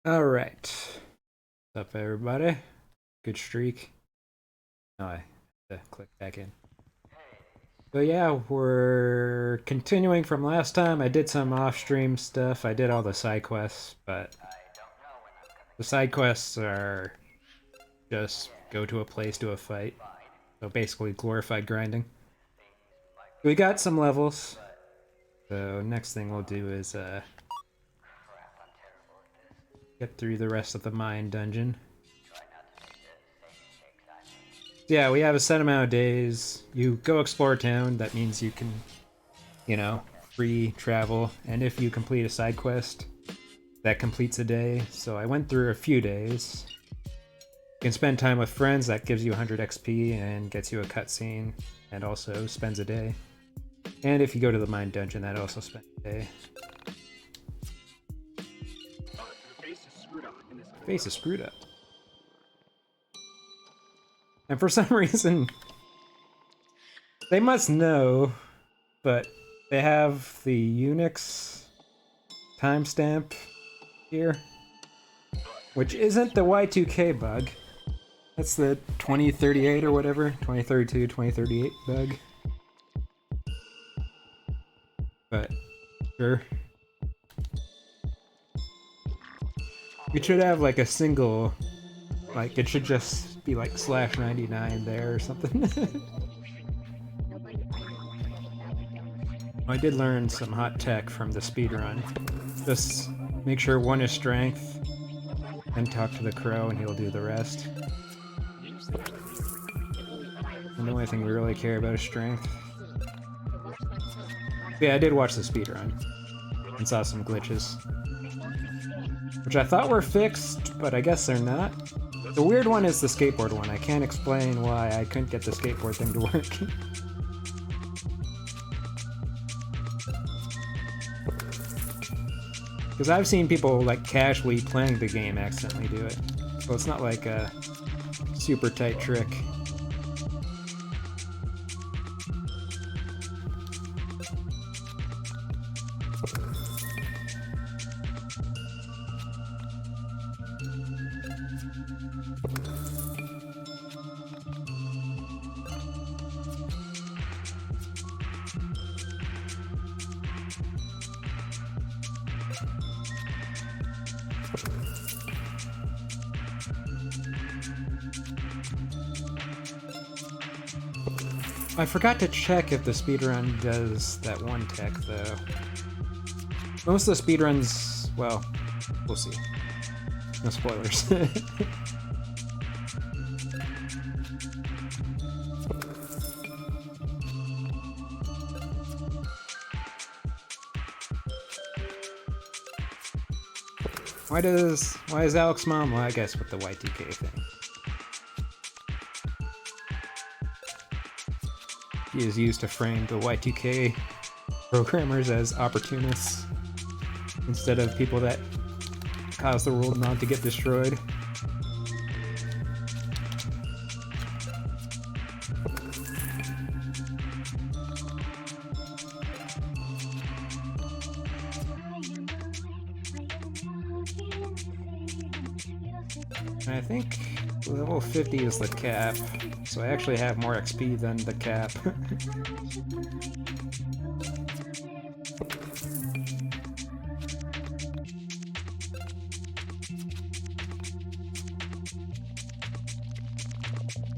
All right. What's up, everybody? Good streak. Oh, I have to click back in. So yeah, we're continuing from last time. I did some off-stream stuff. I did all the side quests, but the side quests are just go to a place, do a fight. So basically glorified grinding. We got some levels. So next thing we'll do is get through the rest of the mine dungeon. Yeah, we have a set amount of days. You go explore a town, that means you can, free travel. And if you complete a side quest, that completes a day. So I went through a few days. You can spend time with friends, that gives you 100 XP and gets you a cutscene, and also spends a day. And if you go to the mine dungeon, that also spends a day. Face is screwed up. And for some reason, they must know, but they have the Unix timestamp here, which isn't the Y2K bug. That's the 2038 or whatever, 2032, 2038 bug. But, sure. We should have like a single, like it should just be like /99 there or something. I did learn some hot tech from the speedrun. Just make sure one is strength, and talk to the crow and he'll do the rest. And the only thing we really care about is strength. Yeah, I did watch the speedrun and saw some glitches, which I thought were fixed, but I guess they're not. The weird one is the skateboard one. I can't explain why I couldn't get the skateboard thing to work. Because I've seen people like casually playing the game accidentally do it. So it's not like a super tight trick. I forgot to check if the speedrun does that one tech, though. Most of the speedruns, well, we'll see. No spoilers. Why is Alex mom? Well, I guess with the Y2K thing. He is used to frame the Y2K programmers as opportunists instead of people that cause the world not to get destroyed. And I think level 50 is the cap, so I actually have more XP than the cap.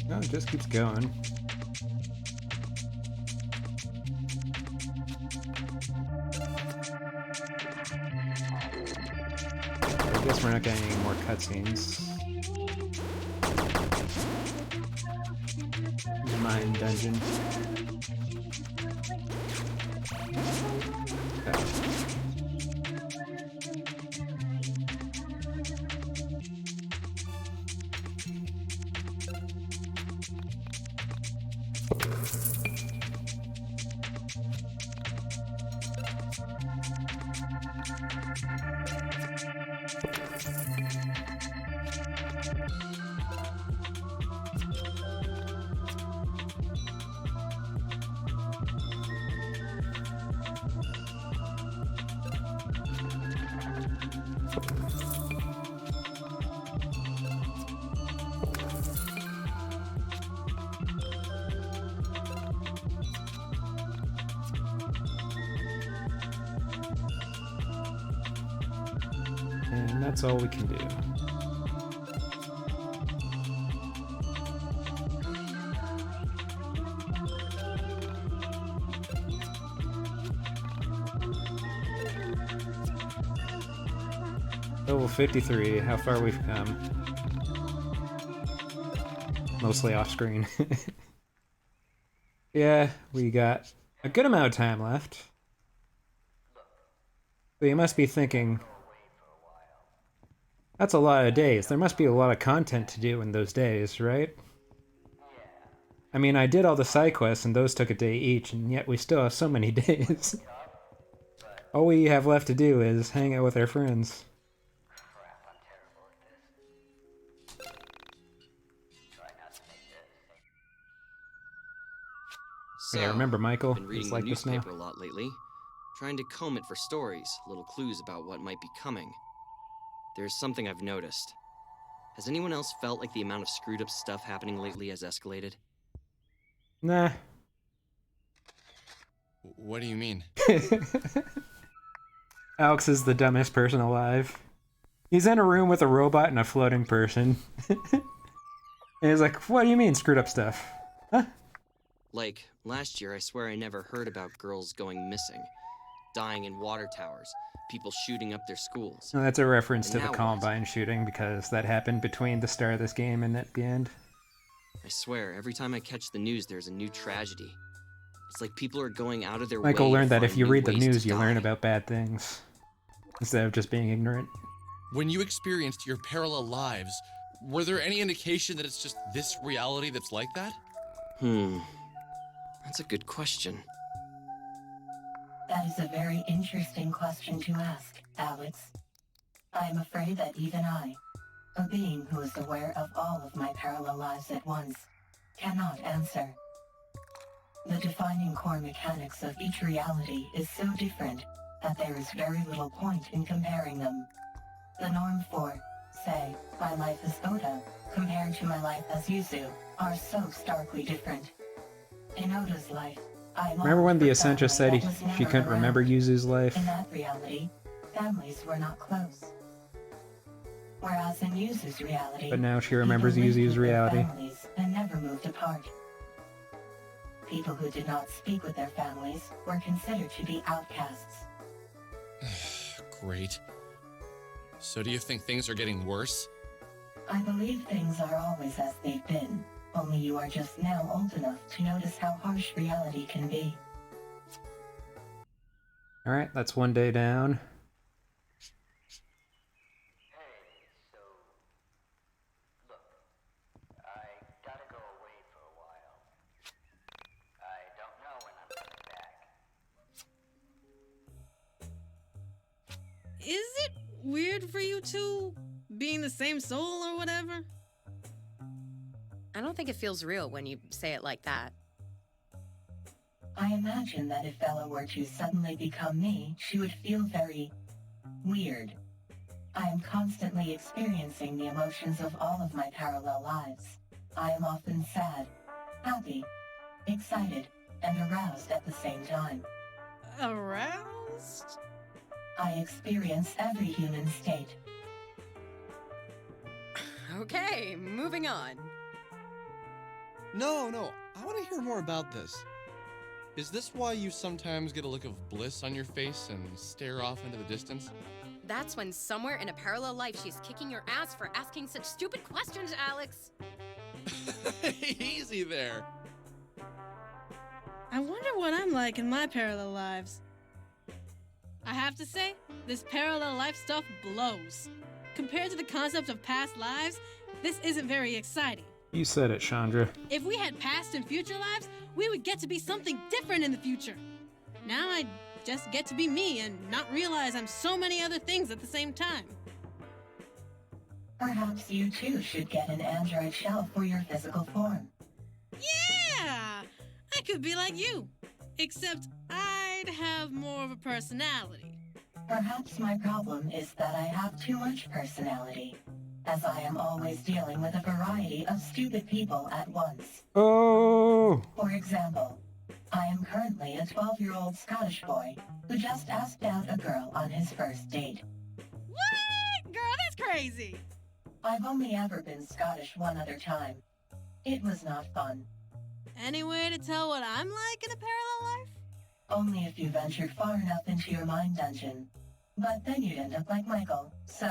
No, it just keeps going. I guess we're not getting any more cutscenes. Mine dungeon. And that's all we can do. Level 53, how far we've come. Mostly off screen. Yeah, we got a good amount of time left. But you must be thinking, that's a lot of days. There must be a lot of content to do in those days, right? I mean, I did all the side quests and those took a day each, and yet we still have so many days. All we have left to do is hang out with our friends. So, Yeah, remember Michael? I've been reading It's the like this now. newspaper a lot lately, trying to comb it for stories, little clues about what might be coming. There's something I've noticed. Has anyone else felt like the amount of screwed up stuff happening lately has escalated? Nah. What do you mean? Alex is the dumbest person alive. He's in a room with a robot and a floating person. And he's like, what do you mean, screwed up stuff? Huh? Like, last year I swear I never heard about girls going missing, dying in water towers, people shooting up their schools. No, that's a reference And to the now what? Columbine shooting, because that happened between the start of this game and at the end. I swear, every time I catch the news there's a new tragedy. It's like people are going out of their Michael way learned to that if find you new read the ways to news, you learn die. about bad things. Instead of just being ignorant. When you experienced your parallel lives, were there any indication that it's just this reality that's like that? That's a good question. That is a very interesting question to ask, Alex. I am afraid that even I, a being who is aware of all of my parallel lives at once, cannot answer. The defining core mechanics of each reality is so different that there is very little point in comparing them. The norm for, say, my life as Oda, compared to my life as Yuzu, are so starkly different. In Oda's life, I Remember when the longed for Essentia said family that was she never couldn't remember around. Yuzu's life? In that reality, families were not close. Whereas in Yuzu's reality, But now she remembers people lived Yuzu's with their reality. families and never moved apart. People who did not speak with their families were considered to be outcasts. Great. So do you think things are getting worse? I believe things are always as they've been, only you are just now old enough to notice how harsh reality can be. Alright, that's one day down. Is it weird for you two being the same soul or whatever? I don't think it feels real when you say it like that. I imagine that if Bella were to suddenly become me, she would feel very weird. I am constantly experiencing the emotions of all of my parallel lives. I am often sad, happy, excited, and aroused at the same time. Aroused? I experience every human state. Okay, moving on. No, I want to hear more about this. Is this why you sometimes get a look of bliss on your face and stare off into the distance? That's when somewhere in a parallel life she's kicking your ass for asking such stupid questions, Alex. Easy there. I wonder what I'm like in my parallel lives. I have to say, this parallel life stuff blows. Compared to the concept of past lives, this isn't very exciting. You said it, Chandra. If we had past and future lives, we would get to be something different in the future. Now I just get to be me and not realize I'm so many other things at the same time. Perhaps you too should get an android shell for your physical form. Yeah! I could be like you. Except I'd have more of a personality. Perhaps my problem is that I have too much personality, as I am always dealing with a variety of stupid people at once. Oh! For example, I am currently a 12-year-old Scottish boy who just asked out a girl on his first date. What? crazy. I've only ever been Scottish one other time. It was not fun. Any way to tell what I'm like in a parallel life? Only if you ventured far enough into your mind dungeon. But then you'd end up like Michael, so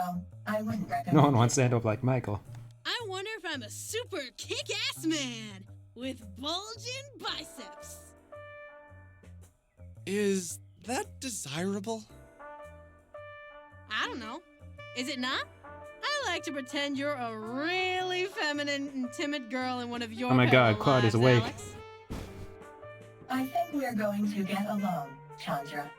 I wouldn't recommend No one wants it. to end up like Michael. I wonder if I'm a super kick-ass man with bulging biceps. Is that desirable? I don't know. Is it not? I like to pretend you're a really feminine and timid girl in one of your Oh my god, parallel Claude is lives, awake. Alex. I think we're going to get along, Chandra.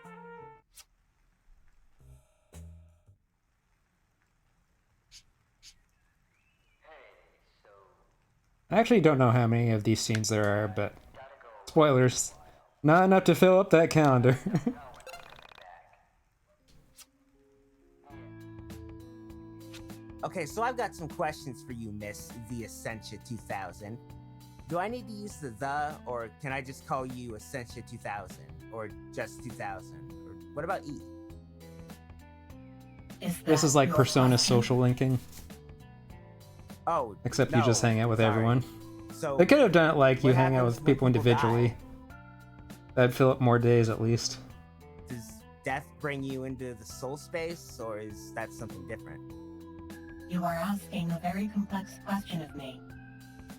I actually don't know how many of these scenes there are, but spoilers. Not enough to fill up that calendar. Okay, so I've got some questions for you, Miss the Essentia 2000. Do I need to use the, or can I just call you Essentia 2000? Or just 2000? Or what about E? This is like Persona social linking, Oh, except no, you just hang out with sorry. everyone. So They could have done it like you what hang out happens with when people people individually. die? That'd fill up more days at least. Does death bring you into the soul space, or is that something different? You are asking a very complex question of me.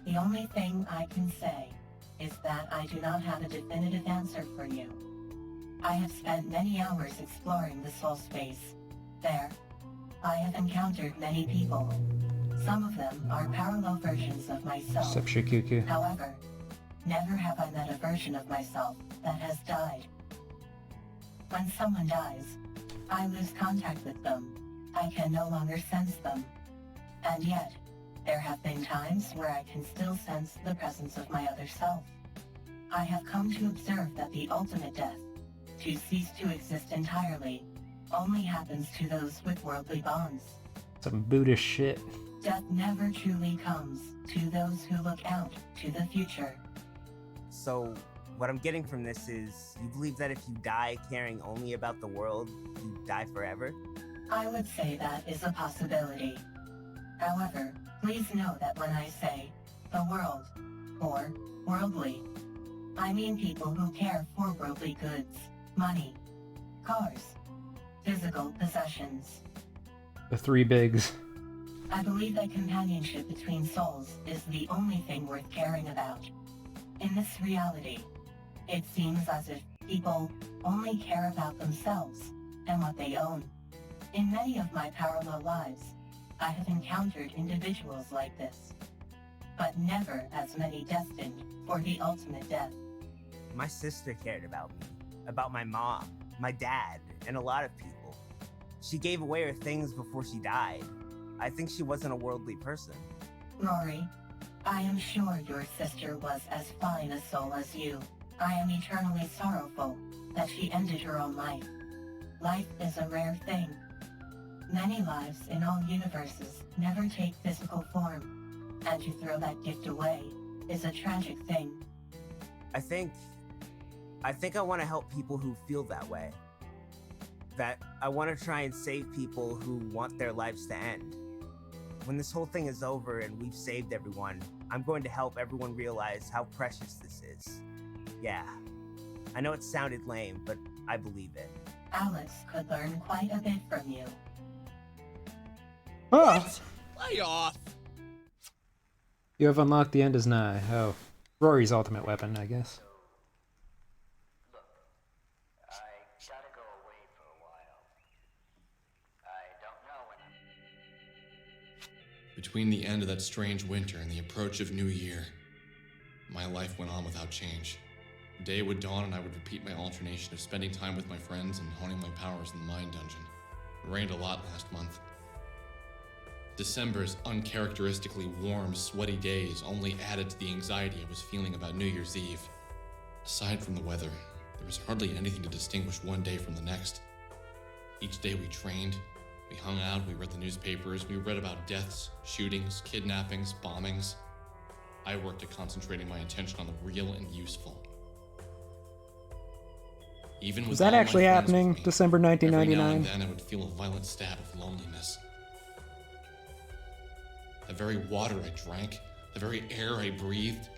The only thing I can say is that I do not have a definitive answer for you. I have spent many hours exploring the soul space. There, I have encountered many people. Some of them are parallel versions of myself. Except Shikuku. However, never have I met a version of myself that has died. When someone dies, I lose contact with them. I can no longer sense them. And yet, there have been times where I can still sense the presence of my other self. I have come to observe that the ultimate death, to cease to exist entirely, only happens to those with worldly bonds. Some Buddhist shit. Death never truly comes to those who look out to the future. So, what I'm getting from this is, you believe that if you die caring only about the world, you die forever? I would say that is a possibility. However, please know that when I say the world, or worldly, I mean people who care for worldly goods, money, cars, physical possessions. The three bigs. I believe that companionship between souls is the only thing worth caring about. In this reality, it seems as if people only care about themselves and what they own. In many of my parallel lives, I have encountered individuals like this, but never as many destined for the ultimate death. My sister cared about me, about my mom, my dad, and a lot of people. She gave away her things before she died. I think she wasn't a worldly person. Rory, I am sure your sister was as fine a soul as you. I am eternally sorrowful that she ended her own life. Life is a rare thing. Many lives in all universes never take physical form, and to throw that gift away is a tragic thing. I think I want to help people who feel that way. That I want to try and save people who want their lives to end. When this whole thing is over and we've saved everyone, I'm going to help everyone realize how precious this is. Yeah, I know it sounded lame, but I believe it. Alex could learn quite a bit from you. Oh! Lay off. You have unlocked the end is nigh. Oh. Rory's ultimate weapon, I guess. I gotta go away for a while. I don't know when I'm... Between the end of that strange winter and the approach of New Year, my life went on without change. Day would dawn and I would repeat my alternation of spending time with my friends and honing my powers in the Mind Dungeon. It rained a lot last month. December's uncharacteristically warm, sweaty days only added to the anxiety I was feeling about New Year's Eve. Aside from the weather, there was hardly anything to distinguish one day from the next. Each day we trained, we hung out, we read the newspapers, we read about deaths, shootings, kidnappings, bombings. I worked at concentrating my attention on the real and useful. Even with Was that all my actually friends happening? with me, December every now 1999? and then I would feel a violent stab of loneliness. The very water I drank, the very air I breathed,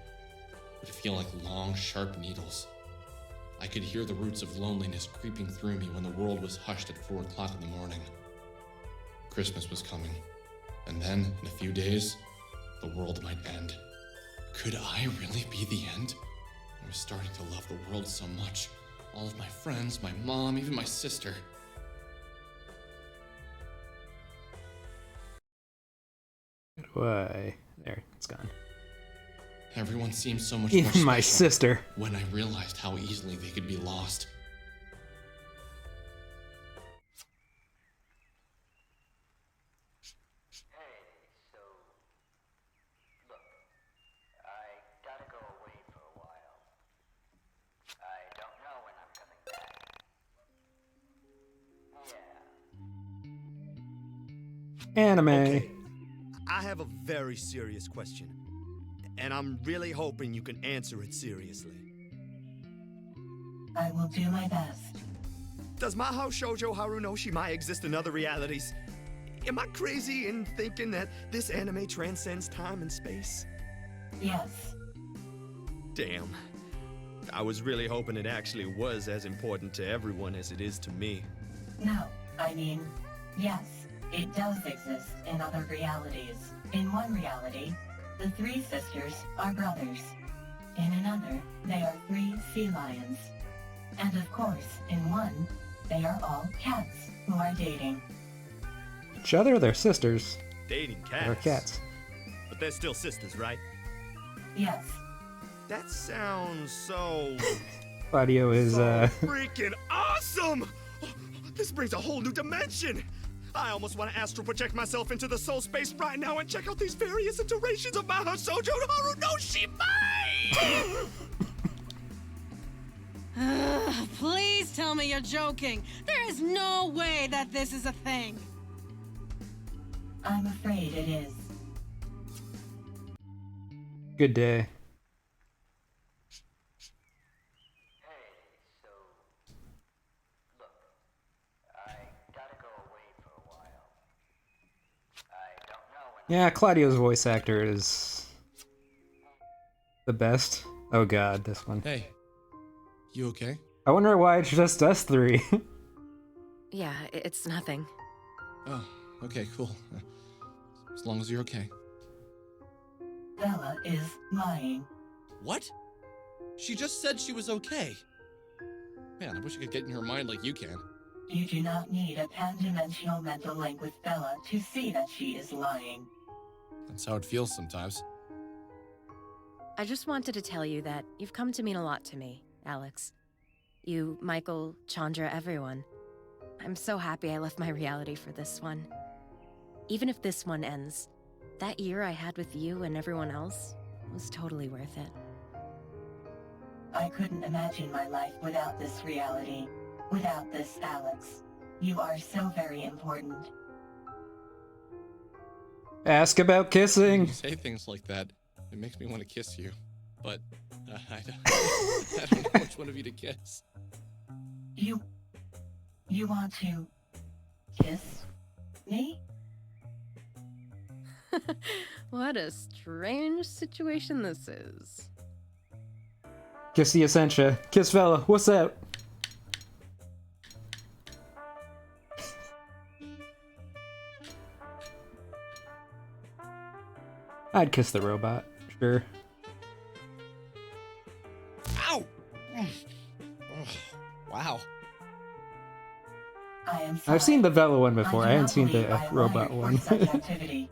would feel like long, sharp needles. I could hear the roots of loneliness creeping through me when the world was hushed at 4 o'clock in the morning. Christmas was coming, and then, in a few days, the world might end. Could I really be the end? I was starting to love the world so much. All of my friends, my mom, even my sister. Why? There, it's gone. Everyone seemed so much more Even my special sister. when I realized how easily they could be lost. Hey, so look, I gotta go away for a while. I don't know when I'm coming back. Yeah. Anime. Okay. I have a very serious question, and I'm really hoping you can answer it seriously. I will do my best. Does Mahou Shoujo Haru no Shimai exist in other realities? Am I crazy in thinking that this anime transcends time and space? Yes. Damn. I was really hoping it actually was as important to everyone as it is to me. No, I mean, yes, it does exist in other realities. In one reality, the 3 sisters are brothers. In another, they are 3 sea lions. And of course, in one, they are all cats who are dating. Each other, they're sisters. Dating cats. They're cats. But they're still sisters, right? Yes. That sounds so... Claudio is, so freaking awesome! This brings a whole new dimension! I almost want to astral project myself into the soul space right now and check out these various iterations of Mahou Shoujo Haru no Shimai! Please tell me you're joking. There is no way that this is a thing. I'm afraid it is. Good day. Hey, so look, I gotta go away for a while. I don't know when. Yeah, Claudio's voice actor is the best. Oh god, this one. Hey, you okay? I wonder why it's just us 3. Yeah, it's nothing. Oh, okay, cool. As long as you're okay. Bella is lying. What? She just said she was okay. Man, I wish I could get in her mind like you can. You do not need a pan-dimensional mental link with Bella to see that she is lying. That's how it feels sometimes. I just wanted to tell you that you've come to mean a lot to me, Alex. You, Michael, Chandra, everyone. I'm so happy I left my reality for this one. Even if this one ends, that year I had with you and everyone else was totally worth it. I couldn't imagine my life without this reality, without this Alex. You are so very important. Ask about When kissing. you say things like that, it makes me want to kiss you. But I don't know which one of you to kiss. You want to kiss me? What a strange situation this is. Kiss the Essentia. Kiss fella. What's that? I'd kiss the robot. Sure. Ow! Wow. I am sorry. I've seen the Vela one before. I do hadn't not seen believe the I am robot wired one. for such activity.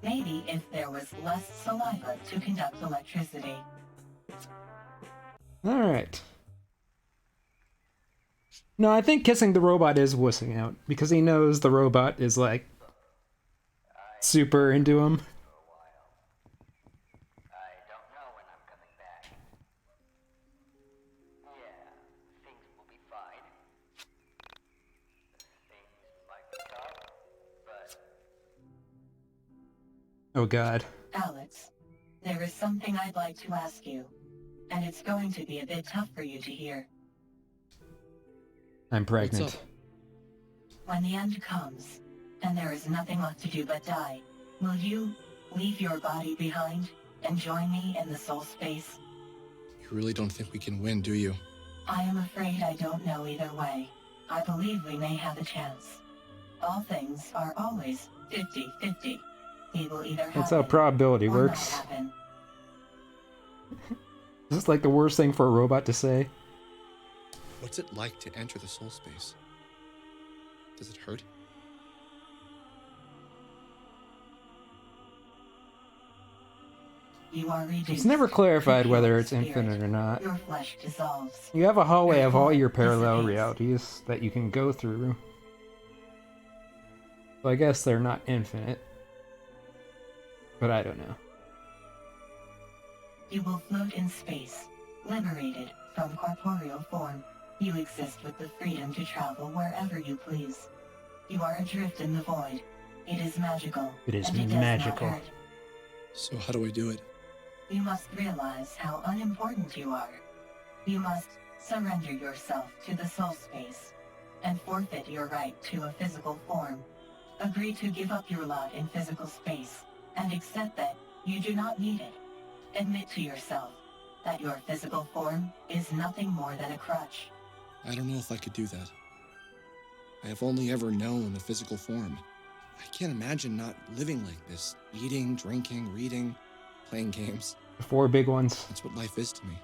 Maybe if there was less saliva to conduct electricity. Alright. No, I think kissing the robot is wussing out, because he knows the robot is, like, super into him. For a while. I don't know when I'm coming back. Yeah, things will be fine. Things might be tough, but Oh god. Alex, there is something I'd like to ask you, and it's going to be a bit tough for you to hear. I'm pregnant. What's up? When the end comes, and there is nothing left to do but die, Will you leave your body behind and join me in the soul space? You really don't think we can win, do you? I am afraid I don't know either way. I believe we may have a chance. All things are always 50-50. It will either happen That's how probability or works. not happen. Is this like the worst thing for a robot to say? What's it like to enter the soul space? Does it hurt? You are reduced It's never clarified to whether pure it's spirit. infinite or not. Your flesh dissolves. You have a hallway of all your Your parallel dissipates. realities that you can go through. So I guess they're not infinite. But I don't know. You will float in space, liberated from corporeal form. You exist with the freedom to travel wherever you please. You are adrift in the void. It is magical. It is and it magical. Does not hurt. So how do I do it? You must realize how unimportant you are. You must surrender yourself to the soul space and forfeit your right to a physical form. Agree to give up your lot in physical space and accept that you do not need it. Admit to yourself that your physical form is nothing more than a crutch. I don't know if I could do that. I have only ever known a physical form. I can't imagine not living like this. Eating, drinking, reading, playing games. The four big ones. That's what life is to me.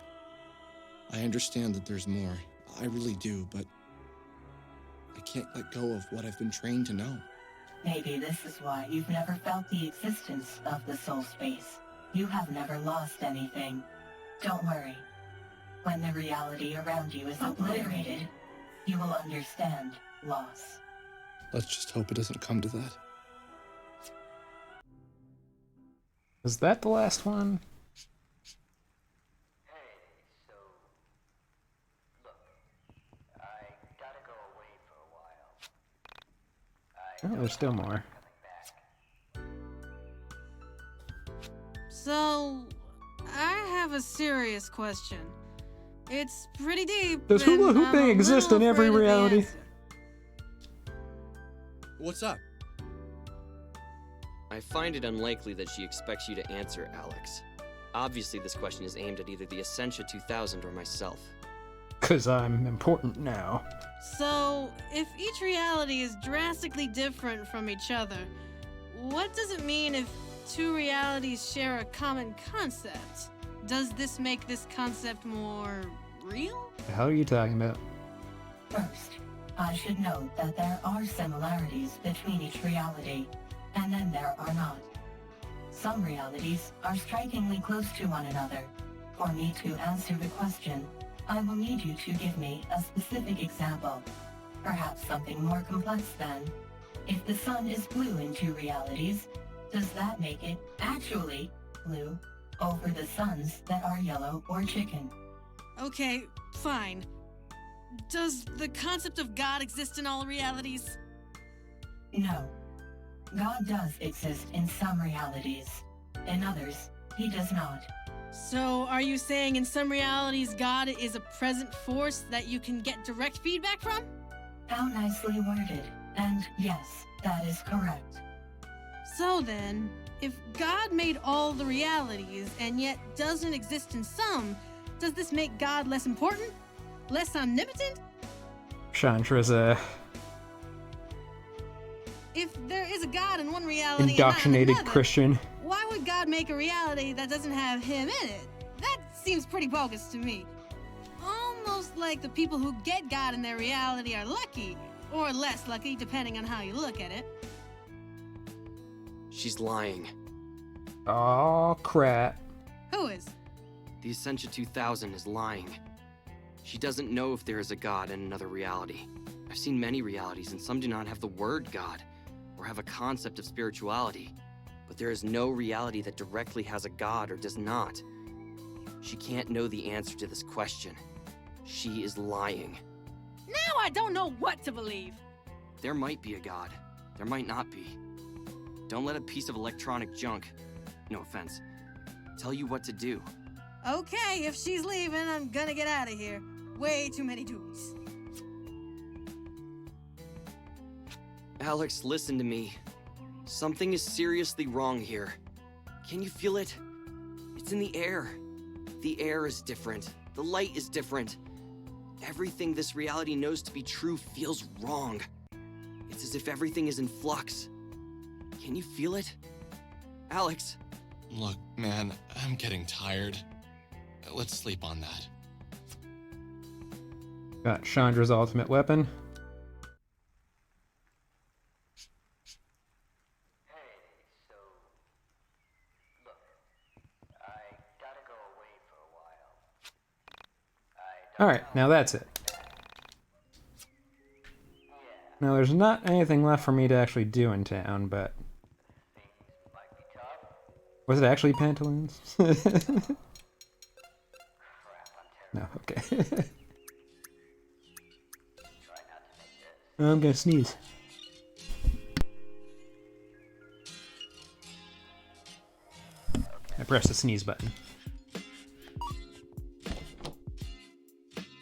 I understand that there's more. I really do, but I can't let go of what I've been trained to know. Maybe this is why you've never felt the existence of the soul space. You have never lost anything. Don't worry. When the reality around you is obliterated, you will understand loss. Let's just hope it doesn't come to that. Was that the last one? Hey, so look, I gotta go away for a while. I Oh, don't there's still know when more. I'm coming back. So, I have a serious question. It's pretty deep. Does hula and I'm hooping a exist little in every afraid of the reality? answer. What's up? I find it unlikely that she expects you to answer, Alex. Obviously, this question is aimed at either the Essentia 2000 or myself. 'Cause I'm important now. So, if each reality is drastically different from each other, what does it mean if two realities share a common concept? Does this make this concept more real? The hell are you talking about? First, I should note that there are similarities between each reality, and then there are not. Some realities are strikingly close to one another. For me to answer the question, I will need you to give me a specific example. Perhaps something more complex than, if the sun is blue in two realities, does that make it actually blue over the suns that are yellow or chicken? Okay, fine. Does the concept of God exist in all realities? No. God does exist in some realities. In others, he does not. So, are you saying in some realities God is a present force that you can get direct feedback from? How nicely worded. And yes, that is correct. So then, if God made all the realities and yet doesn't exist in some, does this make God less important? Less omnipotent? Chandra's If there is a God in one reality indoctrinated and not in another, Christian. why would God make a reality that doesn't have him in it? That seems pretty bogus to me. Almost like the people who get God in their reality are lucky, or less lucky, depending on how you look at it. She's lying. Aw, crap. Who is? The Essentia 2000 is lying. She doesn't know if there is a God in another reality. I've seen many realities, and some do not have the word God, or have a concept of spirituality. But there is no reality that directly has a God or does not. She can't know the answer to this question. She is lying. Now I don't know what to believe. There might be a God. There might not be. Don't let a piece of electronic junk, no offense, tell you what to do. Okay, if she's leaving, I'm gonna get out of here. Way too many dudes. Alex, listen to me. Something is seriously wrong here. Can you feel it? It's in the air. The air is different. The light is different. Everything this reality knows to be true feels wrong. It's as if everything is in flux. Can you feel it? Alex? Look, man, I'm getting tired. Let's sleep on that. Got Chandra's ultimate weapon. Hey, so look, I gotta go away for a while. Alright, now that's it. Now there's not anything left for me to actually do in town, but... Was it actually pantaloons? No, okay. I'm gonna sneeze. I pressed the sneeze button.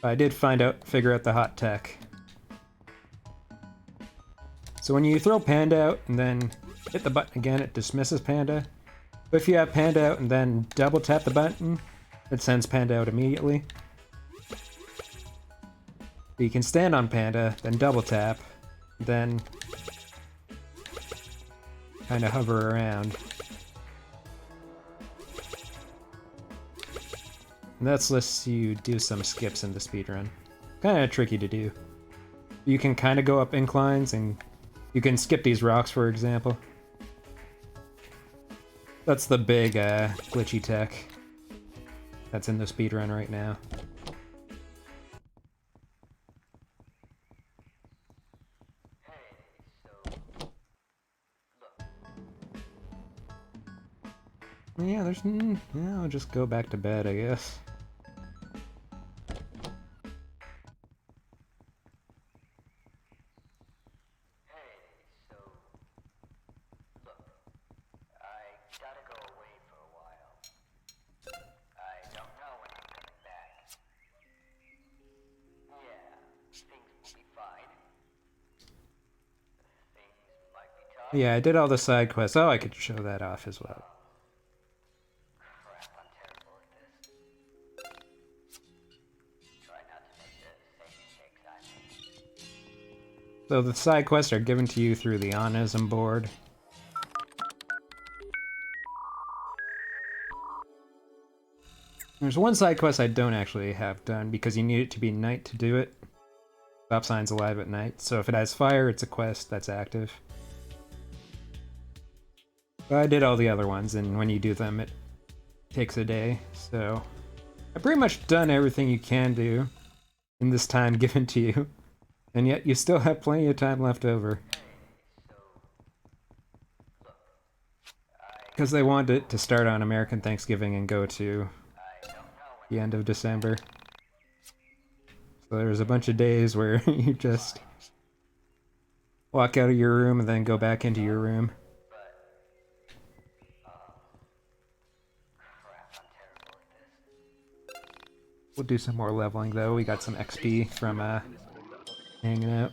I did figure out the hot tech. So when you throw Panda out and then hit the button again, it dismisses Panda. But if you have Panda out and then double tap the button, it sends Panda out immediately. You can stand on Panda, then double tap, then kind of hover around. And that lets you do some skips in the speedrun. Kind of tricky to do. You can kind of go up inclines and you can skip these rocks, for example. That's the big glitchy tech that's in the speedrun right now. Yeah, yeah, I'll just go back to bed, I guess. Yeah, I did all the side quests. Oh, I could show that off as well. So the side quests are given to you through the Onism board. There's one side quest I don't actually have done because you need it to be night to do it. Stop signs alive at night. So if it has fire, it's a quest that's active. But I did all the other ones, and when you do them, it takes a day. So I've pretty much done everything you can do in this time given to you. And yet you still have plenty of time left over. Because they wanted it to start on American Thanksgiving and go to the end of December. So there's a bunch of days where you just walk out of your room and then go back into your room. We'll do some more leveling though. We got some XP from hanging out.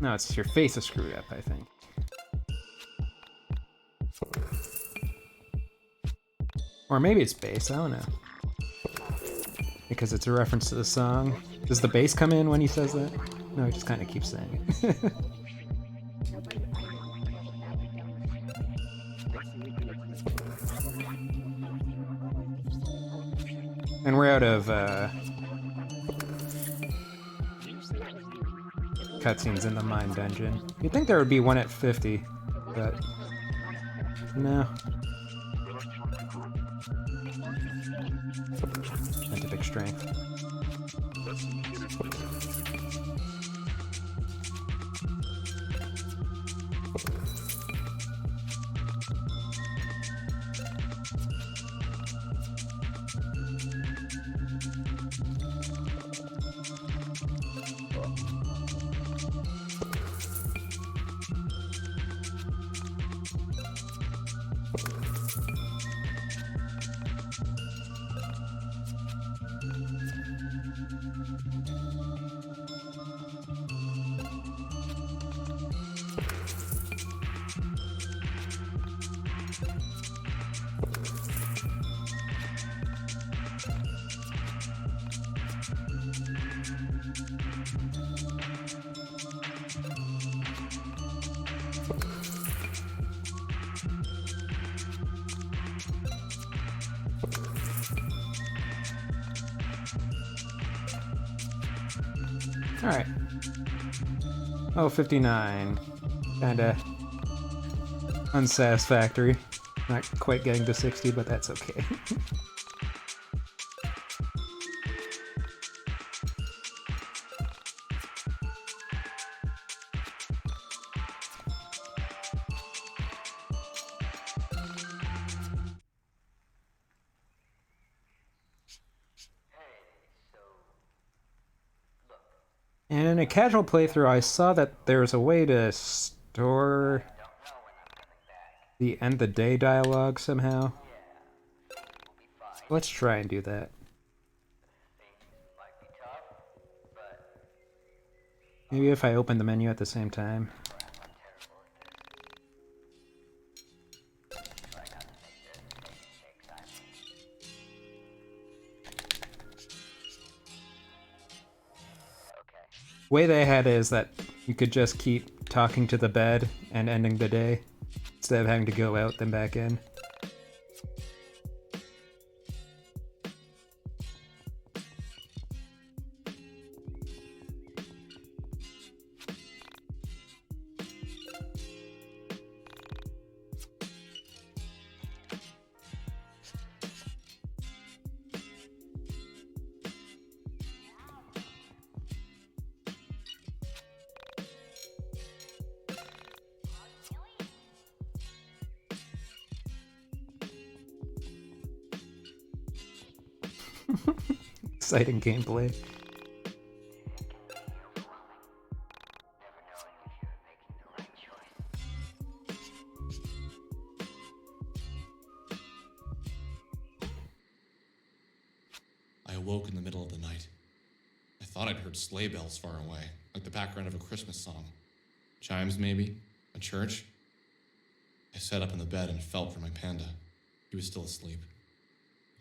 No, it's your face is screwed up, I think. Or maybe it's bass, I don't know. Because it's a reference to the song. Does the bass come in when he says that? No, he just kind of keeps saying it. And we're out of cutscenes in the mine dungeon. You'd think there would be one at 50, but no. Scientific strength. Alright. Oh, 59. Kinda unsatisfactory. Not quite getting to 60, but that's okay. And in a casual playthrough, I saw that there's a way to store the end the day dialogue somehow. Let's try and do that. Maybe if I open the menu at the same time. Way they had is that you could just keep talking to the bed and ending the day instead of having to go out then back in. Exciting gameplay. I awoke in the middle of the night. I thought I'd heard sleigh bells far away, like the background of a Christmas song. Chimes, maybe? A church? I sat up in the bed and felt for my panda. He was still asleep.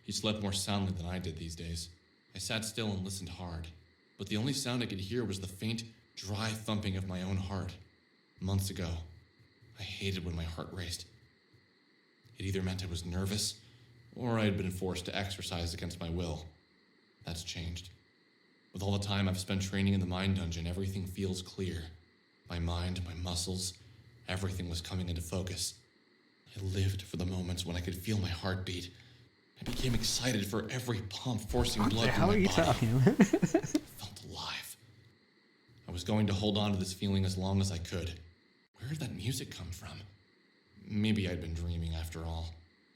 He slept more soundly than I did these days. I sat still and listened hard, but the only sound I could hear was the faint, dry thumping of my own heart. Months ago, I hated when my heart raced. It either meant I was nervous, or I had been forced to exercise against my will. That's changed. With all the time I've spent training in the mind dungeon, everything feels clear. My mind, my muscles, everything was coming into focus. I lived for the moments when I could feel my heart beat. I became excited for every pump forcing blood through my body. Talking? I felt alive. I was going to hold on to this feeling as long as I could. Where did that music come from? Maybe I'd been dreaming after all.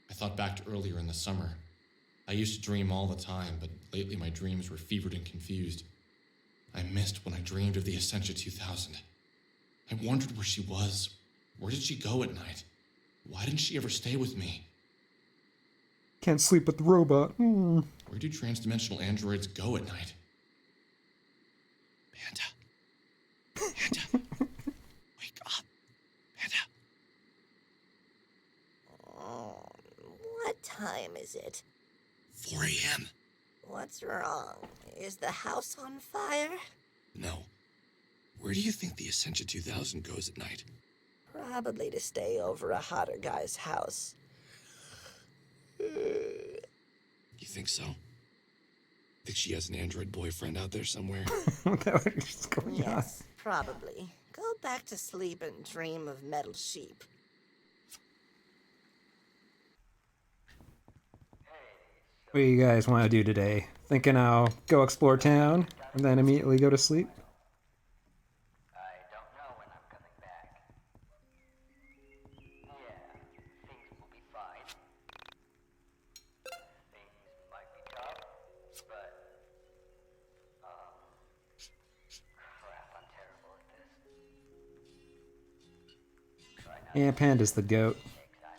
I thought back to earlier in the summer. I used to dream all the time, but lately my dreams were fevered and confused. I missed when I dreamed of the Essentia 2000. I wondered where she was. Where did she go at night? Why didn't she ever stay with me? Can't sleep with the robot. Where do transdimensional androids go at night? Panda. Panda. Wake up. Panda. What time is it? 4 a.m. What's wrong? Is the house on fire? No. Where do you think the Essentia 2000 goes at night? Probably to stay over a hotter guy's house. You think so? Think she has an android boyfriend out there somewhere? That was just going on. Yes, probably. Go back to sleep and dream of metal sheep. What do you guys want to do today? Thinking I'll go explore town and then immediately go to sleep? I don't know when I'm coming back. Yeah, things will be fine. Things might be tough, but... crap, I'm terrible at this. Try not Yeah, Panda's the goat. to take time.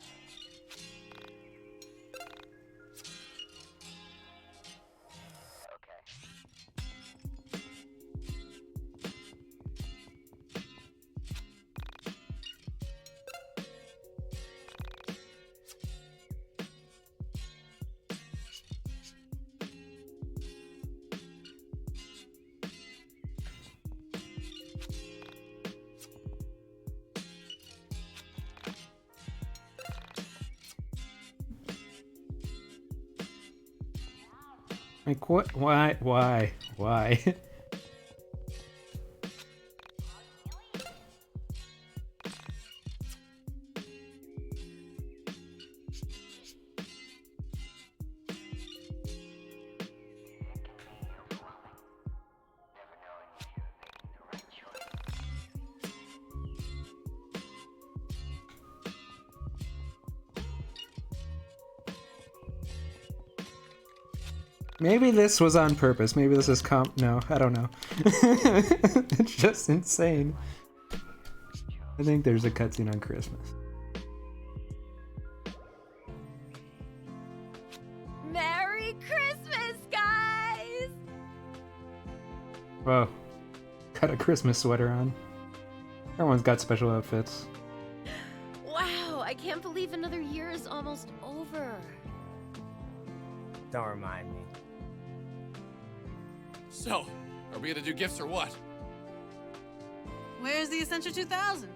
Like, what? Why? Maybe this was on purpose. Maybe this is no, I don't know. It's just insane. I think there's a cutscene on Christmas. Merry Christmas, guys! Whoa. Got a Christmas sweater on. Everyone's got special outfits. Wow, I can't believe another year is almost over. Don't remind me. So, are we gonna do gifts or what? Where's the Essential 2000?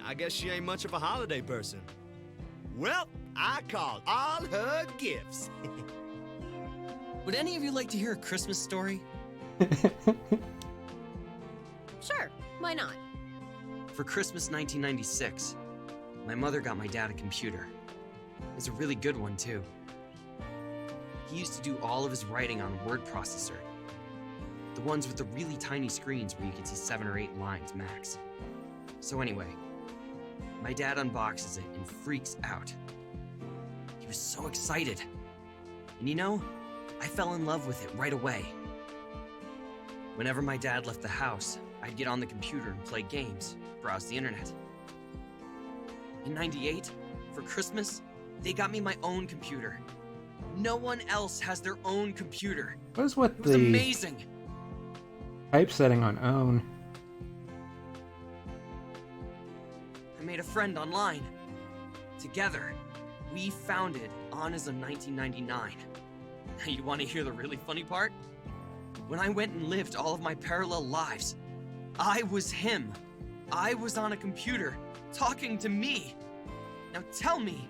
I guess she ain't much of a holiday person. Well, I called all her gifts. Would any of you like to hear a Christmas story? Sure, why not? For Christmas 1996, my mother got my dad a computer. It's a really good one, too. He used to do all of his writing on a word processor. The ones with the really tiny screens where you can see 7 or 8 lines max. So anyway, my dad unboxes it and freaks out. He was so excited. And you know, I fell in love with it right away. Whenever my dad left the house, I'd get on the computer and play games, browse the internet. In '98, for Christmas, they got me my own computer. No one else has their own computer. What is with It was the amazing. typesetting on own? I made a friend online. Together, we founded Honest in 1999. Now you want to hear the really funny part? When I went and lived all of my parallel lives, I was him. I was on a computer, talking to me. Now tell me,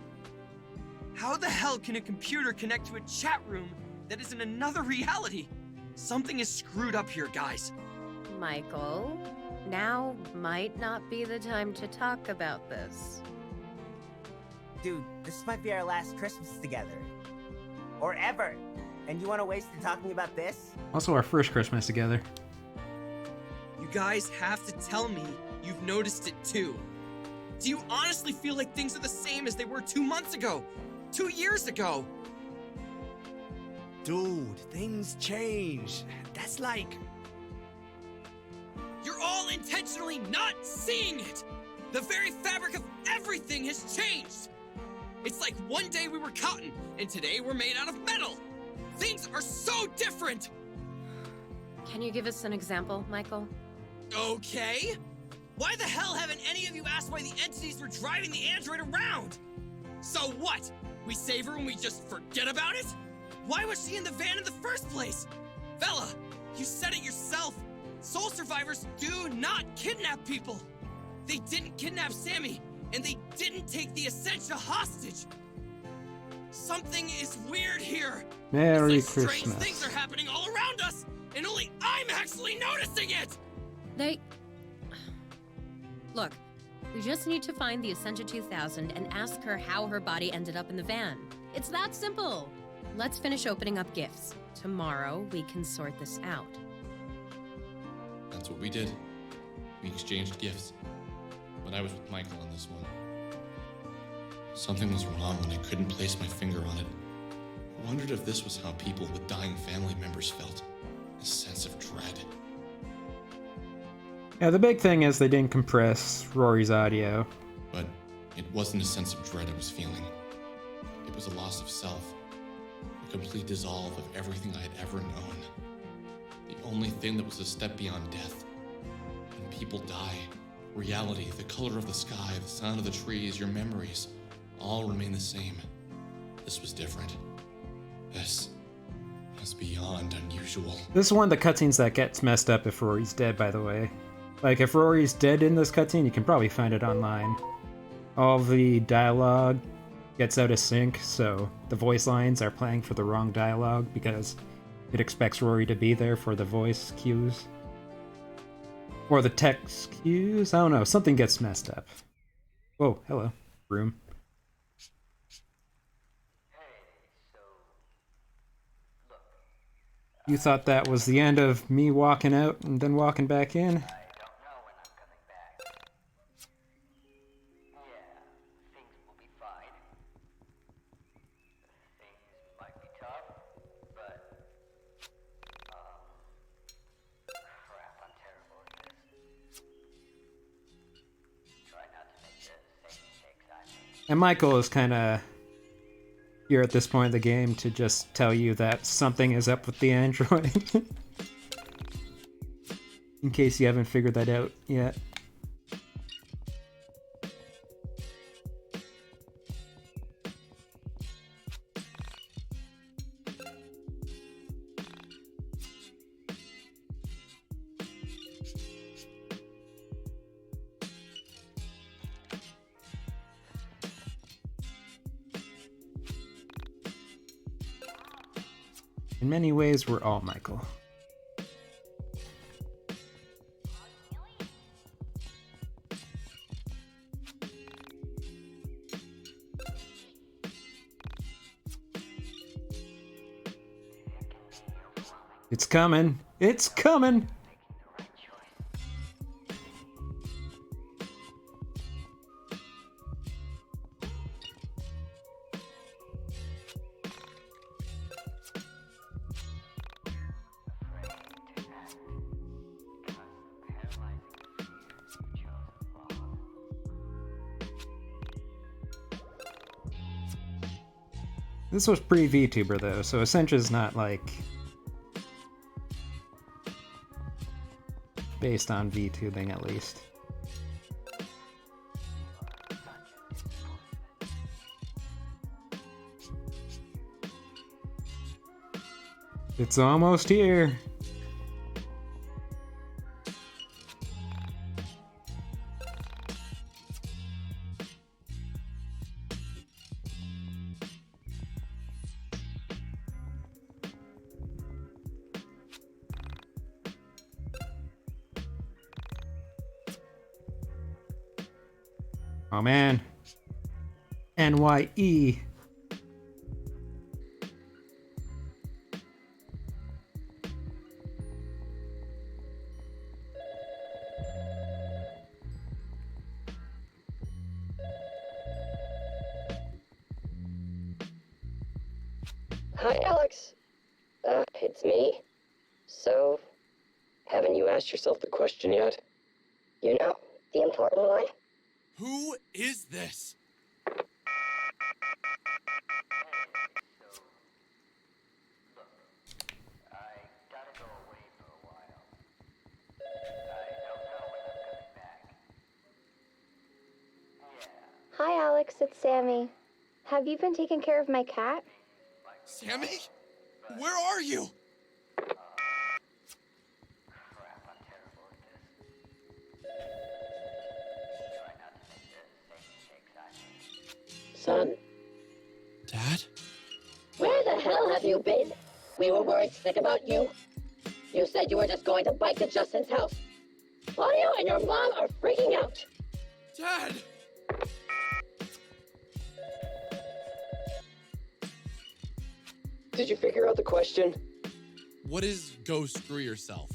how the hell can a computer connect to a chat room that is in another reality? Something is screwed up here, guys. Michael, now might not be the time to talk about this. Dude, this might be our last Christmas together. Or ever. And you want to waste it talking about this? Also our first Christmas together. You guys have to tell me you've noticed it too. Do you honestly feel like things are the same as they were 2 months ago? 2 years ago? Dude, things change. That's like... You're all intentionally not seeing it! The very fabric of everything has changed! It's like one day we were cotton, and today we're made out of metal! Things are so different! Can you give us an example, Michael? Okay. Why the hell haven't any of you asked why the entities were driving the android around? So what? We save her and we just forget about it? Why was she in the van in the first place? Bella, you said it yourself. Soul survivors do not kidnap people. They didn't kidnap Sammy, and they didn't take the Essentia hostage. Something is weird here. Merry it's like Christmas. strange things are happening all around us, and only I'm actually noticing it. Look, we just need to find the Essentia 2000 and ask her how her body ended up in the van. It's that simple. Let's finish opening up gifts. Tomorrow, we can sort this out. That's what we did. We exchanged gifts. But I was with Michael on this one. Something was wrong when I couldn't place my finger on it. I wondered if this was how people with dying family members felt. A sense of dread. Yeah, the big thing is they didn't compress Rory's audio. But it wasn't a sense of dread I was feeling. It was a loss of self. A complete dissolve of everything I had ever known. The only thing that was a step beyond death. When people die, reality, the color of the sky, the sound of the trees, your memories, all remain the same. This was different. This was beyond unusual. This is one of the cutscenes that gets messed up if Rory's dead, by the way. Like, if Rory's dead in this cutscene, you can probably find it online. All the dialogue gets out of sync, so the voice lines are playing for the wrong dialogue because it expects Rory to be there for the voice cues. Or the text cues? I don't know, something gets messed up. Whoa, hello, room. You thought that was the end of me walking out and then walking back in? I don't know when I'm coming back. Yeah, things will be fine. Things might be tough. And Michael is kind of here at this point of the game to just tell you that something is up with the android. In case you haven't figured that out yet. In many ways, we're all Michael. It's coming! It's coming! This was pre-VTuber though, so Essentia not like based on VTubing at least. It's almost here. Oh man. NYE. Hi, Alex. It's me. So, haven't you asked yourself the question yet? You know, the important one. Who is this? Hi, Alex. It's Sammy. Have you been taking care of my cat? Sammy? Where are you? Son, Dad? where the hell have you been? We were worried sick about you. You said you were just going to bike to Justin's house. Claudio and your mom are freaking out. Dad! Did you figure out the question? What is go screw yourself?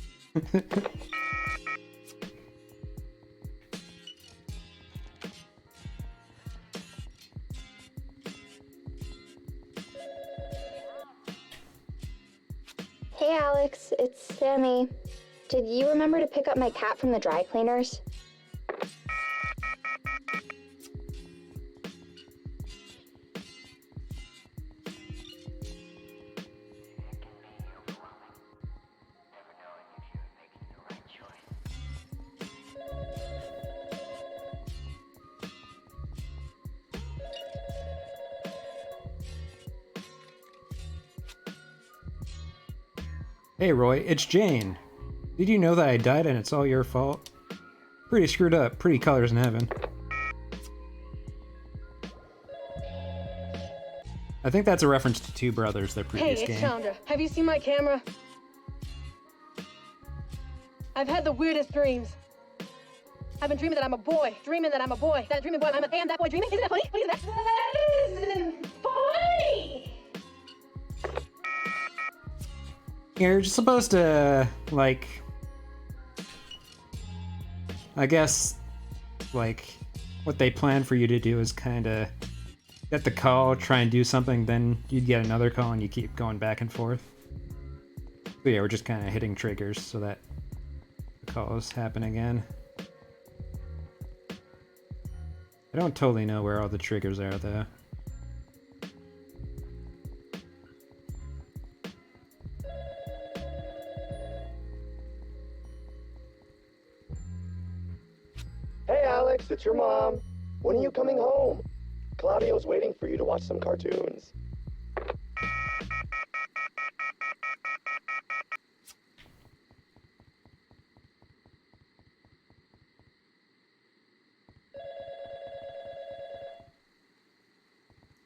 Hey, Alex. It's Sammy. Did you remember to pick up my cat from the dry cleaners? Hey Roy, it's Jane. Did you know that I died and it's all your fault? Pretty screwed up. Pretty colors in heaven. I think that's a reference to Two Brothers, their previous Hey, game. it's Chandra. Have you seen my camera? I've had the weirdest dreams. I've been dreaming that I'm a boy. Dreaming that I'm a boy. That dreaming boy, I'm a damn that boy dreaming. Isn't that funny? What is that? That isn't funny! You're just supposed to, like... I guess, like, what they plan for you to do is kind of get the call, try and do something, then you'd get another call and you keep going back and forth. But yeah, we're just kind of hitting triggers so that the calls happen again. I don't totally know where all the triggers are, though. Hey Alex, it's your mom. When are you coming home? Claudio's waiting for you to watch some cartoons.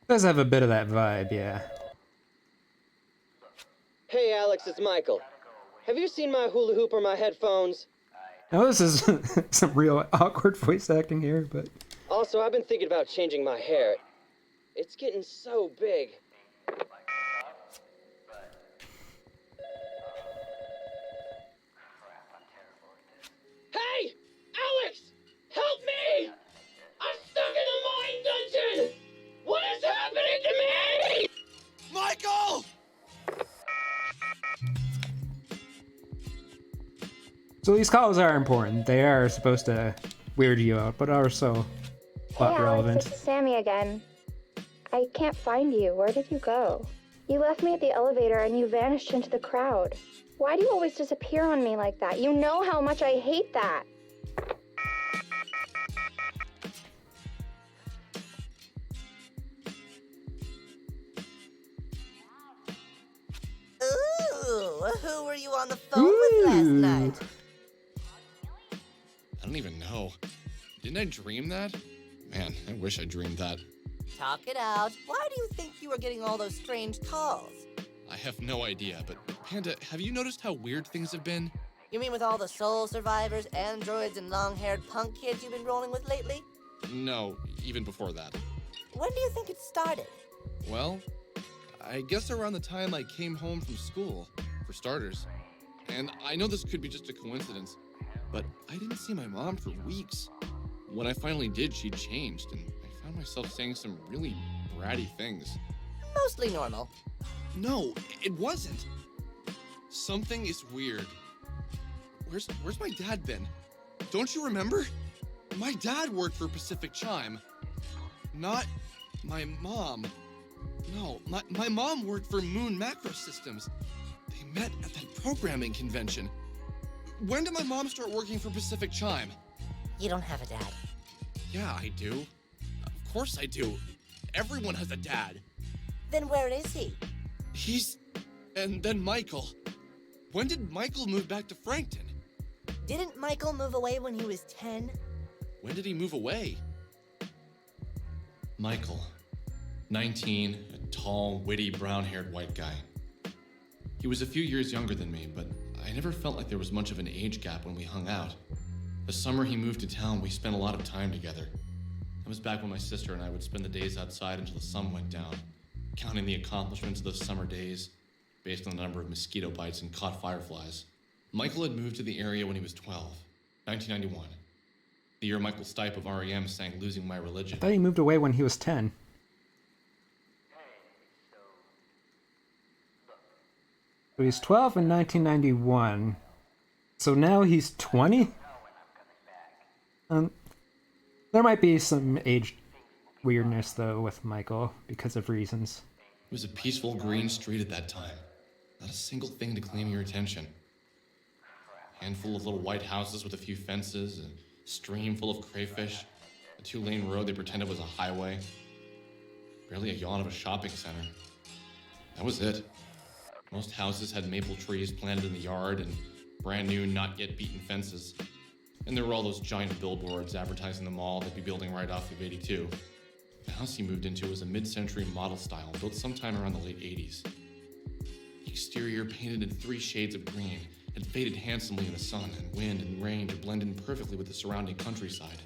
Does have a bit of that vibe, yeah. Hey Alex, it's Michael. Have you seen my hula hoop or my headphones? Now this is some real awkward voice acting here, but... Also, I've been thinking about changing my hair. It's getting so big. Hey! Alex! Help me! I'm stuck in a mind dungeon! What is happening to me? Michael! So these calls are important. They are supposed to weird you out, but are also plot Hey relevant. Alex, it's Sammy again. I can't find you. Where did you go? You left me at the elevator and you vanished into the crowd. Why do you always disappear on me like that? You know how much I hate that. Ooh, who were you on the phone with last night? I don't even know. Didn't I dream that? Man, I wish I dreamed that. Talk it out. Why do you think you were getting all those strange calls? I have no idea, but Panda, have you noticed how weird things have been? You mean with all the soul survivors, androids, and long-haired punk kids you've been rolling with lately? No, even before that. When do you think it started? Well, I guess around the time I came home from school, for starters. And I know this could be just a coincidence, but I didn't see my mom for weeks. When I finally did, she changed, and I found myself saying some really bratty things. Mostly normal. No, it wasn't. Something is weird. Where's my dad been? Don't you remember? My dad worked for Pacific Chime. Not my mom. No, my mom worked for Moon Macro Systems. They met at that programming convention. When did my mom start working for Pacific Chime? You don't have a dad. Yeah, I do. Of course I do. Everyone has a dad. Then where is he? And then Michael. When did Michael move back to Frankton? Didn't Michael move away when he was 10? When did he move away? Michael. 19, a tall, witty, brown-haired white guy. He was a few years younger than me, but I never felt like there was much of an age gap when we hung out. The summer he moved to town, we spent a lot of time together. That was back when my sister and I would spend the days outside until the sun went down, counting the accomplishments of those summer days based on the number of mosquito bites and caught fireflies. Michael had moved to the area when he was 12, 1991. The year Michael Stipe of REM sang Losing My Religion. I thought he moved away when he was 10. So he's 12 in 1991. So now he's 20? There might be some age weirdness, though, with Michael, because of reasons. It was a peaceful green street at that time. Not a single thing to claim your attention. A handful of little white houses with a few fences, a stream full of crayfish, a 2-lane road they pretended was a highway. Barely a yawn of a shopping center. That was it. Most houses had maple trees planted in the yard and brand new, not yet beaten fences. And there were all those giant billboards advertising the mall they'd be building right off of 82. The house he moved into was a mid-century model style built sometime around the late 80s. The exterior, painted in 3 shades of green, had faded handsomely in the sun and wind and rain to blend in perfectly with the surrounding countryside.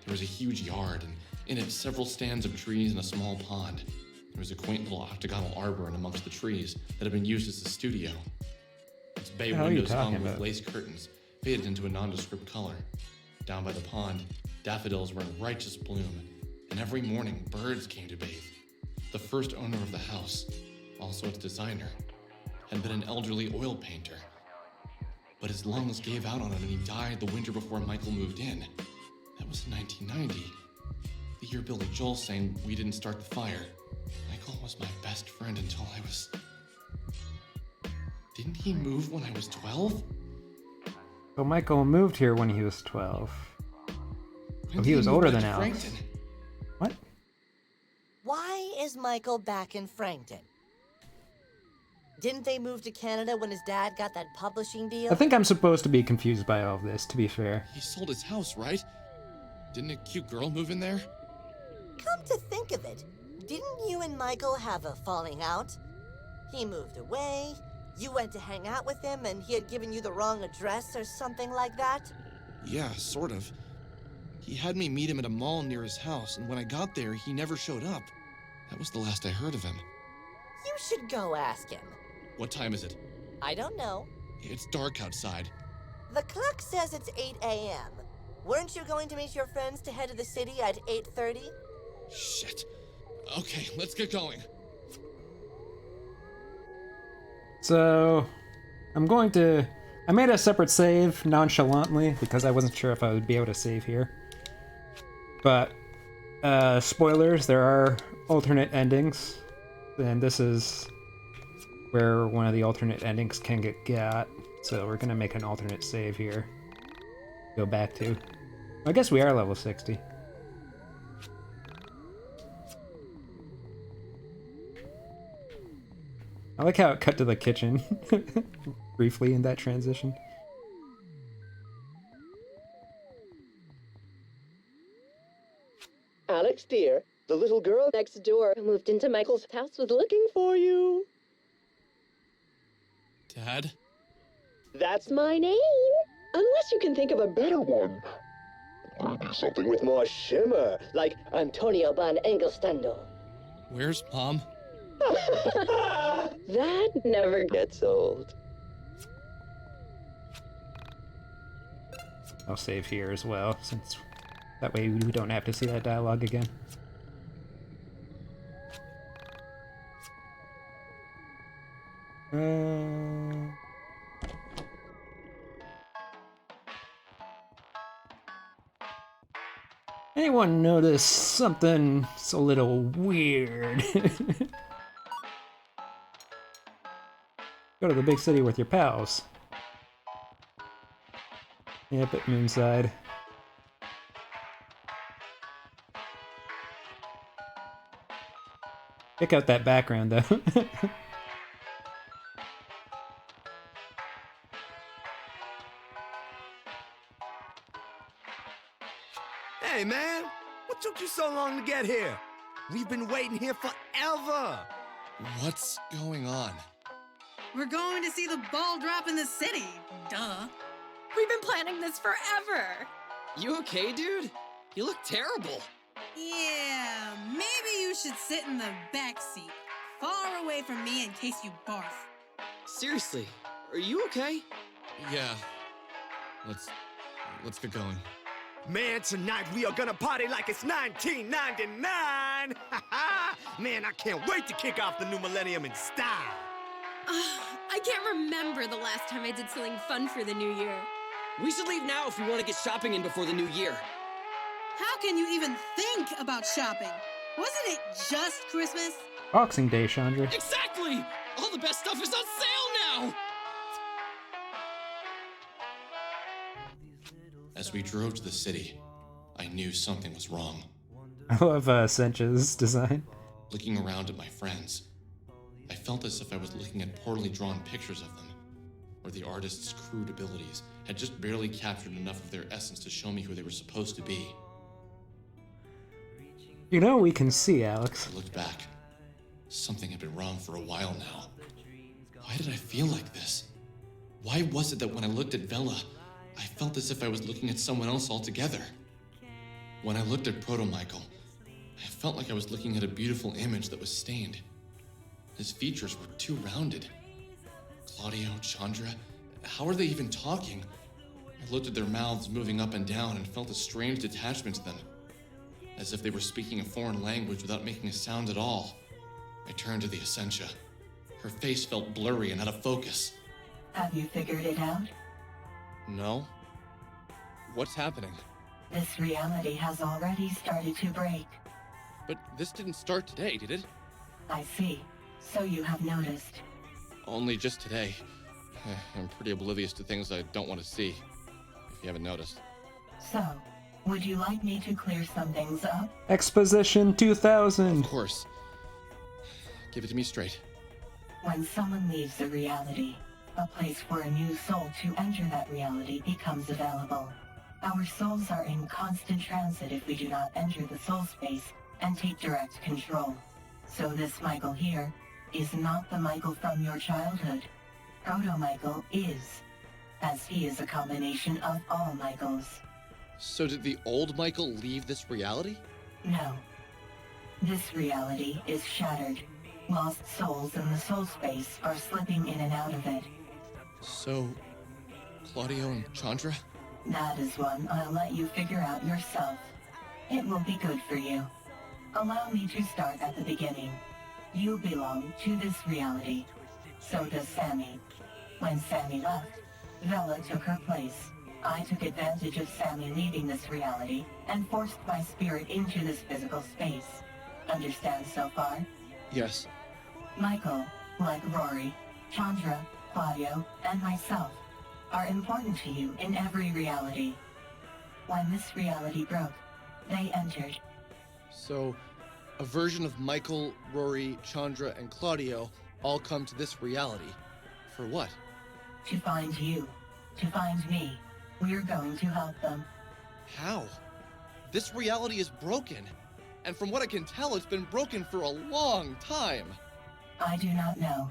There was a huge yard, and in it several stands of trees and a small pond. There was a quaint little octagonal arbor in amongst the trees that had been used as a studio. Its bay windows hung with lace curtains, faded into a nondescript color. Down by the pond, daffodils were in righteous bloom, and every morning birds came to bathe. The first owner of the house, also its designer, had been an elderly oil painter. But his lungs gave out on him and he died the winter before Michael moved in. That was in 1990. The year Billy Joel saying we didn't start the fire. Michael was my best friend until I was... Didn't he move when I was 12? So Michael moved here when he was 12. When So did he was move older back than to Alex. Frankton? What? Why is Michael back in Frankton? Didn't they move to Canada when his dad got that publishing deal? I think I'm supposed to be confused by all of this, to be fair. He sold his house, right? Didn't a cute girl move in there? Come to think of it, didn't you and Michael have a falling out? He moved away, you went to hang out with him, and he had given you the wrong address or something like that? Yeah, sort of. He had me meet him at a mall near his house, and when I got there, he never showed up. That was the last I heard of him. You should go ask him. What time is it? I don't know. It's dark outside. The clock says it's 8 a.m. Weren't you going to meet your friends to head to the city at 8:30? Shit. Okay, let's get going. So, I made a separate save nonchalantly because I wasn't sure if I would be able to save here. But, spoilers, there are alternate endings. And this is where one of the alternate endings can get got. So we're gonna make an alternate save here. Go back to. I guess we are level 60. I like how it cut to the kitchen briefly in that transition. Alex, dear, the little girl next door who moved into Michael's house was looking for you. Dad? That's my name. Unless you can think of a better one. Maybe something with more shimmer, like Antonio van Engelstandel. Where's Mom? That never gets old. I'll save here as well, since that way we don't have to see that dialogue again. Anyone notice something's a little weird? Go to the big city with your pals. Yep, at Moonside. Check out that background, though. Hey, man! What took you so long to get here? We've been waiting here forever! What's going on? We're going to see the ball drop in the city. Duh. We've been planning this forever. You okay, dude? You look terrible. Yeah, maybe you should sit in the back seat, far away from me in case you barf. Seriously, are you okay? Yeah. Let's get going. Man, tonight we are gonna party like it's 1999! Man, I can't wait to kick off the new millennium in style! I can't remember the last time I did something fun for the new year. We should leave now if we want to get shopping in before the new year. How can you even think about shopping? Wasn't it just Christmas? Boxing Day, Chandra. Exactly! All the best stuff is on sale now! As we drove to the city, I knew something was wrong. I love Sencha's design. Looking around at my friends, I felt as if I was looking at poorly drawn pictures of them, where the artist's crude abilities had just barely captured enough of their essence to show me who they were supposed to be. You know we can see, Alex. I looked back. Something had been wrong for a while now. Why did I feel like this? Why was it that when I looked at Vela, I felt as if I was looking at someone else altogether? When I looked at Proto-Michael, I felt like I was looking at a beautiful image that was stained. His features were too rounded. Claudio, Chandra, how are they even talking? I looked at their mouths moving up and down and felt a strange detachment to them, as if they were speaking a foreign language without making a sound at all. I turned to the Essentia. Her face felt blurry and out of focus. Have you figured it out? No? What's happening? This reality has already started to break. But this didn't start today, did it? I see. So you have noticed. Only just today. I'm pretty oblivious to things I don't want to see, if you haven't noticed. So, would you like me to clear some things up? Exposition 2000! Of course. Give it to me straight. When someone leaves a reality, a place for a new soul to enter that reality becomes available. Our souls are in constant transit if we do not enter the soul space and take direct control. So this Michael here is not the Michael from your childhood. Proto-Michael is, as he is a combination of all Michaels. So did the old Michael leave this reality? No. This reality is shattered. Lost souls in the soul space are slipping in and out of it. So, Claudio and Chandra? That is one I'll let you figure out yourself. It will be good for you. Allow me to start at the beginning. You belong to this reality. So does Sammy. When Sammy left, Vela took her place. I took advantage of Sammy leaving this reality and forced my spirit into this physical space. Understand so far? Yes. Michael, like Rory, Chandra, Claudio, and myself, are important to you in every reality. When this reality broke, they entered. So, a version of Michael, Rory, Chandra, and Claudio all come to this reality. For what? To find you. To find me. We're going to help them. How? This reality is broken. And from what I can tell, it's been broken for a long time. I do not know.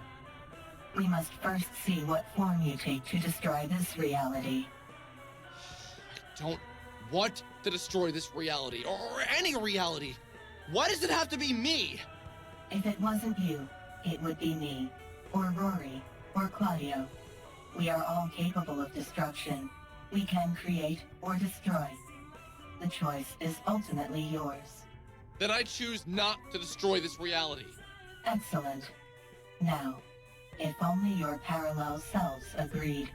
We must first see what form you take to destroy this reality. I don't want to destroy this reality, or any reality. Why does it have to be me? If it wasn't you, it would be me, or Rory, or Claudio. We are all capable of destruction. We can create or destroy. The choice is ultimately yours. Then I choose not to destroy this reality. Excellent. Now, if only your parallel selves agreed.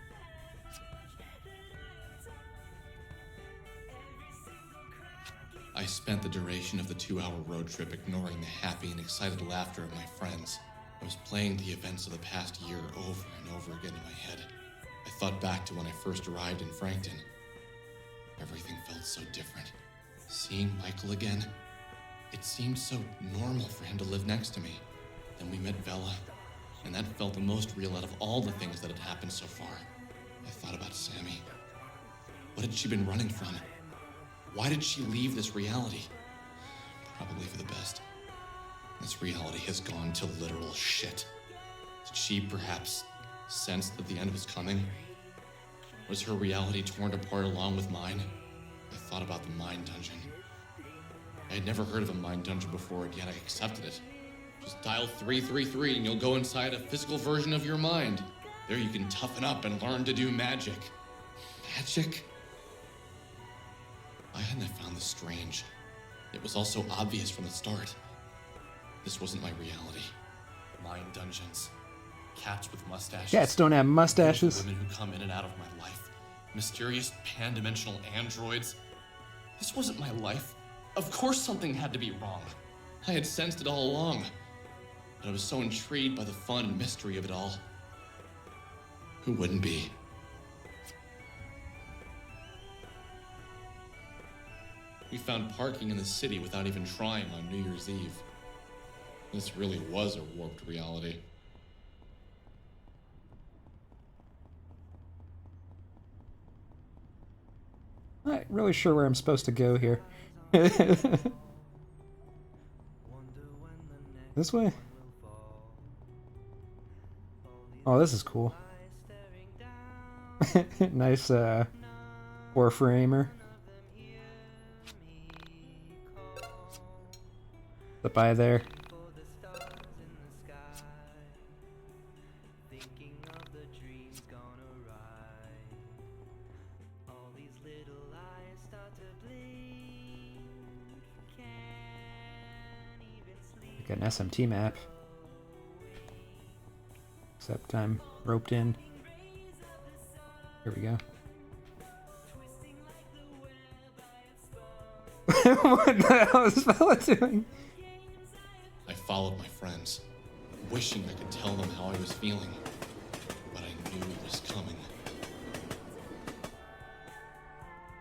I spent the duration of the 2-hour road trip ignoring the happy and excited laughter of my friends. I was playing the events of the past year over and over again in my head. I thought back to when I first arrived in Frankton. Everything felt so different. Seeing Michael again, it seemed so normal for him to live next to me. Then we met Vela, and that felt the most real out of all the things that had happened so far. I thought about Sammy. What had she been running from? Why did she leave this reality? Probably for the best. This reality has gone to literal shit. Did she perhaps sense that the end was coming? Was her reality torn apart along with mine? I thought about the mind dungeon. I had never heard of a mind dungeon before, and yet I accepted it. Just dial 333 and you'll go inside a physical version of your mind. There you can toughen up and learn to do magic. Magic? Why hadn't I found this strange? It was all so obvious from the start. This wasn't my reality. Mind dungeons. Cats with mustaches. Cats don't have mustaches. Women who come in and out of my life. Mysterious pan-dimensional androids. This wasn't my life. Of course something had to be wrong. I had sensed it all along. But I was so intrigued by the fun and mystery of it all. Who wouldn't be? We found parking in the city without even trying on New Year's Eve. This really was a warped reality. I'm not really sure where I'm supposed to go here. This way? Oh, this is cool. Nice, Warframer. The by there. Like an SMT map. Except I'm roped in. Here we go. What the hell is Bella doing? I followed my friends, wishing I could tell them how I was feeling, but I knew it was coming.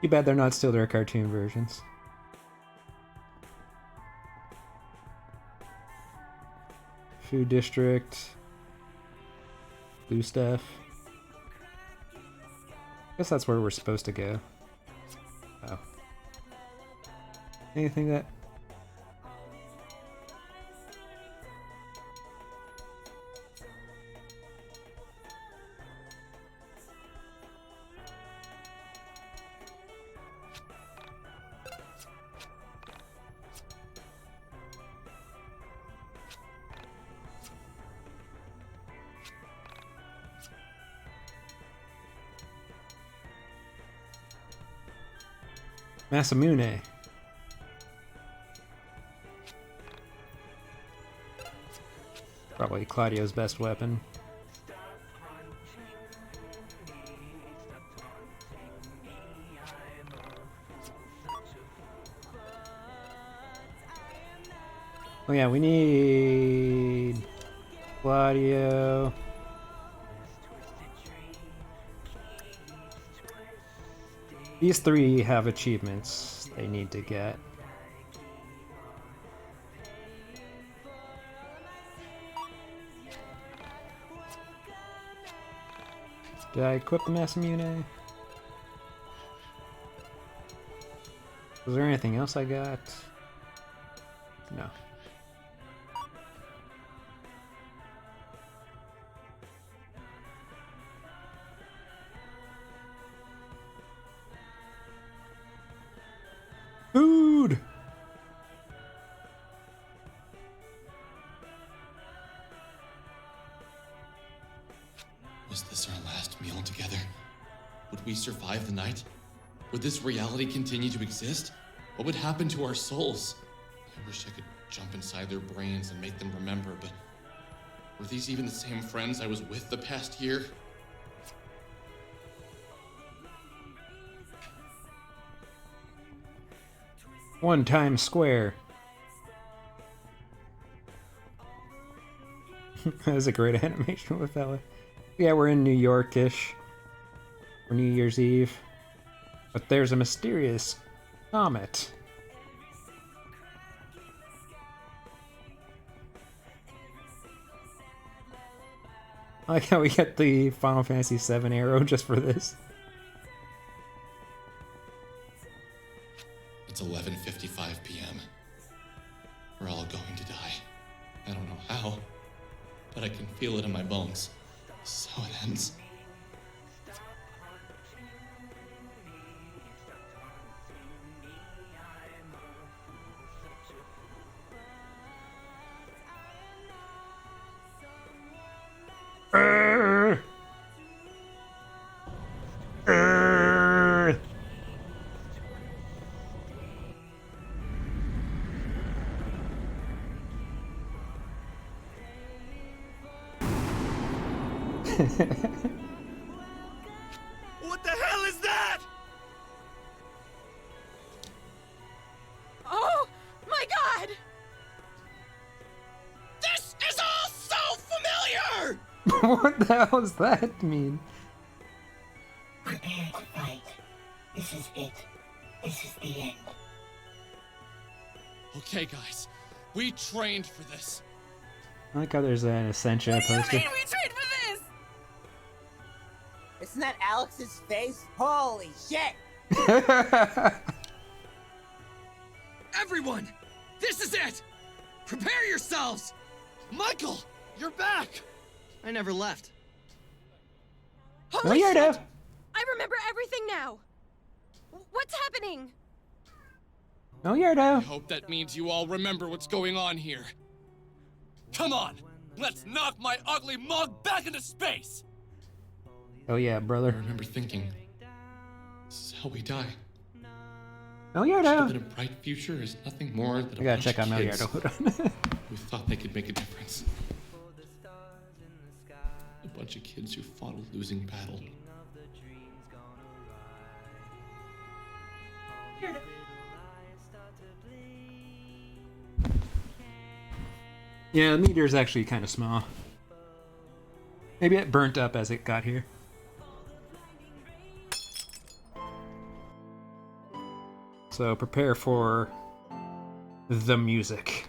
Too bad they're not still their cartoon versions. Food District. Blue stuff. Guess that's where we're supposed to go. Oh. Anything that... Masamune. Probably Claudio's best weapon. Oh yeah, we need Claudio. These three have achievements they need to get. Did I equip the Masamune? Was there anything else I got? No. Food! Was this our last meal together? Would we survive the night? Would this reality continue to exist? What would happen to our souls? I wish I could jump inside their brains and make them remember, but were these even the same friends I was with the past year? One Times Square. That was a great animation with Ella. Yeah, we're in New York-ish for New Year's Eve. But there's a mysterious comet. I like how we get the Final Fantasy VII arrow just for this. It's 11:55 p.m. We're all going to die. I don't know how, but I can feel it in my bones. So it ends. What the hell is that? Oh my god! This is all so familiar! What the hell does that mean? Prepare to fight. This is it. This is the end. Okay, guys, we trained for this. I like how there's an Essentia poster. We trained for this! Isn't that Alex's face? Holy shit! Everyone, this is it! Prepare yourselves! Michael, you're back! I never left. Holy Oh, shit! yeah, I remember everything now. What's happening? Oh, I Yardo. hope that means you all remember what's going on here. Come on, let's knock my ugly mug back into space! Oh yeah, I brother. remember thinking, this is how we die. Oh Should have Yardo. been a bright future is nothing more than I a gotta bunch check of out kids Yardo. Hold on. who thought they could make a difference. A bunch of kids who fought a losing battle. Yeah, the meteor's actually kind of small. Maybe it burnt up as it got here. So prepare for the music.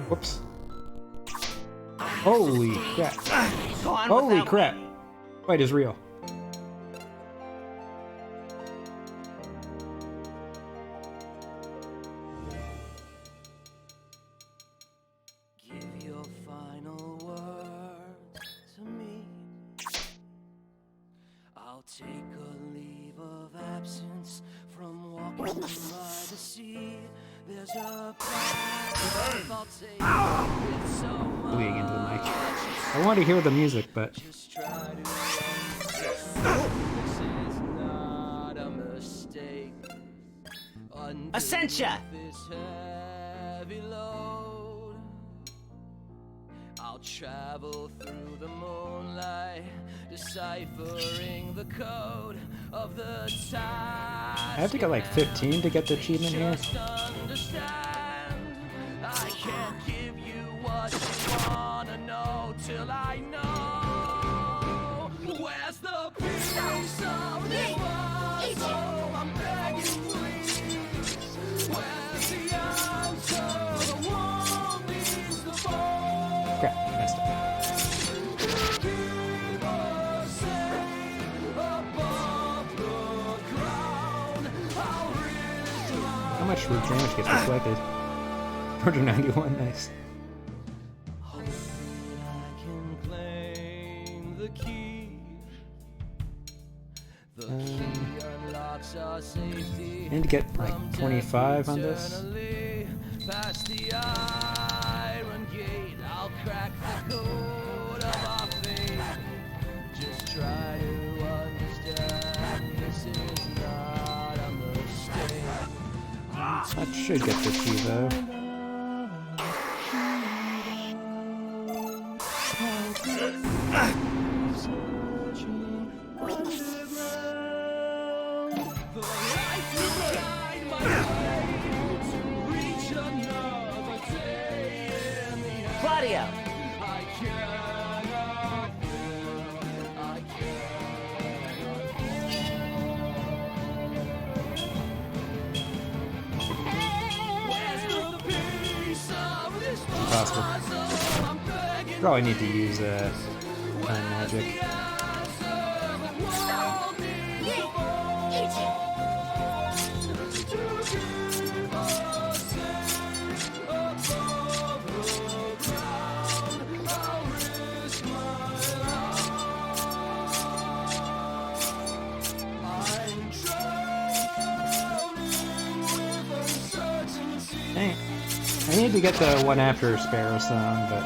Whoops. Holy crap. Go on Holy without crap. Fight is real. Give your final words to me. I'll take a leave of absence from walking by the sea. There's a path I'll take with so much. Bleeding into the mic. I want to hear the music, but Just try to understand this is not a mistake. Essentia! This heavy load, I'll travel through the moonlight, deciphering the code of the tide. I have to get like 15 to get the achievement here. Understand, I can't give you what you wanna know till I know. Where's the piece of this puzzle? I'm begging, please. Where's the answer? The one needs the ball. Crap, I messed up. Keep us safe above the ground. I'll risk my How much damage gets reflected? 491, nice. I can claim the key. The key unlocks our safety. I need to get like 25 on this. Eternally. Past the iron gate, I'll crack the code of our fate. Just try to understand this is not a mistake. That should get the key though. Claudio! Impossible. Probably need to use time magic. Dang it. I need to get the one after Sparrow song, but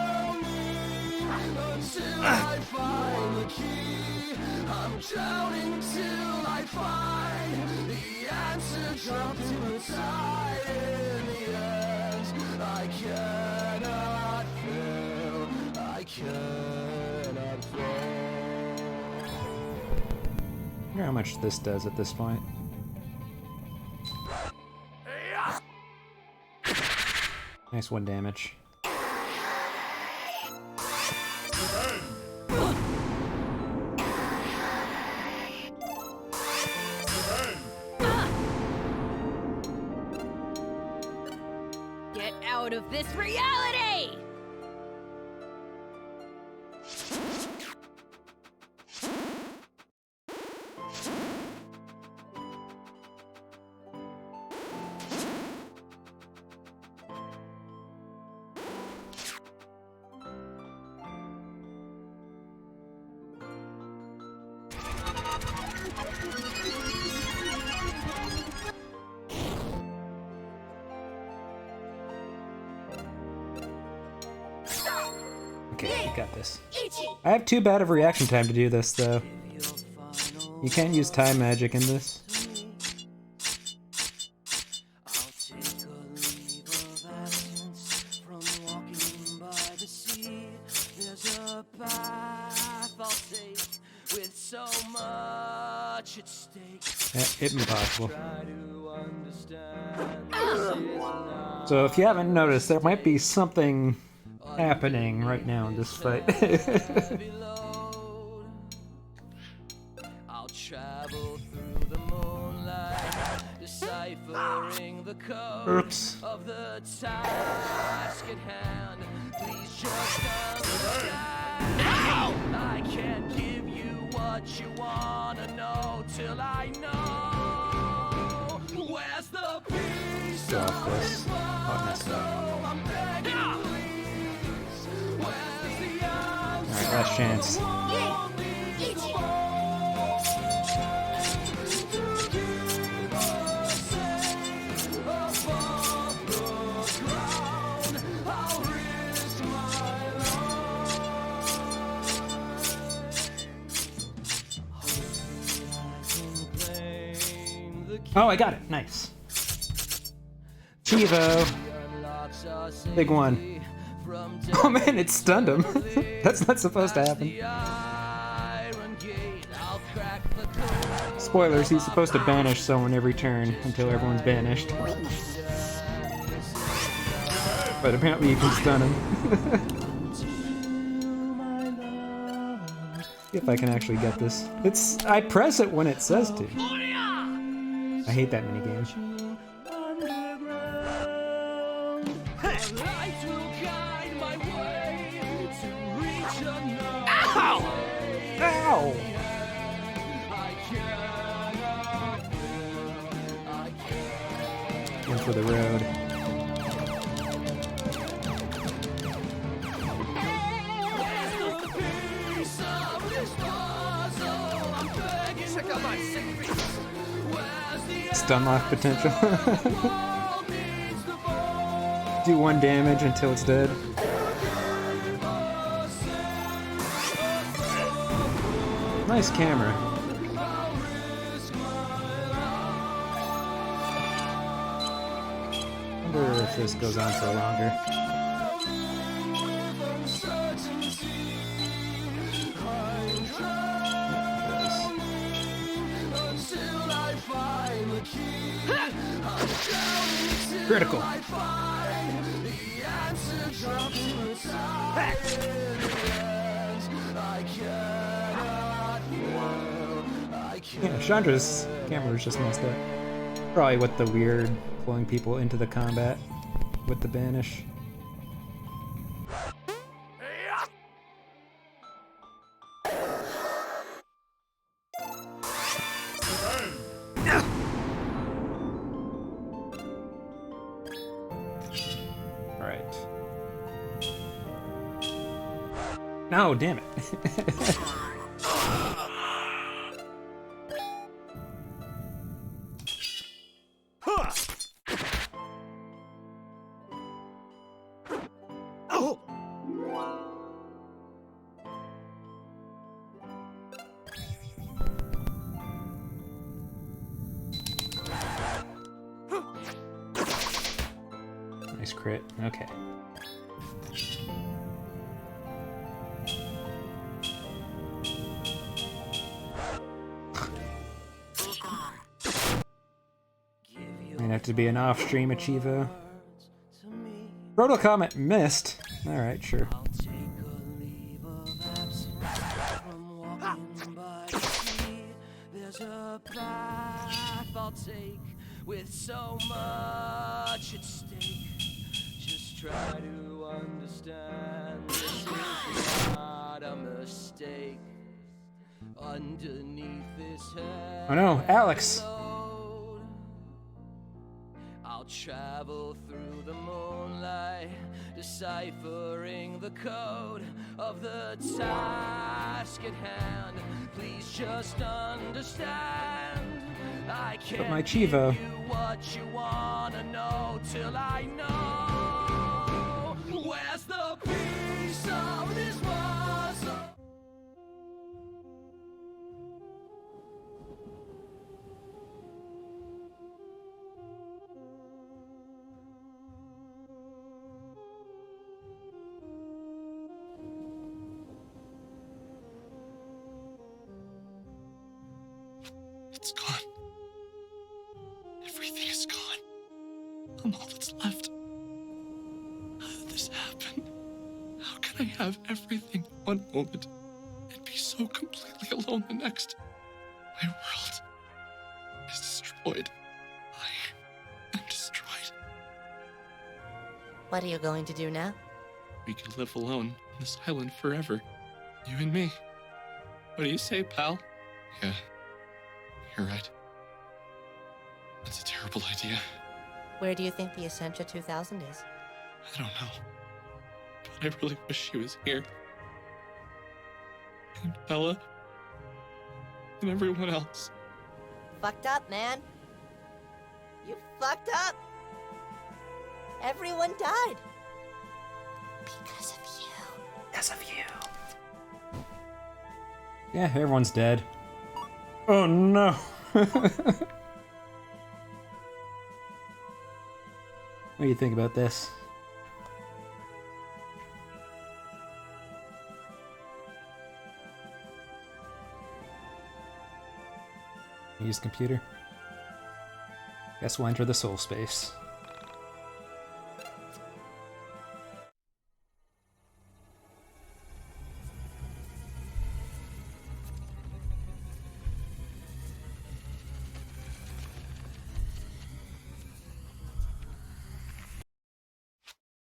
I'm drowning till I find the answer dropped in the tide. In the end, I cannot fail. I cannot fail. I wonder how much this does at this point. Nice 1 damage. Get out of this reality! Okay, we got this. I have too bad of reaction time to do this, though. You can't use time magic in this. much at stake. It impossible. Try to understand this is not So if you haven't noticed, there might be something happening right now in this fight. I'll travel through the moonlight, deciphering the code Oops. of the task at hand. Please just understand. I can't give you what you wanna know till I know. Where's the peace Go off of this. this Oh, I messed up. puzzle? I'm begging, please. Where's the answer? Alright, last chance. Oh, I got it. Nice. Chivo. Big one. Oh man, it stunned him. That's not supposed to happen. Spoilers, he's supposed to banish someone every turn until everyone's banished. But apparently you can stun him. See if I can actually get this. I press it when it says to. I hate that minigame. Ow! Ow! In for the road. Check out my Stun lock potential. Do 1 damage until it's dead. Nice camera. Wonder if this goes on for longer. Critical. Yeah, Chandra's camera was just messed up. Probably with the weird pulling people into the combat with the banish. Alright. No, damn it. Nice crit. Okay. Might have to be an off-stream achievo. Roto Comet missed. Alright, sure. There's a path I'll take with so much at stake. Just try to understand this is not a mistake. Underneath this head. Oh no, Alex! I'll travel through the moonlight, deciphering the code of the task at hand. Please just understand. I can't my give Chivo. you what you wanna know till I know. Where's the piece of this puzzle? I have everything one moment and be so completely alone the next. My world is destroyed. I am destroyed. What are you going to do now? We could live alone on this island forever. You and me. What do you say, pal? Yeah, you're right. That's a terrible idea. Where do you think the Essentia 2000 is? I don't know. But I really wish she was here. And Bella. And everyone else. Fucked up, man. You fucked up. Everyone died. Because of you. Because of you. Yeah, everyone's dead. Oh no! What do you think about this? Use computer. Guess we'll enter the soul space.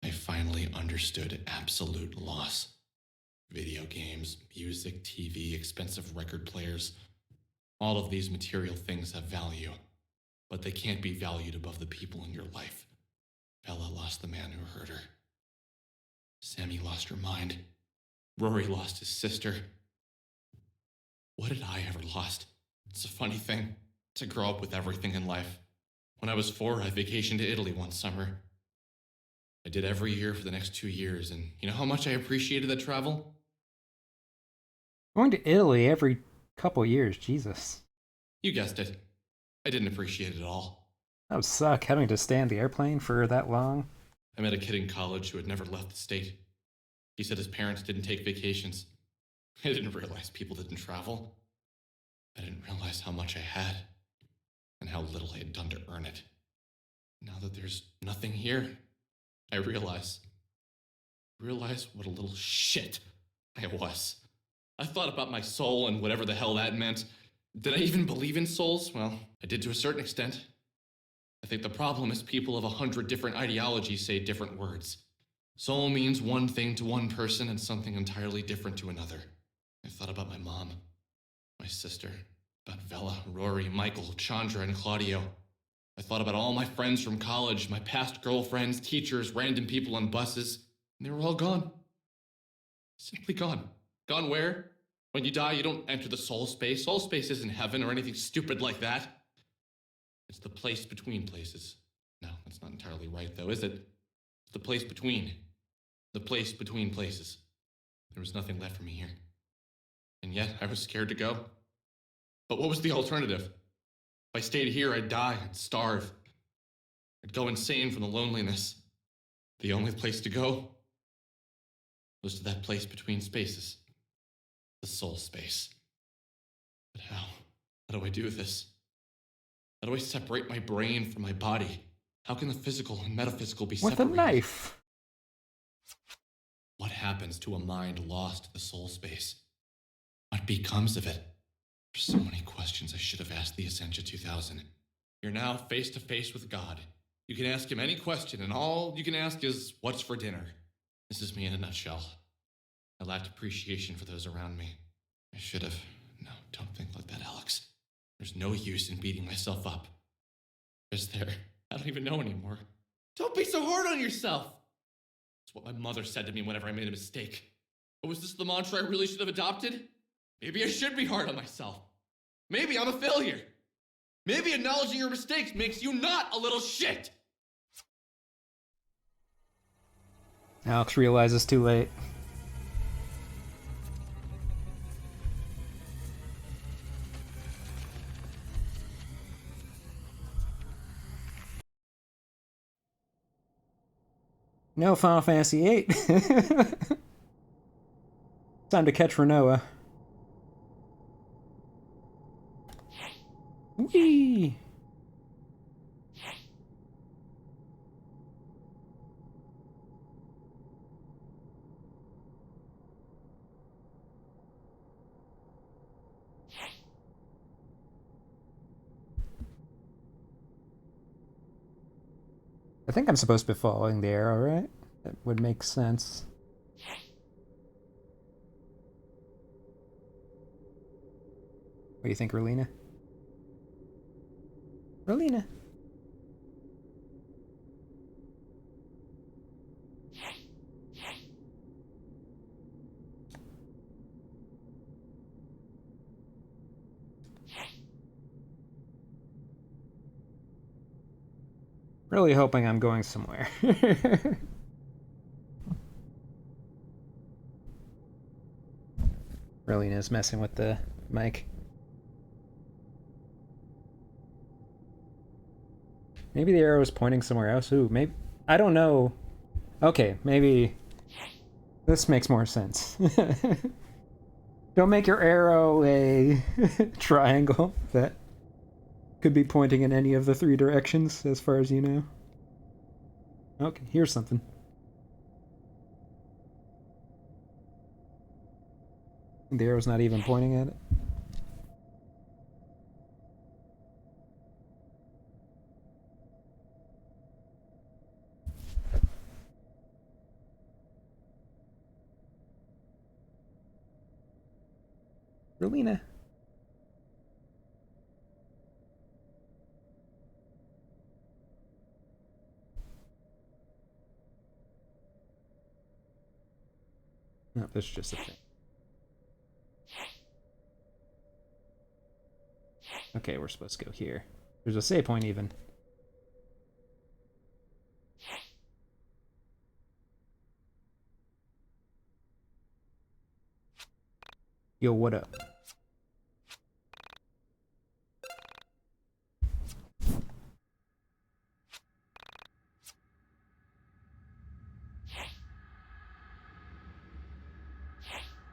I finally understood absolute loss. Video games, music, TV, expensive record players. All of these material things have value, but they can't be valued above the people in your life. Bella lost the man who hurt her. Sammy lost her mind. Rory lost his sister. What did I ever lost? It's a funny thing to grow up with everything in life. When I was 4, I vacationed to Italy one summer. I did every year for the next 2 years, and you know how much I appreciated that travel? Going to Italy every couple years, Jesus. You guessed it. I didn't appreciate it at all. That would suck, having to stay on the airplane for that long. I met a kid in college who had never left the state. He said his parents didn't take vacations. I didn't realize people didn't travel. I didn't realize how much I had, and how little I had done to earn it. Now that there's nothing here, I realize what a little shit I was. I thought about my soul and whatever the hell that meant. Did I even believe in souls? Well, I did to a certain extent. I think the problem is people of 100 different ideologies say different words. Soul means one thing to one person and something entirely different to another. I thought about my mom, my sister, about Bella, Rory, Michael, Chandra, and Claudio. I thought about all my friends from college, my past girlfriends, teachers, random people on buses, and they were all gone. Simply gone. Gone where? When you die, you don't enter the soul space. Soul space isn't heaven or anything stupid like that. It's the place between places. No, that's not entirely right, though, is it? It's the place between. The place between places. There was nothing left for me here. And yet, I was scared to go. But what was the alternative? If I stayed here, I'd die, I'd starve. I'd go insane from the loneliness. The only place to go was to that place between spaces. The soul space. But how? How do I do this? How do I separate my brain from my body? How can the physical and metaphysical be separated? With a knife. What happens to a mind lost to the soul space? What becomes of it? There's so many questions I should have asked the Essentia 2000. You're now face to face with God. You can ask him any question, and all you can ask is, what's for dinner? This is me in a nutshell. I lacked appreciation for those around me. I should have. No, don't think like that, Alex. There's no use in beating myself up. Is there? I don't even know anymore. Don't be so hard on yourself! That's what my mother said to me whenever I made a mistake. But was this the mantra I really should have adopted? Maybe I should be hard on myself. Maybe I'm a failure. Maybe acknowledging your mistakes makes you not a little shit! Alex realizes too late. No Final Fantasy VIII. Time to catch Renoa. Whee! I think I'm supposed to be following the arrow, right? That would make sense. What do you think, Relina? Relina? Really hoping I'm going somewhere. Relina's messing with the mic. Maybe the arrow is pointing somewhere else. Ooh, maybe... I don't know. Okay, maybe... This makes more sense. Don't make your arrow a triangle that could be pointing in any of the 3 directions, as far as you know. Okay, here's something. The arrow's not even pointing at it. Relina. No, that's just a thing. Okay, we're supposed to go here. There's a save point even. Yo, what up?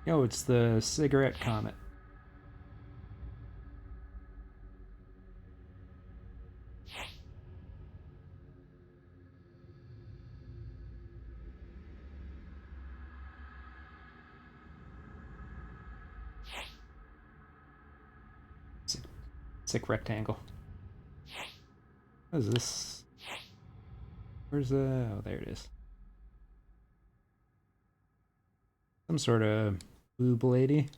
Yo, it's the cigarette comet. Sick rectangle. What is this? Where's the... Oh, there it is. Some sort of boob lady.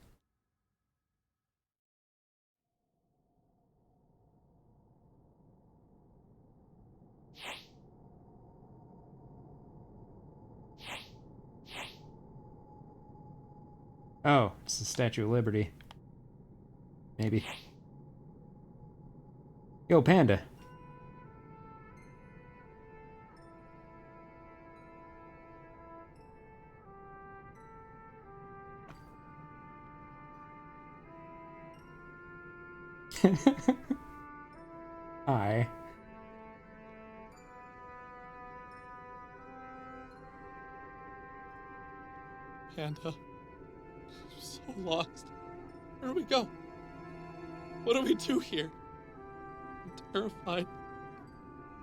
Oh, it's the Statue of Liberty. Maybe. Yo, Panda. Hi. Panda. I'm so lost. Where do we go? What do we do here? I'm terrified.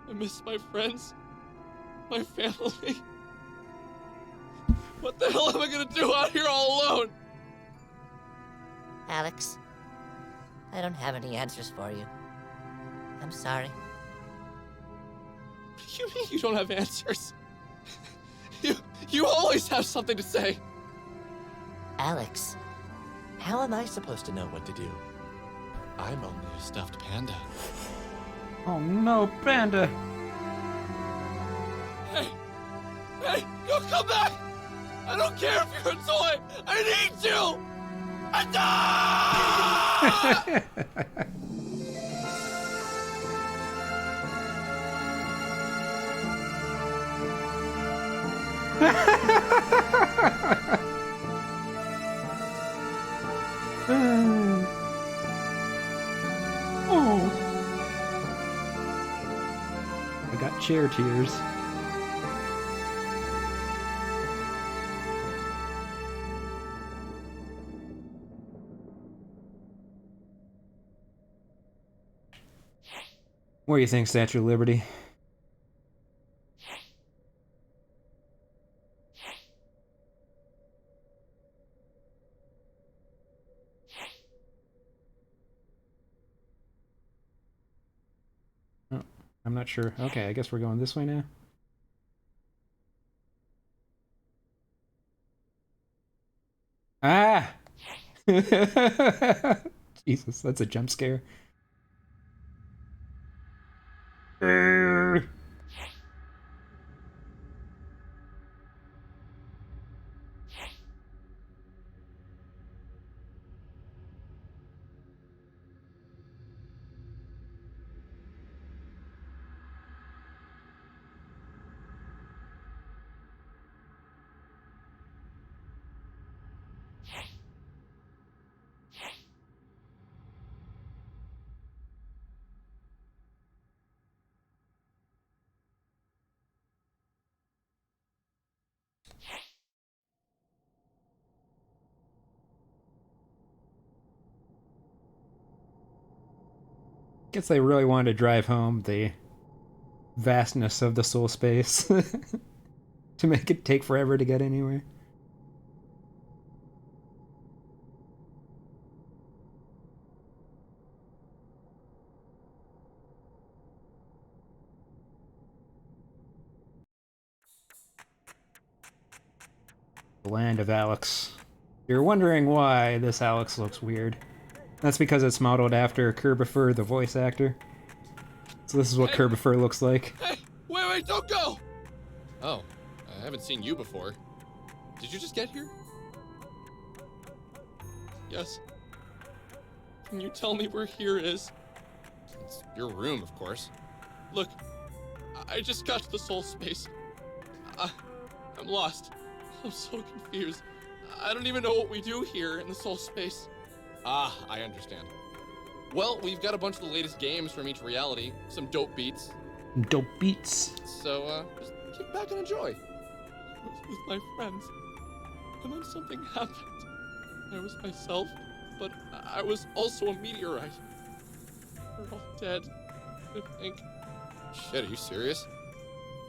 I miss my friends, my family. What the hell am I gonna do out here all alone? Alex, I don't have any answers for you. I'm sorry. You mean you don't have answers? You always have something to say. Alex, how am I supposed to know what to do? I'm only a stuffed panda. Oh no, Panda! Hey! Hey! Go come back! I don't care if you're a toy! I need you! Oh. I got chair tears. What do you think, Statue of Liberty? Oh, I'm not sure. Okay, I guess we're going this way now. Jesus, that's a jump scare. Guess they really wanted to drive home the vastness of the soul space to make it take forever to get anywhere. The land of Alex. You're wondering why this Alex looks weird. That's because it's modeled after Kerbifer, the voice actor. So this is what Kerbifer looks like. Hey, wait, don't go! Oh, I haven't seen you before. Did you just get here? Yes. Can you tell me where here is? It's your room, of course. Look, I just got to the soul space. I'm lost. I'm so confused. I don't even know what we do here in the soul space. Ah, I understand. Well, we've got a bunch of the latest games from each reality, some dope beats. Dope beats. So, just kick back and enjoy. I was with my friends, and then something happened. I was myself, but I was also a meteorite. We're all dead, I think. Shit, are you serious?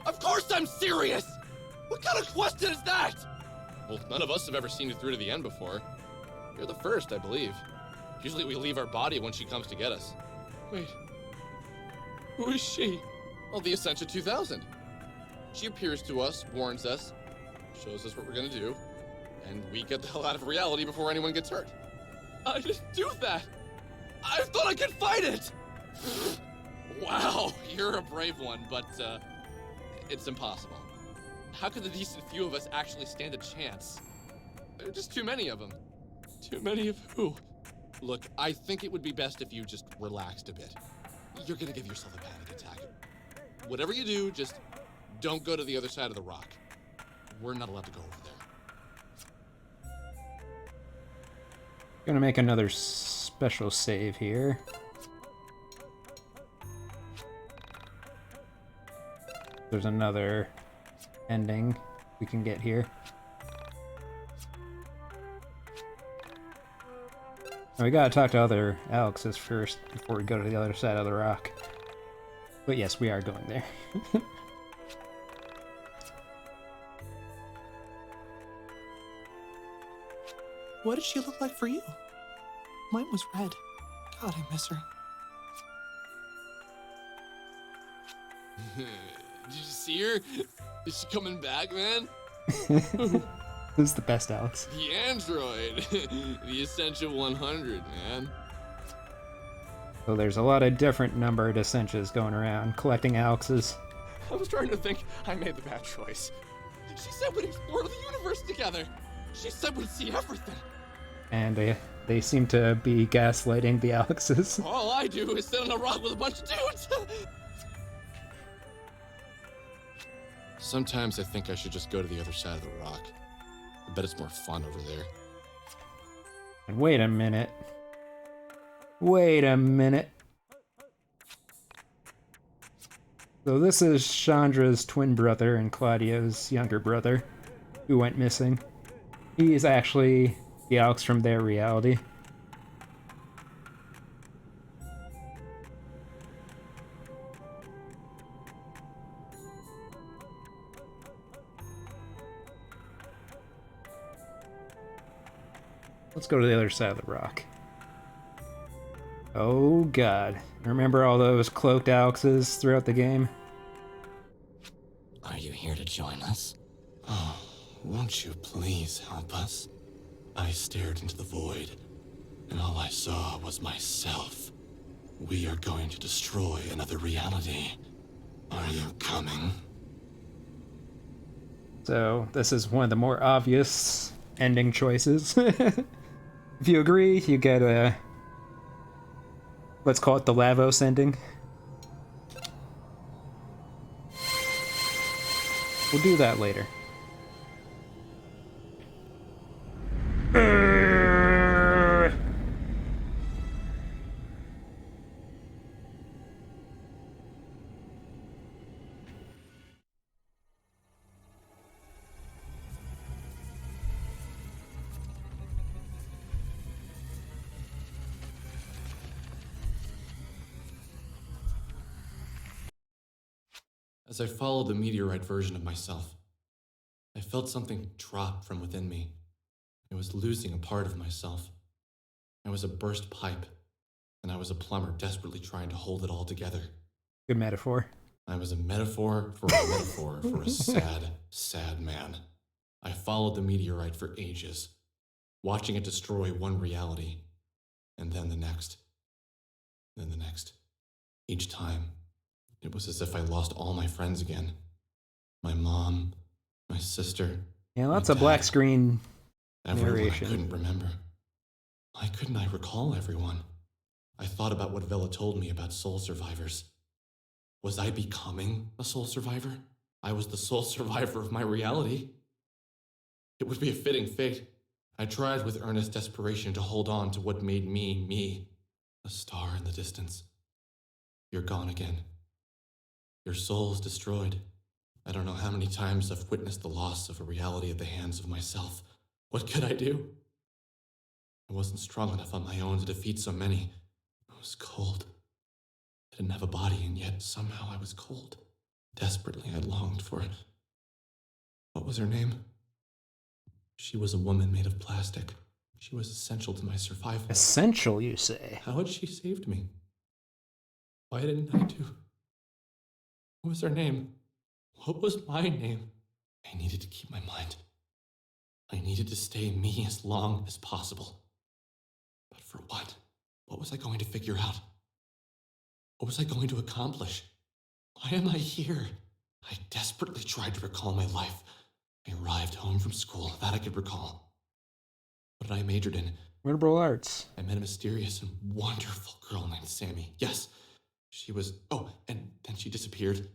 Of course I'm serious! What kind of question is that? Well, none of us have ever seen you through to the end before. You're the first, I believe. Usually we leave our body when she comes to get us. Wait. Who is she? Well, the Ascension 2000. She appears to us, warns us, shows us what we're gonna do, and we get the hell out of reality before anyone gets hurt. I didn't do that! I thought I could fight it! Wow, you're a brave one, but, it's impossible. How could the decent few of us actually stand a chance? There are just too many of them. Too many of who? Look, I think it would be best if you just relaxed a bit. You're gonna give yourself a panic attack. Whatever you do, just don't go to the other side of the rock. We're not allowed to go over there. Gonna make another special save here. There's another ending we can get here. We gotta talk to other Alexes first before we go to the other side of the rock. But yes, we are going there. What did she look like for you? Mine was red. God, I miss her. Did you see her? Is she coming back, man? This is the best Alex. The android. The Essential 100, man. So there's a lot of different numbered Essentials going around, collecting Alexes. I was trying to think I made the bad choice. She said we'd explore the universe together. She said we'd see everything. And they seem to be gaslighting the Alexes. All I do is sit on a rock with a bunch of dudes. Sometimes I think I should just go to the other side of the rock. I bet it's more fun over there. And wait a minute. Wait a minute. So this is Chandra's twin brother and Claudio's younger brother, who went missing. He is actually the Alex from their reality. Let's go to the other side of the rock. Oh god. Remember all those cloaked Alexes throughout the game? Are you here to join us? Oh, won't you please help us? I stared into the void, and all I saw was myself. We are going to destroy another reality. Are you coming? So, this is one of the more obvious ending choices. If you agree, you get a... let's call it the Lavos ending. We'll do that later. As I followed the meteorite version of myself, I felt something drop from within me. I was losing a part of myself. I was a burst pipe, and I was a plumber desperately trying to hold it all together. Good metaphor. I was a metaphor for a metaphor for a sad, sad man. I followed the meteorite for ages, watching it destroy one reality, and then the next, then the next. Each time, it was as if I lost all my friends again. My mom, my sister, Yeah, my lots of dad, black screen everyone narration. I couldn't remember. Why couldn't I recall everyone? I thought about what Vela told me about soul survivors. Was I becoming a soul survivor? I was the sole survivor of my reality. It would be a fitting fate. I tried with earnest desperation to hold on to what made me, me. A star in the distance. You're gone again. Your soul's destroyed. I don't know how many times I've witnessed the loss of a reality at the hands of myself. What could I do? I wasn't strong enough on my own to defeat so many. I was cold. I didn't have a body, and yet somehow I was cold. Desperately, I longed for it. What was her name? She was a woman made of plastic. She was essential to my survival. Essential, you say? How had she saved me? Why didn't I do? What was her name? What was my name? I needed to keep my mind. I needed to stay me as long as possible. But for what? What was I going to figure out? What was I going to accomplish? Why am I here? I desperately tried to recall my life. I arrived home from school, that I could recall. What had I majored in? Liberal arts. I met a mysterious and wonderful girl named Sammy. Yes, she was... Oh, and then she disappeared.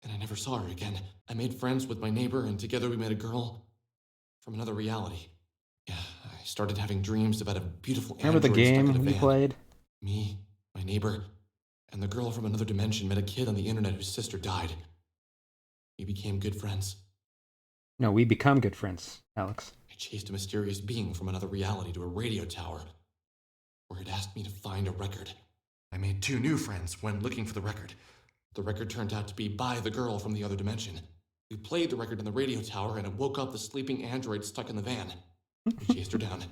And I never saw her again. I made friends with my neighbor, and together we met a girl from another reality. Yeah, I started having dreams about a beautiful Remember the android stuck in a game we van. played? Me, my neighbor, and the girl from another dimension met a kid on the internet whose sister died. We became good friends. No, we become good friends, Alex. I chased a mysterious being from another reality to a radio tower, where it asked me to find a record. I made 2 new friends when looking for the record. The record turned out to be by the girl from the other dimension. We played the record in the radio tower, and it woke up the sleeping android stuck in the van. We chased her down.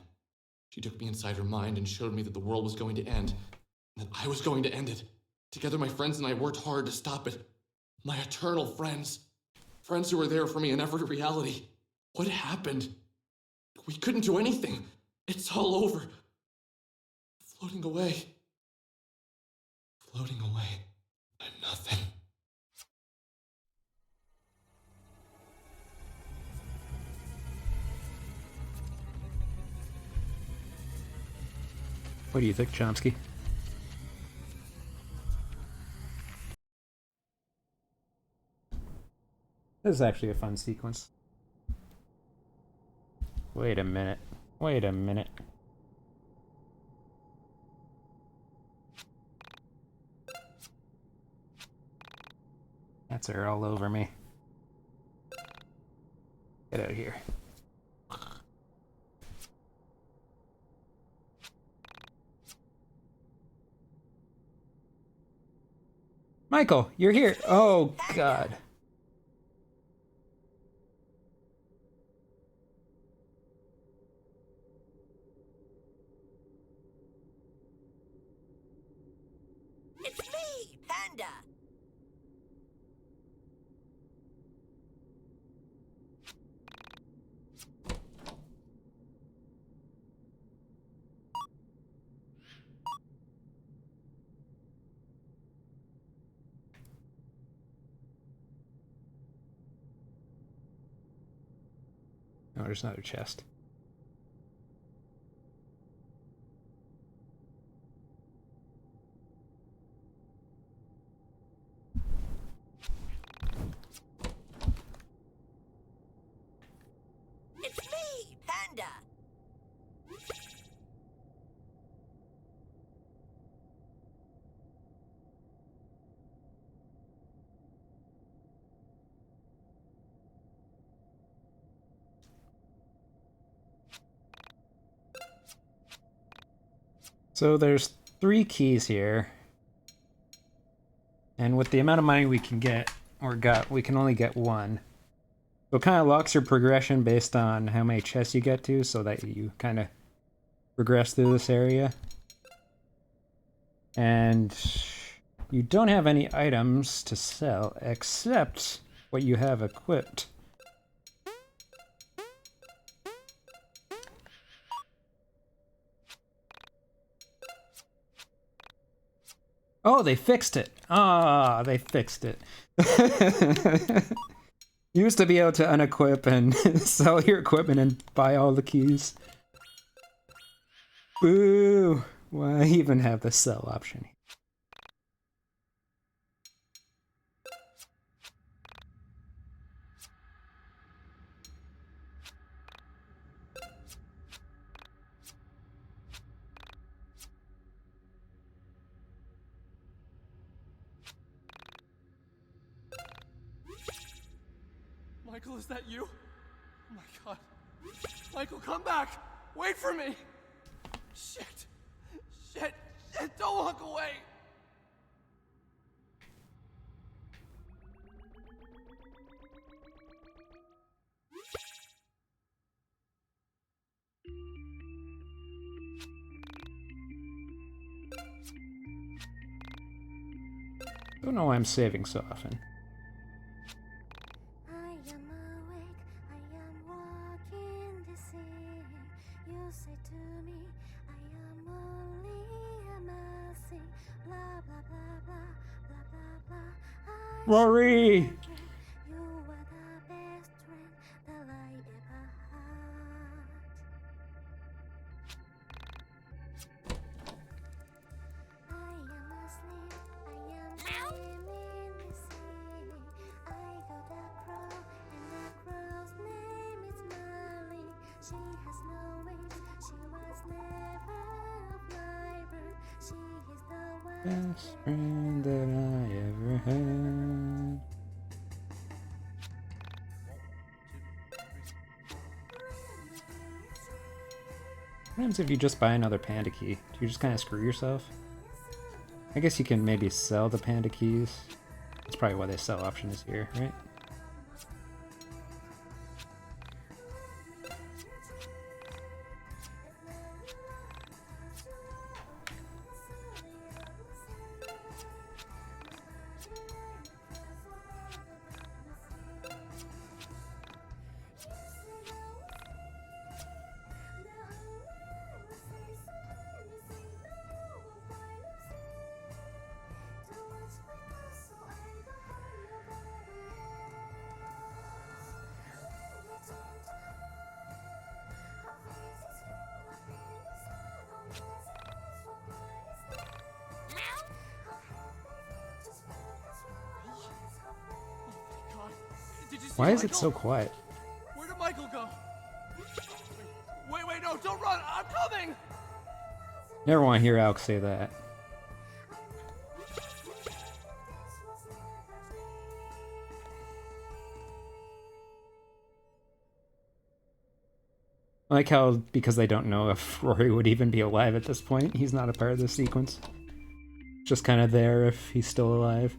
She took me inside her mind and showed me that the world was going to end, and that I was going to end it. Together, my friends and I worked hard to stop it. My eternal friends. Friends who were there for me in every reality. What happened? We couldn't do anything. It's all over. Floating away. Floating away. I'm nothing. What do you think, Chomsky? This is actually a fun sequence. Wait a minute. Wait a minute. Cats are all over me. Get out of here. Michael, you're here. Oh, God. It's me, Panda. Oh, there's another chest. It's me, Panda! So there's 3 keys here. And with the amount of money we can get, we can only get 1. So it kind of locks your progression based on how many chests you get to, so that you kind of progress through this area. And you don't have any items to sell except what you have equipped. Oh, they fixed it. Ah, they fixed it. You used to be able to unequip and sell your equipment and buy all the keys. Boo! Why even have the sell option? Michael, is that you? Oh my god. Michael, come back! Wait for me! Shit! Shit! Shit! Don't walk away! Don't know why I'm saving so often. Rory! Best friend that I ever had. What happens if you just buy another panda key? Do you just kind of screw yourself? I guess you can maybe sell the panda keys. That's probably why the sell option is here, right? Why is it so quiet? Where did Michael go? Wait, no, don't run! I'm coming! Never want to hear Alex say that. I like how, because they don't know if Rory would even be alive at this point, he's not a part of the sequence. Just kind of there if he's still alive.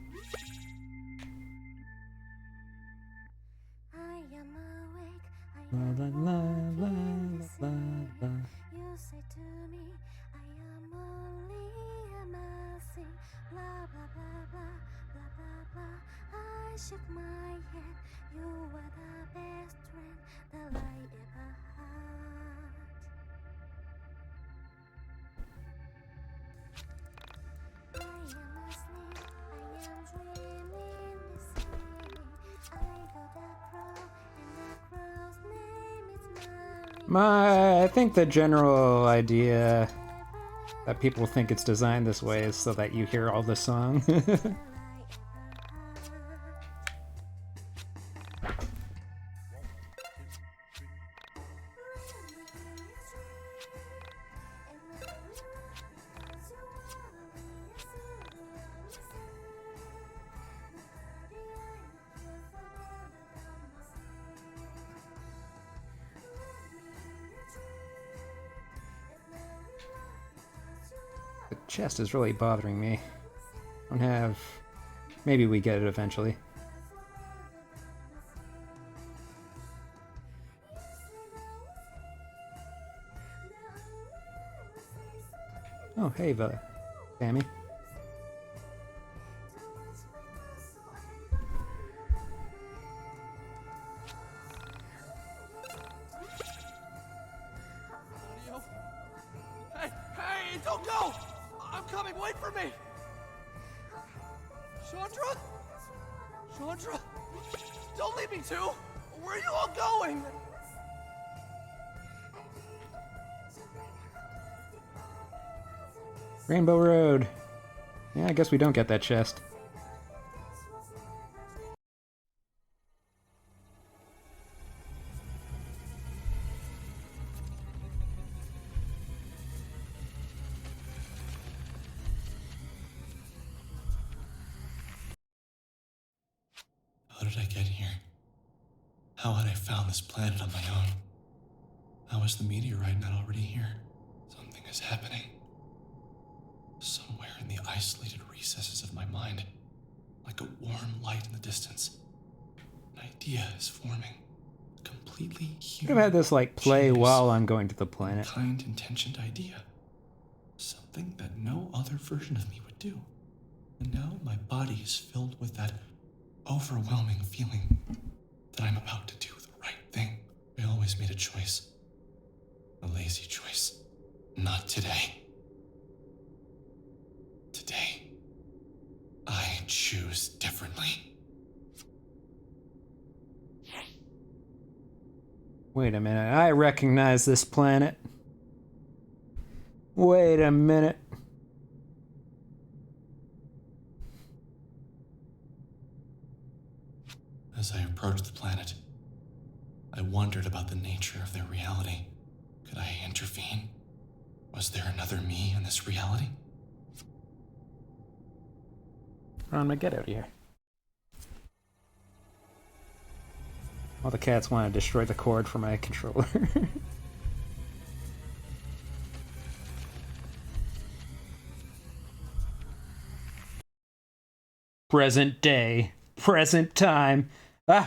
La la la la la la. I think the general idea that people think it's designed this way is so that you hear all the song. The chest is really bothering me. Don't have... Maybe we get it eventually. Oh, hey, Sammy. Hey, hey, don't go! I'm coming, wait for me! Chandra? Chandra? Don't leave me too! Where are you all going? Rainbow Road. Yeah, I guess we don't get that chest. How did I get here? How had I found this planet on my own? How is the meteorite not already here? Something is happening. Somewhere in the isolated recesses of my mind, like a warm light in the distance, an idea is forming. A completely Could human, have had this like play genius, while I'm going to the planet. kind-intentioned idea. Something that no other version of me would do. And now my body is filled with that overwhelming feeling that I'm about to do the right thing. I always made a choice. A lazy choice. Not today. Today, I choose differently. Wait a minute, I recognize this planet. Wait a minute. As I approached the planet, I wondered about the nature of their reality. Could I intervene? Was there another me in this reality? I'm gonna get out of here. All the cats want to destroy the cord for my controller. Present day. Present time. You're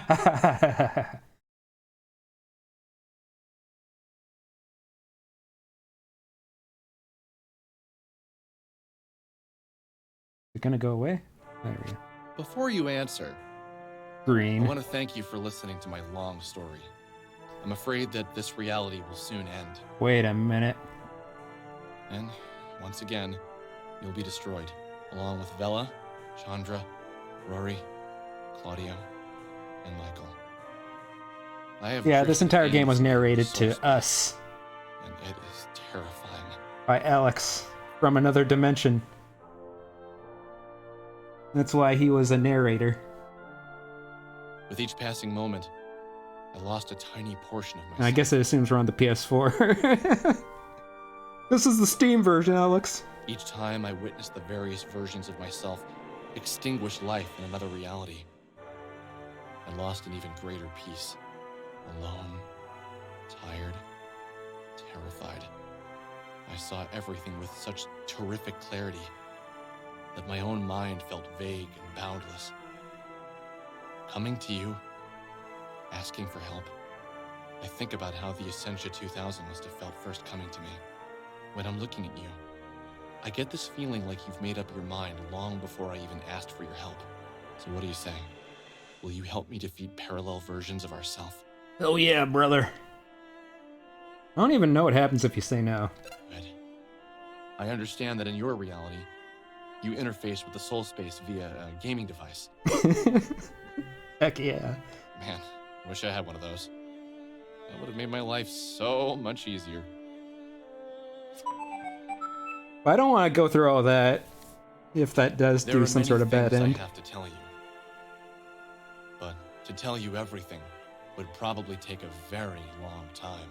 gonna go away? There we go. Before you answer, Green. I want to thank you for listening to my long story. I'm afraid that this reality will soon end. Wait a minute. And, once again, you'll be destroyed, along with Vela, Chandra, Rory, Claudio, and Michael. I have Yeah, this drifted entire game into was narrated soul to space, us and it is terrifying. by Alex from another dimension. That's why he was a narrator. With each passing moment, I lost a tiny portion of myself. And I guess it assumes we're on the PS4. This is the Steam version, Alex. Each time I witnessed the various versions of myself extinguish life in another reality, I lost an even greater peace. Alone, tired, terrified. I saw everything with such terrific clarity that my own mind felt vague and boundless. Coming to you, asking for help, I think about how the Essentia 2000 must have felt first coming to me. When I'm looking at you, I get this feeling like you've made up your mind long before I even asked for your help. So what do you say? Will you help me defeat parallel versions of ourself? Oh yeah, brother. I don't even know what happens if you say no. Good. I understand that in your reality, you interface with the soul space via a gaming device. Heck yeah. Man, I wish I had one of those. That would have made my life so much easier. But I don't want to go through all that if that does There do are some many sort of bad things end. I have to tell you. But to tell you everything would probably take a very long time.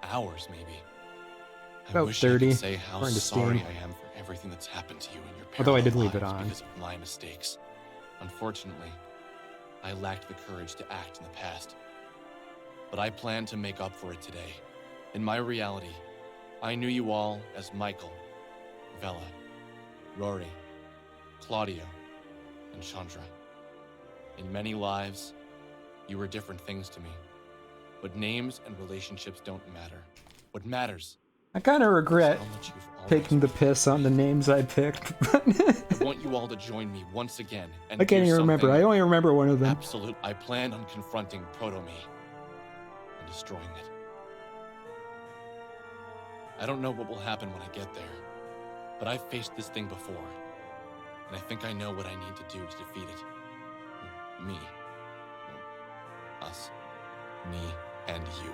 Hours, maybe. I About wish 30, I could say how according to sorry Steam. I am for everything that's happened to you and your Although I parallel did leave it lives on. because of my mistakes. Unfortunately, I lacked the courage to act in the past. But I plan to make up for it today. In my reality, I knew you all as Michael, Vela, Rory, Claudio, and Chandra. In many lives, you were different things to me. But names and relationships don't matter. What matters I kind of regret is how much you've always taking the piss on the names I picked. I want you all to join me once again and I can't do even remember. something I only remember one of them. absolute. I plan on confronting Proto-Me and destroying it. I don't know what will happen when I get there, but I've faced this thing before, and I think I know what I need to do to defeat it. Me. Us. Me and you.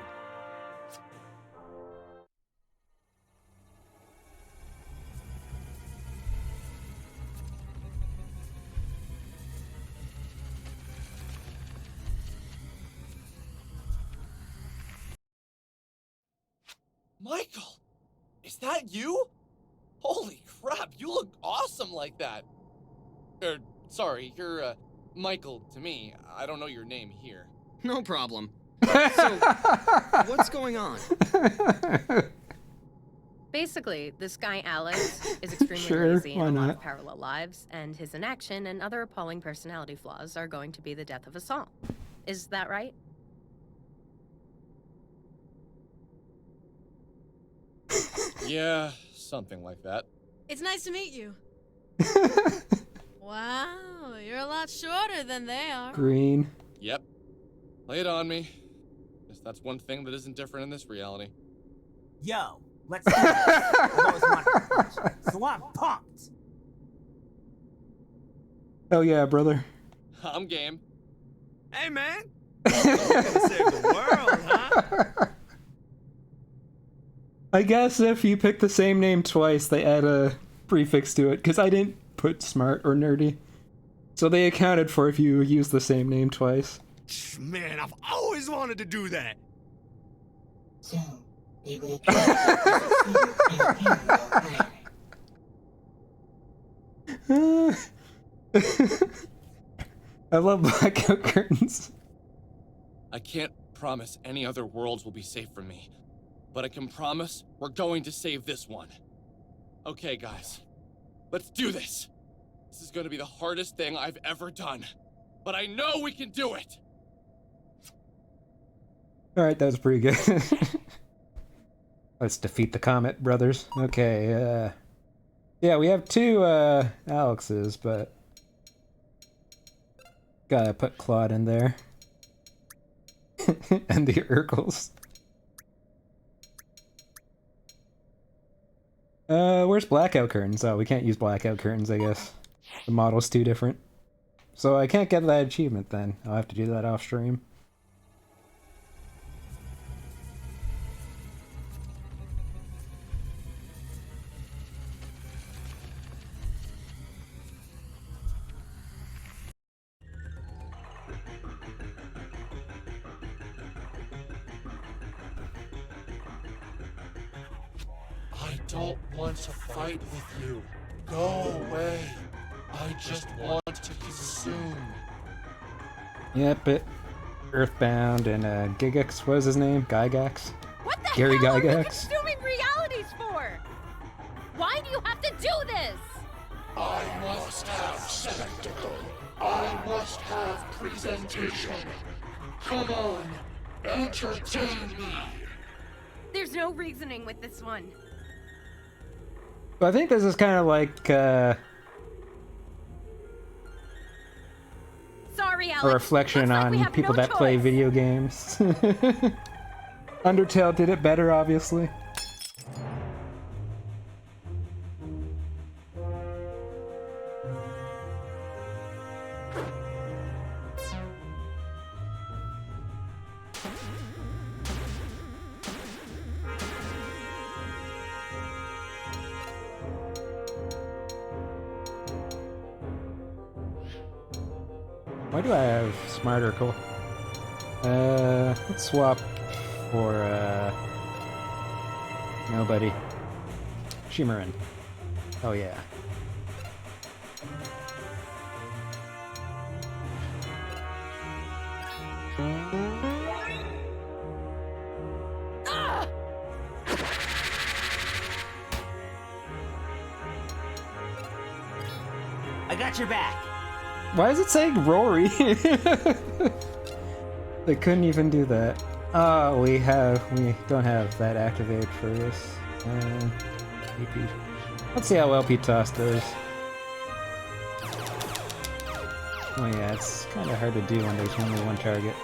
Michael! Is that you? Holy crap, you look awesome like that! Sorry, you're, Michael to me. I don't know your name here. No problem. So, what's going on? Basically, this guy Alex is extremely Sure, lazy why in a lot not? of parallel lives, and his inaction and other appalling personality flaws are going to be the death of us all. Is that right? Yeah, something like that. It's nice to meet you. Wow, you're a lot shorter than they are. Green. Yep. Lay it on me. Guess that's one thing that isn't different in this reality. Yo, let's do this. I've always wanted to punch, so I'm pumped. Oh yeah, brother. I'm game. Hey, man. You're gonna save the world, huh? I guess if you pick the same name twice, they add a prefix to it, because I didn't put smart or nerdy. So they accounted for if you use the same name twice. Man, I've always wanted to do that. So, it would appear that I love blackout curtains. I can't promise any other worlds will be safe from me, but I can promise we're going to save this one. Okay, guys, let's do this. This is going to be the hardest thing I've ever done, but I know we can do it. Alright, that was pretty good. Let's defeat the comet, brothers. Okay, yeah, we have two, Alexes, but gotta put Claude in there. And the Urkels. Where's blackout curtains? Oh, we can't use blackout curtains, I guess. The model's too different. So I can't get that achievement then. I'll have to do that off stream. I don't want to fight with you. Go away. I just want to consume. Yep, it. Earthbound and Gigax, what was his name? Gygax? What the Gary hell are you Gygax? consuming realities for? Why do you have to do this? I must have spectacle. I must have presentation. Come on, entertain me. There's no reasoning with this one. But I think this is kind of like Sorry, Alex. a reflection Looks like we on have people no that play choice. video games. Undertale did it better, obviously. Why do I have Smart Urkel? Let's swap for, nobody. Shimmeren. Oh yeah. I got your back. Why is it saying Rory? They couldn't even do that. Oh, we don't have that activated for this. AP. Let's see how LP Toss does. Oh yeah, it's kind of hard to do when there's only one target.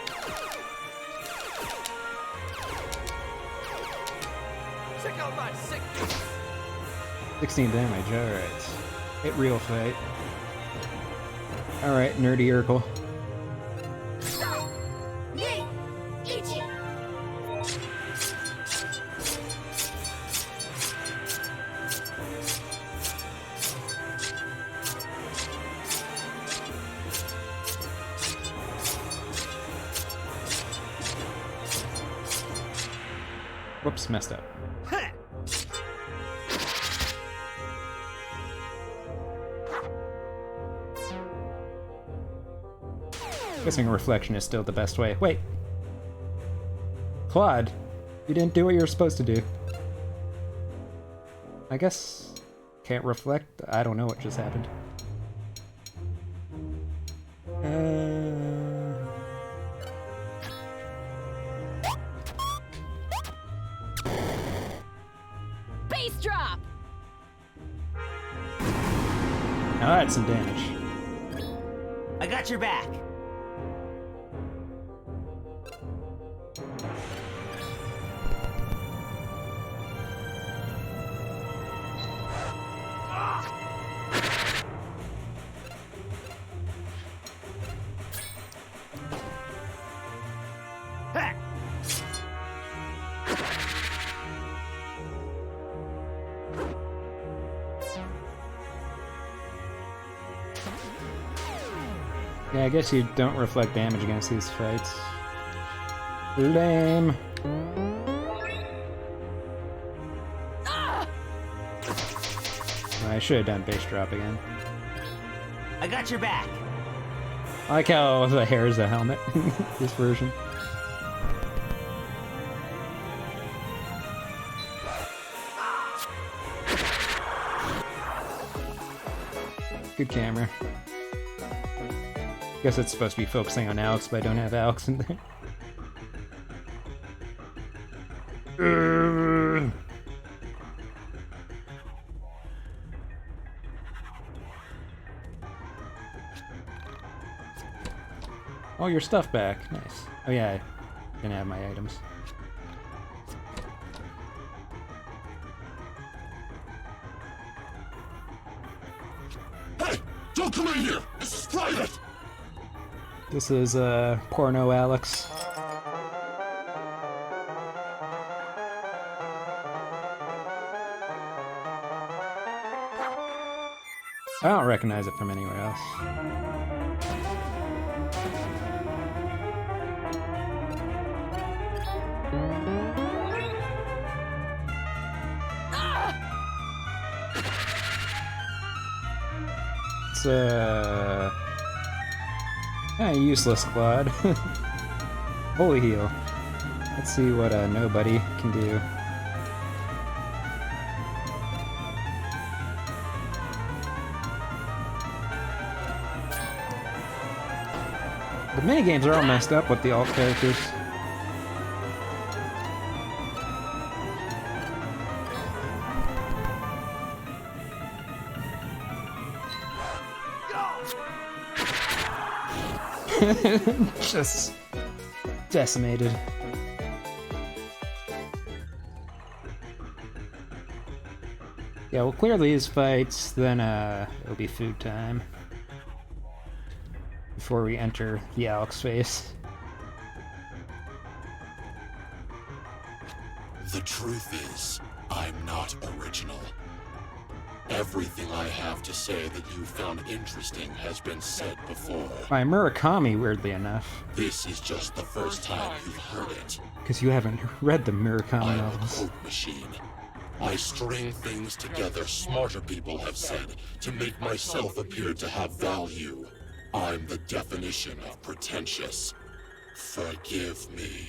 Check out my sickness. 16 damage, alright. Hit real fight. Alright, Nerdy Urkel. Whoops, messed up. Guessing reflection is still the best way. Wait! Claude, you didn't do what you were supposed to do. I guess... can't reflect? I don't know what just happened. Base drop! Now that's some damage. I got your back. Yeah, I guess you don't reflect damage against these fights. Lame. I should have done base drop again. I got your back. I like how the hair is a helmet in this version. Good camera. Guess it's supposed to be focusing on Alex, but I don't have Alex in there. Oh, your stuff back. Nice. Oh yeah, I didn't have my items. Hey! Don't come in here! This is private! This is, porno Alex. I don't recognize it from anywhere else. It's useless Claude. Holy heal. Let's see what nobody can do. The minigames are all messed up with the alt characters. Just decimated. Yeah, we'll clear these fights, then it'll be food time. Before we enter the Alex phase. The truth is, I'm not original. Everything I have to say that you found interesting has been said before. By Murakami, weirdly enough. This is just the first time you've heard it. Because you haven't read the Murakami I'm a novels. quote machine. I string things together smarter people have said to make myself appear to have value. I'm the definition of pretentious. Forgive me.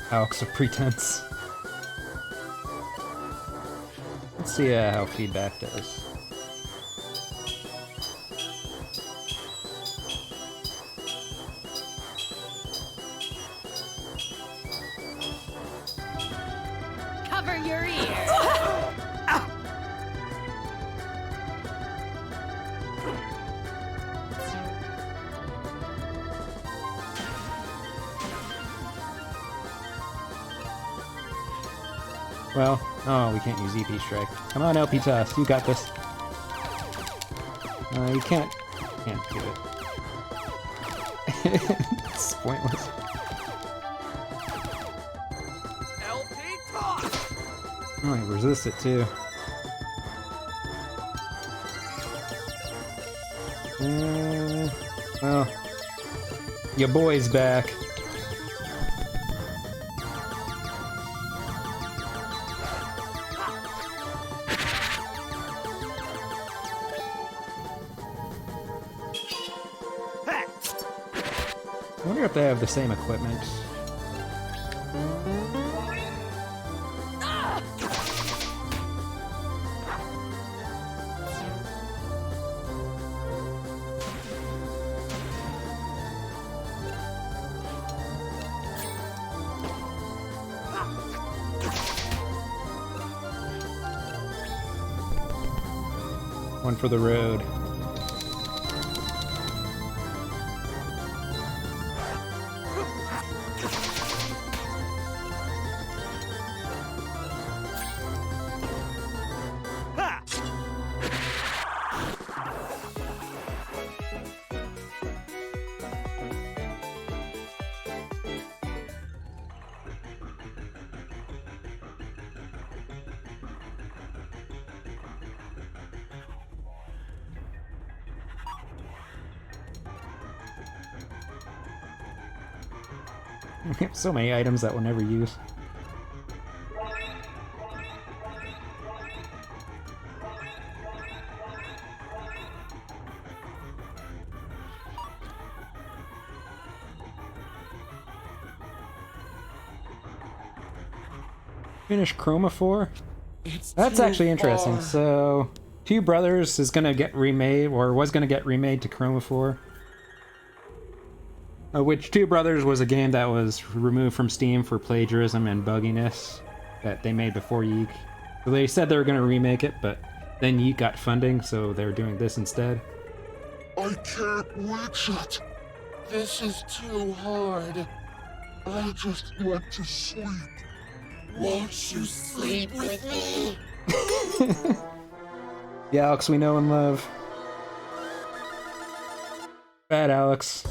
Alex of pretense. Let's see how feedback does. Cover your ears. Well, oh, we can't use EP Strike. Come on, LP Toss, you got this. You can't do it. It's pointless. LP toss. Oh, I resist it too. Well, your boy's back. I wonder if they have the same equipment. One for the road. We have so many items that we'll never use. Finish Chromophore? That's actually interesting. So, Two Brothers is gonna get remade, or was gonna get remade to Chromophore. Which Two Brothers was a game that was removed from Steam for plagiarism and bugginess that they made before YIIK. So they said they were going to remake it, but then YIIK got funding, so they're doing this instead. I can't reach it. This is too hard. I just want to sleep. Won't you sleep with me? The Alex we know and love. Bad Alex.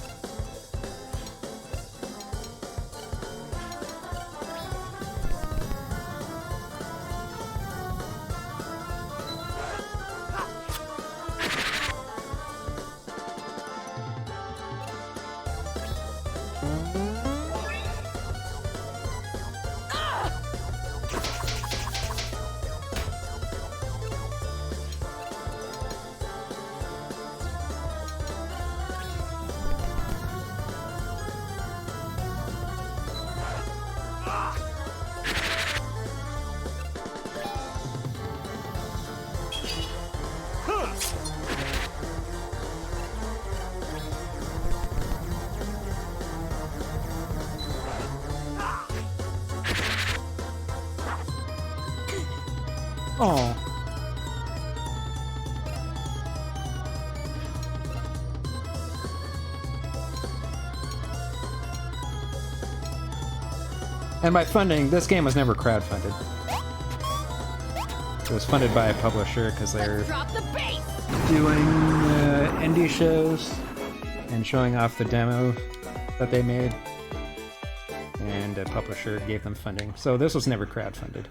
Oh. And by funding, this game was never crowdfunded. It was funded by a publisher because they're doing indie shows and showing off the demo that they made. and a publisher gave them funding. So this was never crowdfunded.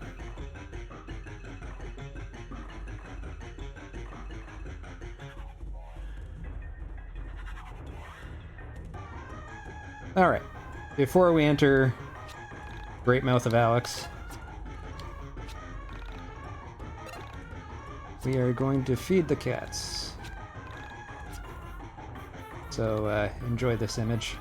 Alright, before we enter Great Mouth of Alex, we are going to feed the cats. So enjoy this image.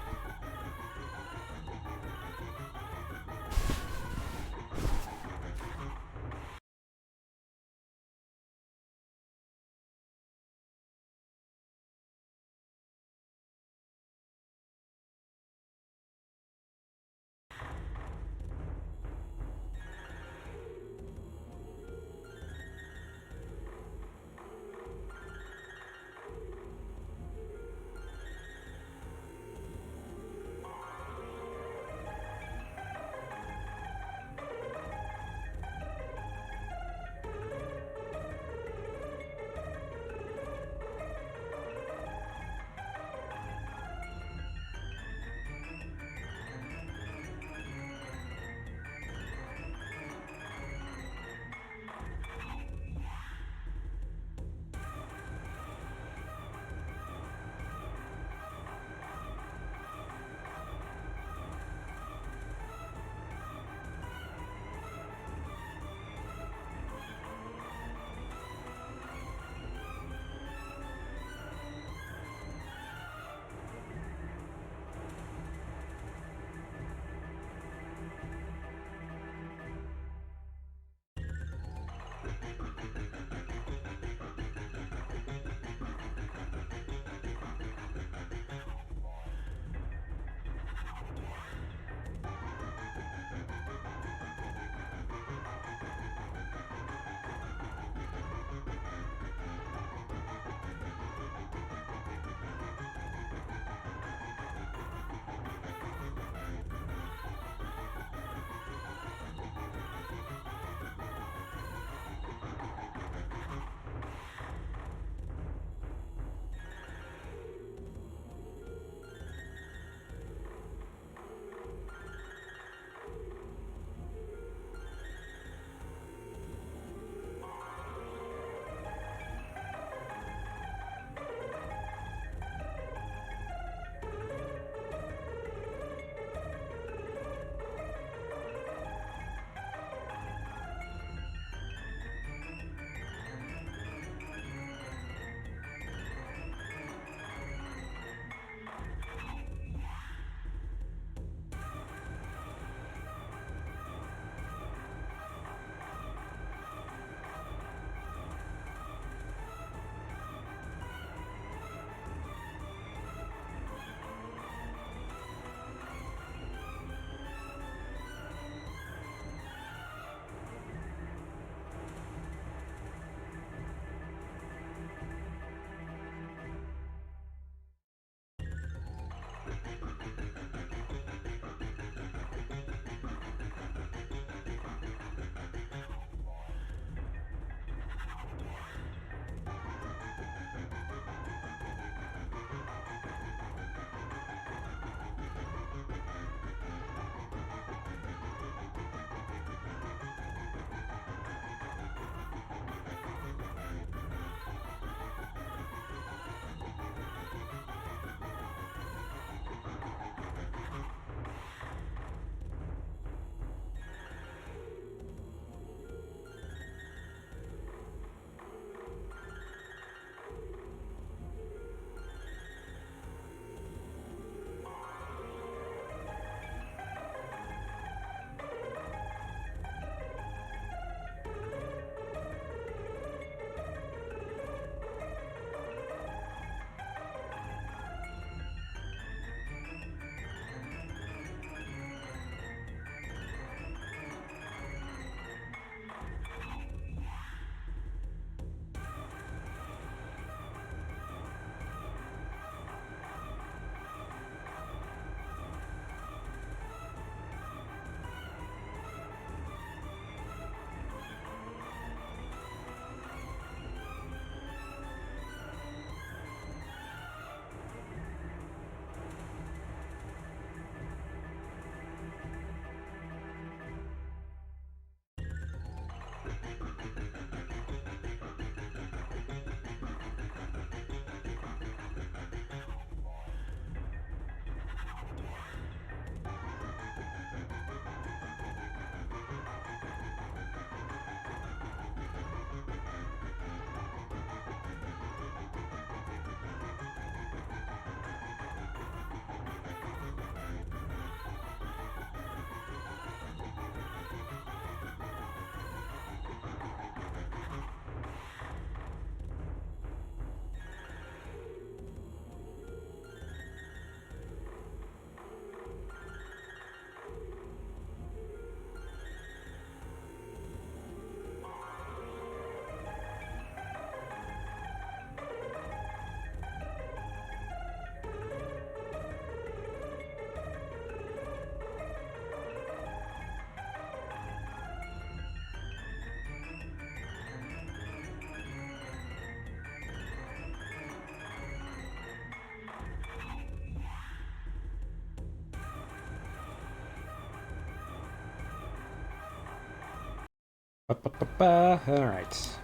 Alright.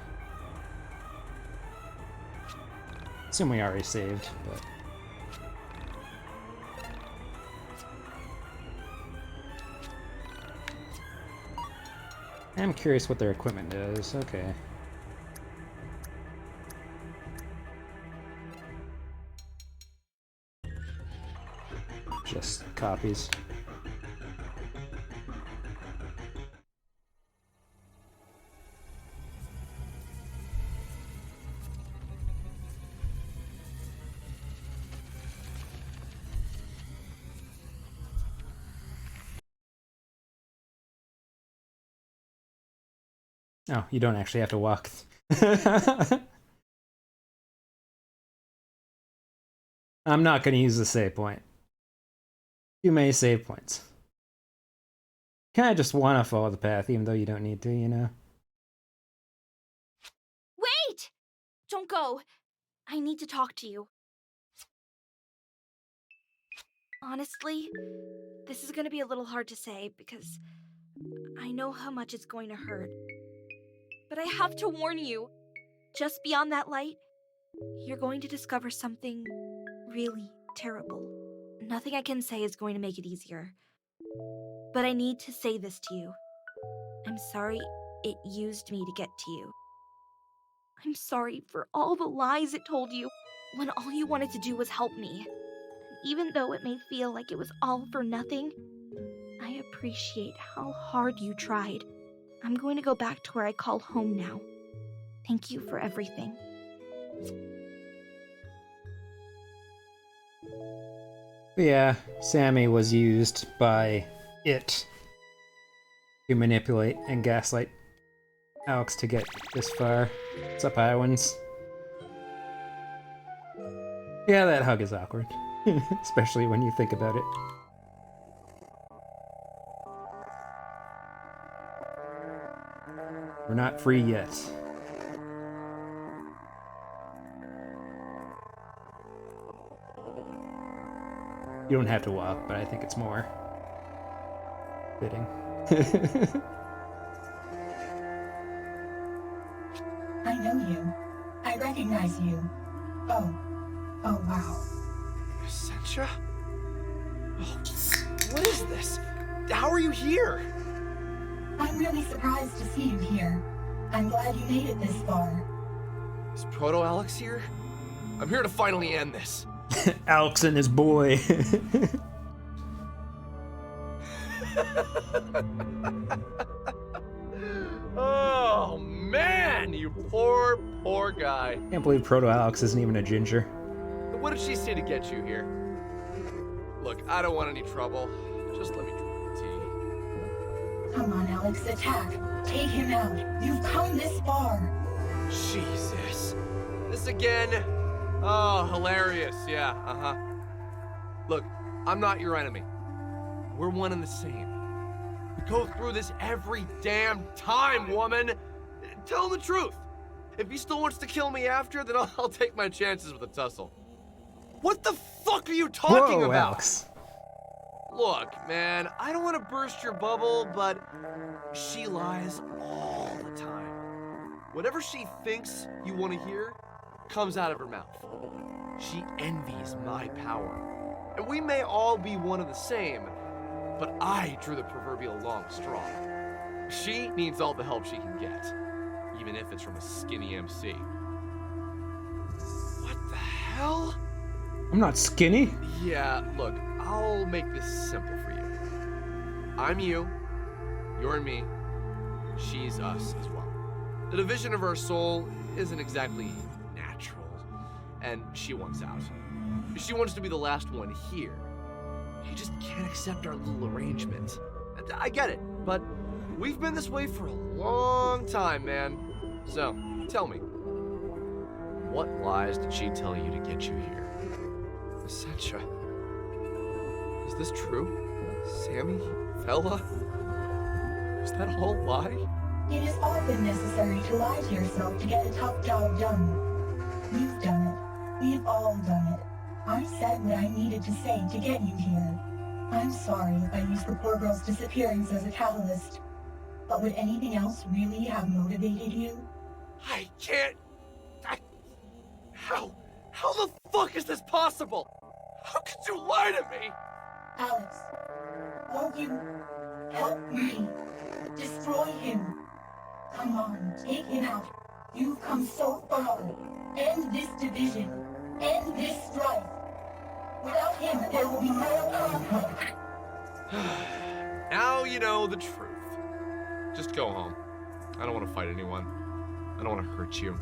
Assume we already saved, but... I'm curious what their equipment is. Okay. Just copies. Oh, you don't actually have to walk. I'm not going to use the save point. Too many save points. Kind of just want to follow the path, even though you don't need to, you know? Wait! Don't go. I need to talk to you. Honestly, this is gonna be a little hard to say because I know how much it's going to hurt. But I have to warn you, just beyond that light, you're going to discover something really terrible. Nothing I can say is going to make it easier. But I need to say this to you. I'm sorry it used me to get to you. I'm sorry for all the lies it told you when all you wanted to do was help me. Even though it may feel like it was all for nothing, I appreciate how hard you tried. I'm going to go back to where I call home now. Thank you for everything. But yeah, Sammy was used by it to manipulate and gaslight Alex to get this far. What's up, Iowans? Yeah, that hug is awkward. Especially when you think about it. We're not free yet. You don't have to walk, but I think it's more fitting. I know you. I recognize you. Oh wow. Essentia? Oh, what is this? How are you here? I'm really surprised to see you here. I'm glad you made it this far. Is Proto-Alex here? I'm here to finally end this. Alex and his boy. Oh man, you poor guy. Can't believe Proto-Alex isn't even a ginger. What did she say to get you here? Look, I don't want any trouble. Just let me drink the tea. Come on, Alex, attack. Take him out. You've come this far. Jesus. This again? Oh, hilarious. Yeah, uh-huh. Look, I'm not your enemy. We're one and the same. We go through this every damn time, woman. Tell him the truth. If he still wants to kill me after, then I'll take my chances with a tussle. What the fuck are you talking about? Alex. Look, man, I don't want to burst your bubble, but she lies all the time. Whatever she thinks you want to hear comes out of her mouth. She envies my power. And we may all be one of the same, but I drew the proverbial long straw. She needs all the help she can get, even if it's from a skinny MC. What the hell? I'm not skinny. Yeah, look, I'll make this simple for you. I'm you, you're me, she's us as well. The division of our soul isn't exactly natural, and she wants out. She wants to be the last one here. She just can't accept our little arrangement. I get it, but we've been this way for a long time, man. So, tell me, what lies did she tell you to get you here? Essentia, is this true? Sammy? Fella? Was that all a lie? It has often necessary to lie to yourself to get a tough job done. You've done it. We've all done it. I said what I needed to say to get you here. I'm sorry if I used the poor girl's disappearance as a catalyst. But would anything else really have motivated you? I can't. How the fuck is this possible? How could you lie to me? Alex, won't you help me destroy him? Come on, take him out. You've come so far. End this division. End this strife. Without him, there will be no conflict. Now you know the truth. Just go home. I don't want to fight anyone. I don't want to hurt you.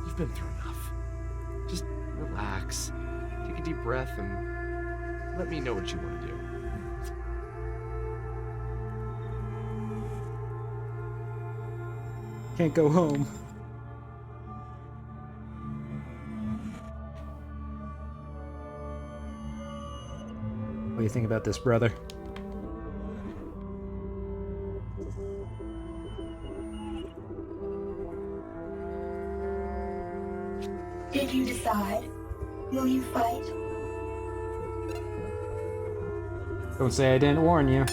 You've been through enough. Just relax. Take a deep breath and let me know what you want to do. Can't go home. What do you think about this, brother? Did you decide? Will you fight? Don't say I didn't warn you.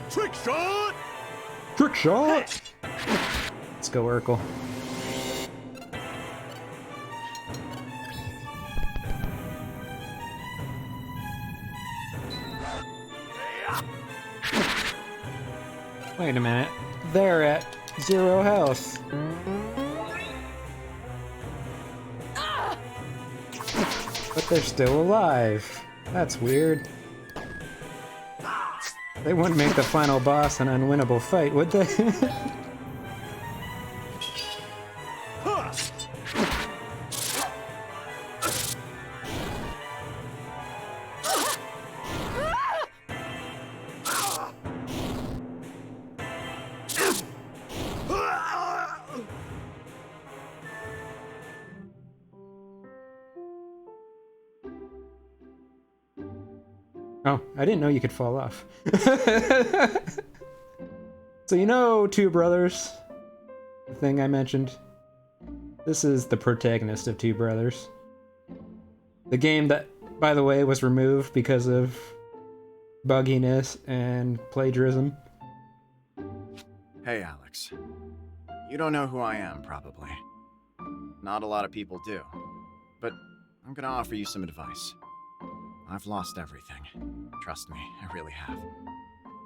Trick shot! Trick shot! Let's go, Urkel. Wait a minute. They're at 0 health. But they're still alive. That's weird. They wouldn't make the final boss an unwinnable fight, would they? Oh, I didn't know you could fall off. So you know Two Brothers? The thing I mentioned? This is the protagonist of Two Brothers. The game that, by the way, was removed because of bugginess and plagiarism. Hey, Alex. You don't know who I am, probably. Not a lot of people do. But I'm gonna offer you some advice. I've lost everything. Trust me, I really have.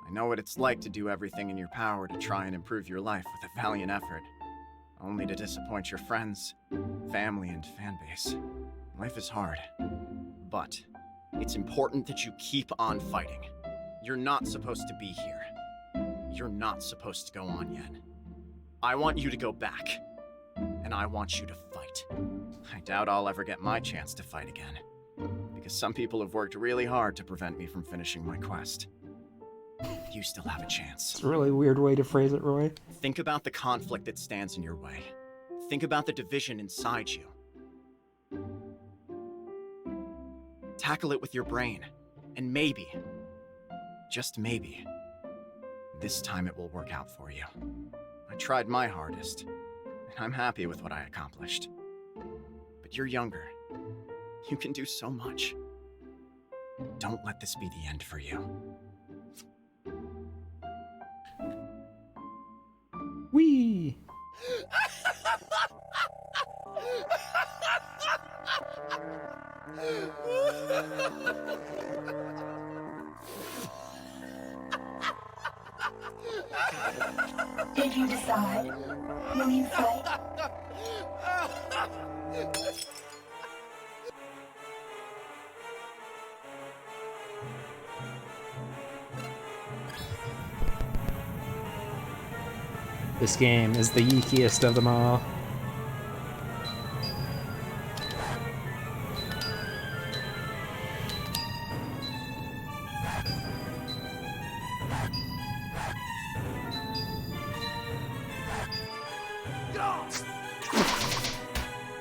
I know what it's like to do everything in your power to try and improve your life with a valiant effort, only to disappoint your friends, family, and fan base. Life is hard. But it's important that you keep on fighting. You're not supposed to be here. You're not supposed to go on yet. I want you to go back. And I want you to fight. I doubt I'll ever get my chance to fight again. Because some people have worked really hard to prevent me from finishing my quest. You still have a chance. It's a really weird way to phrase it, Roy. Think about the conflict that stands in your way. Think about the division inside you. Tackle it with your brain. And maybe, just maybe, this time it will work out for you. I tried my hardest, and I'm happy with what I accomplished. But you're younger. You can do so much. Don't let this be the end for you. Whee! Did you decide? Will you fight? This game is the yeekiest of them all.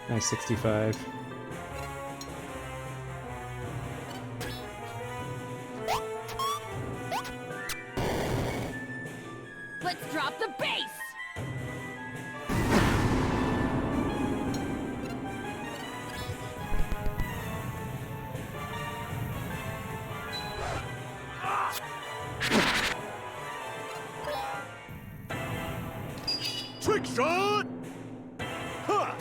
Nice 65. Let's drop the bass! Trick shot! Huh.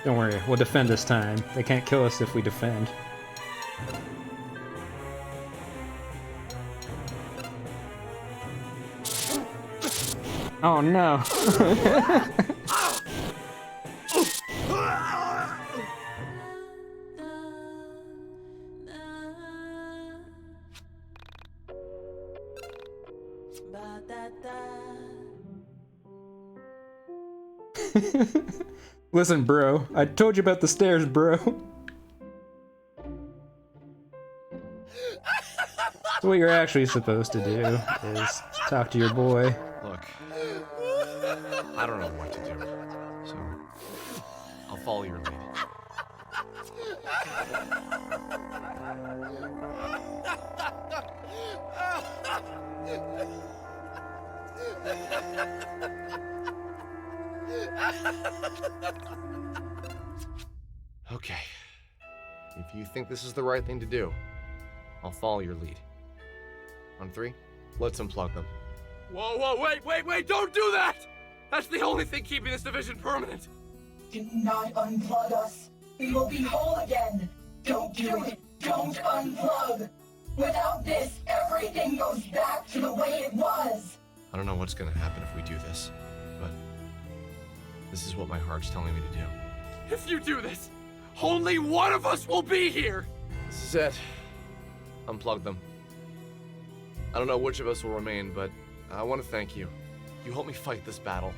Don't worry, we'll defend this time. They can't kill us if we defend. Oh no. Listen, bro. I told you about the stairs, bro. So what you're actually supposed to do is talk to your boy. Look, I don't know what to do, so I'll follow your lead. Okay. If you think this is the right thing to do, I'll follow your lead. On 3, let's unplug them. Whoa, wait, don't do that! That's the only thing keeping this division permanent. Do not unplug us. We will be whole again. Don't do it. Don't unplug. Without this, everything goes back to the way it was. I don't know what's gonna happen if we do this, but this is what my heart's telling me to do. If you do this, only one of us will be here! This is it. Unplug them. I don't know which of us will remain, but I want to thank you. You helped me fight this battle.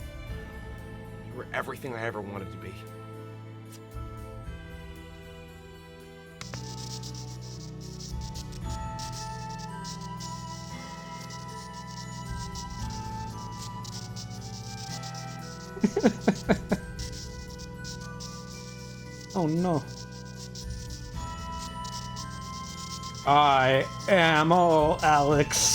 You were everything I ever wanted to be. Oh no. I am all Alex.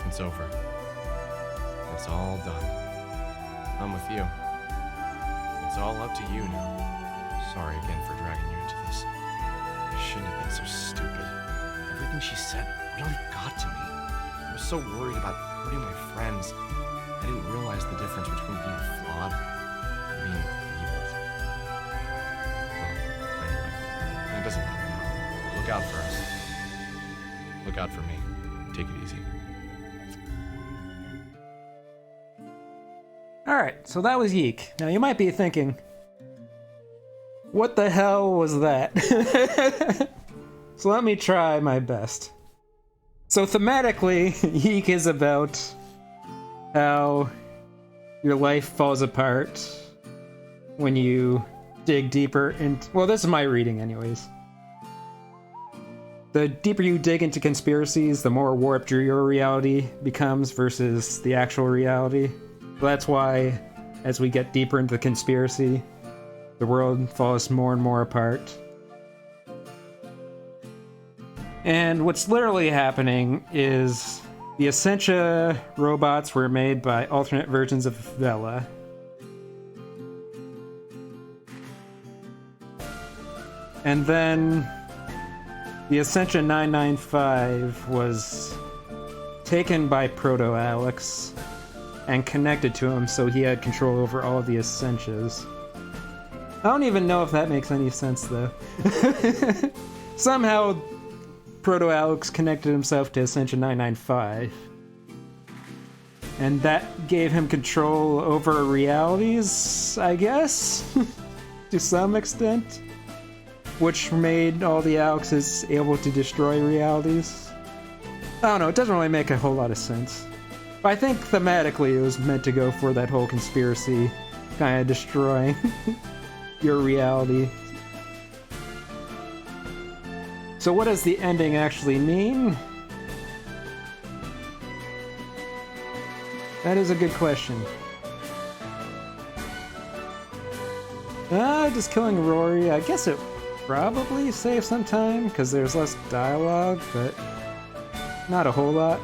It's over. It's all done. I'm with you. It's all up to you now. Sorry again for dragging you into this. I shouldn't have been so stupid. Everything she said really got to me. I was so worried about hurting my friends. I didn't realize the difference between being flawed and being evil. Well, anyway, it doesn't matter now. Look out for us. Look out for me. Take it easy. Alright, so that was YIIK. Now you might be thinking, what the hell was that? So let me try my best. So thematically, YIIK is about how your life falls apart when you dig deeper into... Well, this is my reading anyways. The deeper you dig into conspiracies, the more warped your reality becomes versus the actual reality. That's why, as we get deeper into the conspiracy, the world falls more and more apart. And what's literally happening is the Essentia robots were made by alternate versions of Vela. And then the Essentia 995 was taken by Proto-Alex and connected to him so he had control over all of the Essentias. I don't even know if that makes any sense, though. Somehow, Proto-Alex connected himself to Ascension 995. And that gave him control over realities, I guess? To some extent. Which made all the Alexes able to destroy realities. I don't know, it doesn't really make a whole lot of sense. But I think thematically it was meant to go for that whole conspiracy, kind of destroying your reality. So what does the ending actually mean? That is a good question. Just killing Rory, I guess it probably saves some time, because there's less dialogue, but not a whole lot.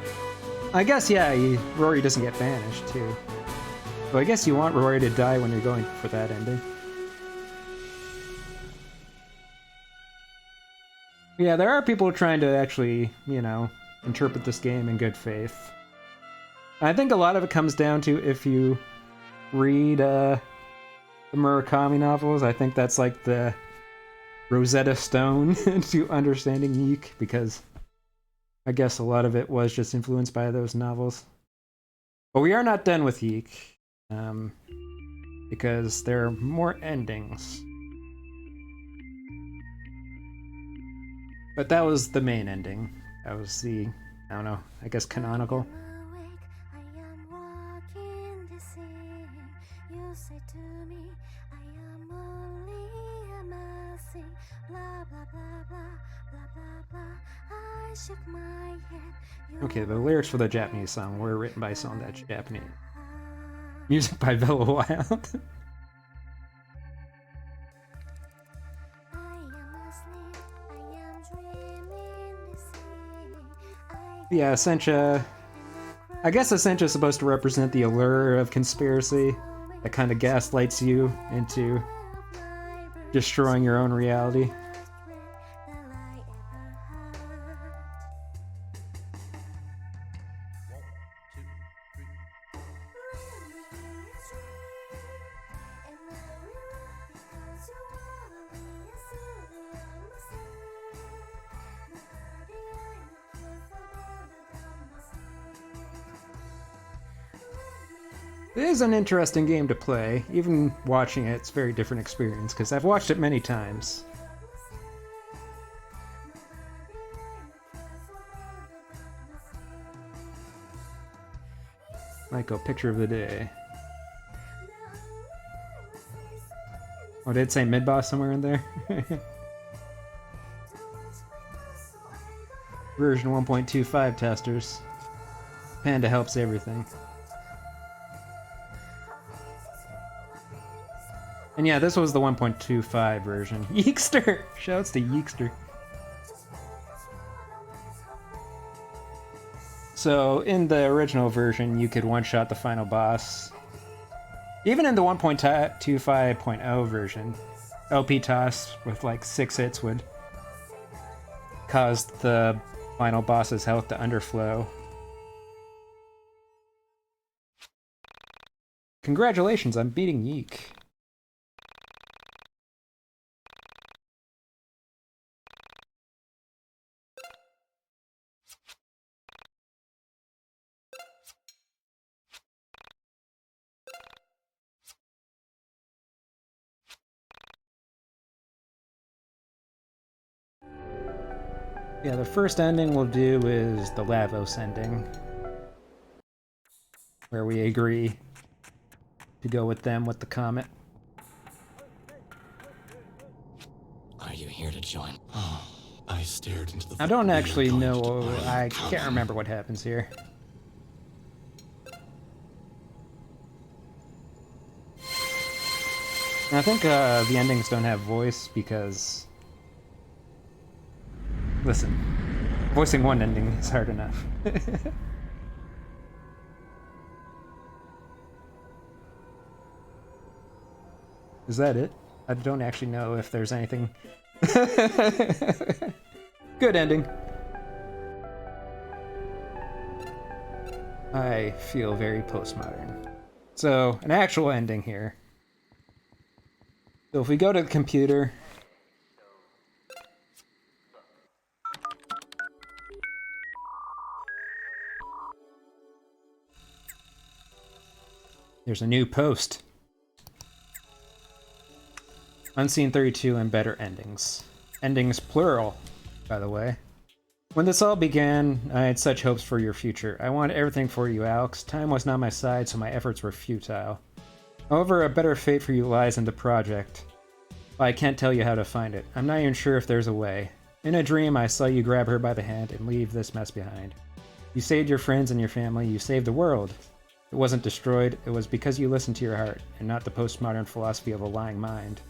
I guess, yeah, Rory doesn't get banished, too. So I guess you want Rory to die when you're going for that ending. Yeah, there are people trying to actually, you know, interpret this game in good faith. I think a lot of it comes down to if you read the Murakami novels. I think that's like the Rosetta Stone to understanding YIIK, because I guess a lot of it was just influenced by those novels. But we are not done with YIIK, because there are more endings. But that was the main ending. That was the, I don't know, I guess canonical. Okay, the lyrics for the Japanese song were written by someone that's Japanese. Music by Vela Wild. Yeah, Essentia. I guess Essentia is supposed to represent the allure of conspiracy that kind of gaslights you into destroying your own reality. It is an interesting game to play. Even watching it, it's a very different experience, because I've watched it many times. Michael, picture of the day. Oh, did it say mid-boss somewhere in there? Version 1.25 testers. Panda helps everything. And yeah, this was the 1.25 version. YIIKster! Shouts to YIIKster. So, in the original version, you could one-shot the final boss. Even in the 1.25.0 version, LP toss with like 6 hits would cause the final boss's health to underflow. Congratulations, I'm beating YIIK. Yeah, the first ending we'll do is the Lavos ending, where we agree to go with them with the comet. Are you here to join? Oh, I stared into the. I don't actually know. I can't remember what happens here. And I think the endings don't have voice because. Listen, voicing one ending is hard enough. Is that it? I don't actually know if there's anything. Good ending. I feel very postmodern. So, an actual ending here. So if we go to the computer, there's a new post. Unseen 32 and better endings. Endings plural, by the way. When this all began, I had such hopes for your future. I wanted everything for you, Alex. Time was not my side, so my efforts were futile. However, a better fate for you lies in the project. But I can't tell you how to find it. I'm not even sure if there's a way. In a dream, I saw you grab her by the hand and leave this mess behind. You saved your friends and your family. You saved the world. It wasn't destroyed. It was because you listened to your heart, and not the postmodern philosophy of a lying mind.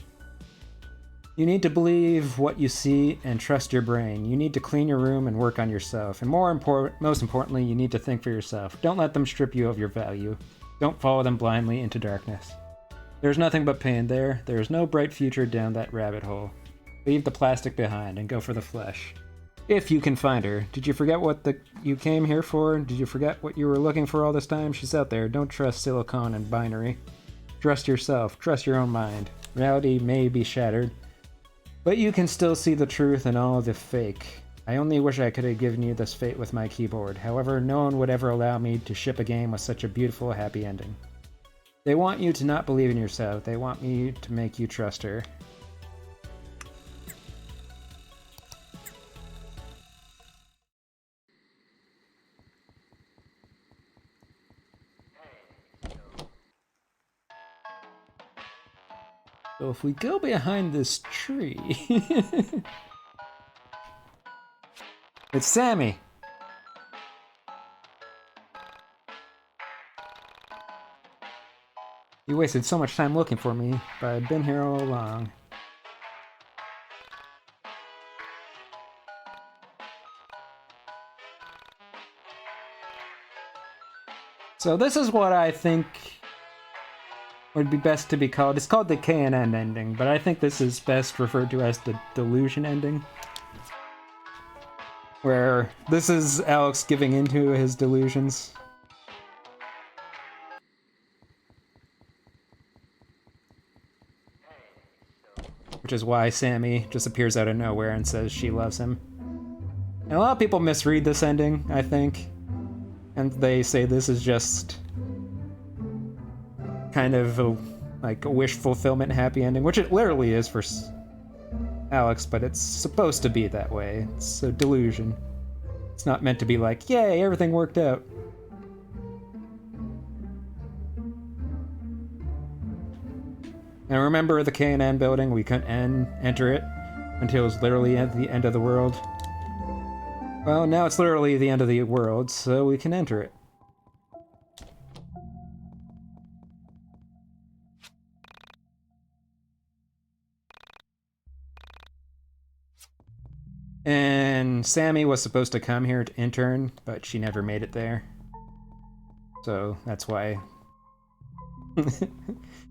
You need to believe what you see and trust your brain. You need to clean your room and work on yourself. And most importantly, you need to think for yourself. Don't let them strip you of your value. Don't follow them blindly into darkness. There's nothing but pain there. There is no bright future down that rabbit hole. Leave the plastic behind and go for the flesh. If you can find her. Did you forget what you came here for? Did you forget what you were looking for all this time? She's out there. Don't trust silicon and binary. Trust yourself. Trust your own mind. Reality may be shattered, but you can still see the truth in all of the fake. I only wish I could have given you this fate with my keyboard. However, no one would ever allow me to ship a game with such a beautiful, happy ending. They want you to not believe in yourself. They want me to make you trust her. So if we go behind this tree... It's Sammy! You wasted so much time looking for me, but I've been here all along. So this is what I think would be best to be called. It's called the K&N ending, but I think this is best referred to as the delusion ending. Where this is Alex giving into his delusions. Which is why Sammy just appears out of nowhere and says she loves him. And a lot of people misread this ending, I think. And they say this is just kind of like a wish fulfillment happy ending, which it literally is for Alex, but it's supposed to be that way. It's a delusion. It's not meant to be like, yay, everything worked out. And remember the K&N building? We couldn't enter it until it was literally at the end of the world. Well, now it's literally the end of the world, so we can enter it. And Sammy was supposed to come here to intern, but she never made it there. So that's why...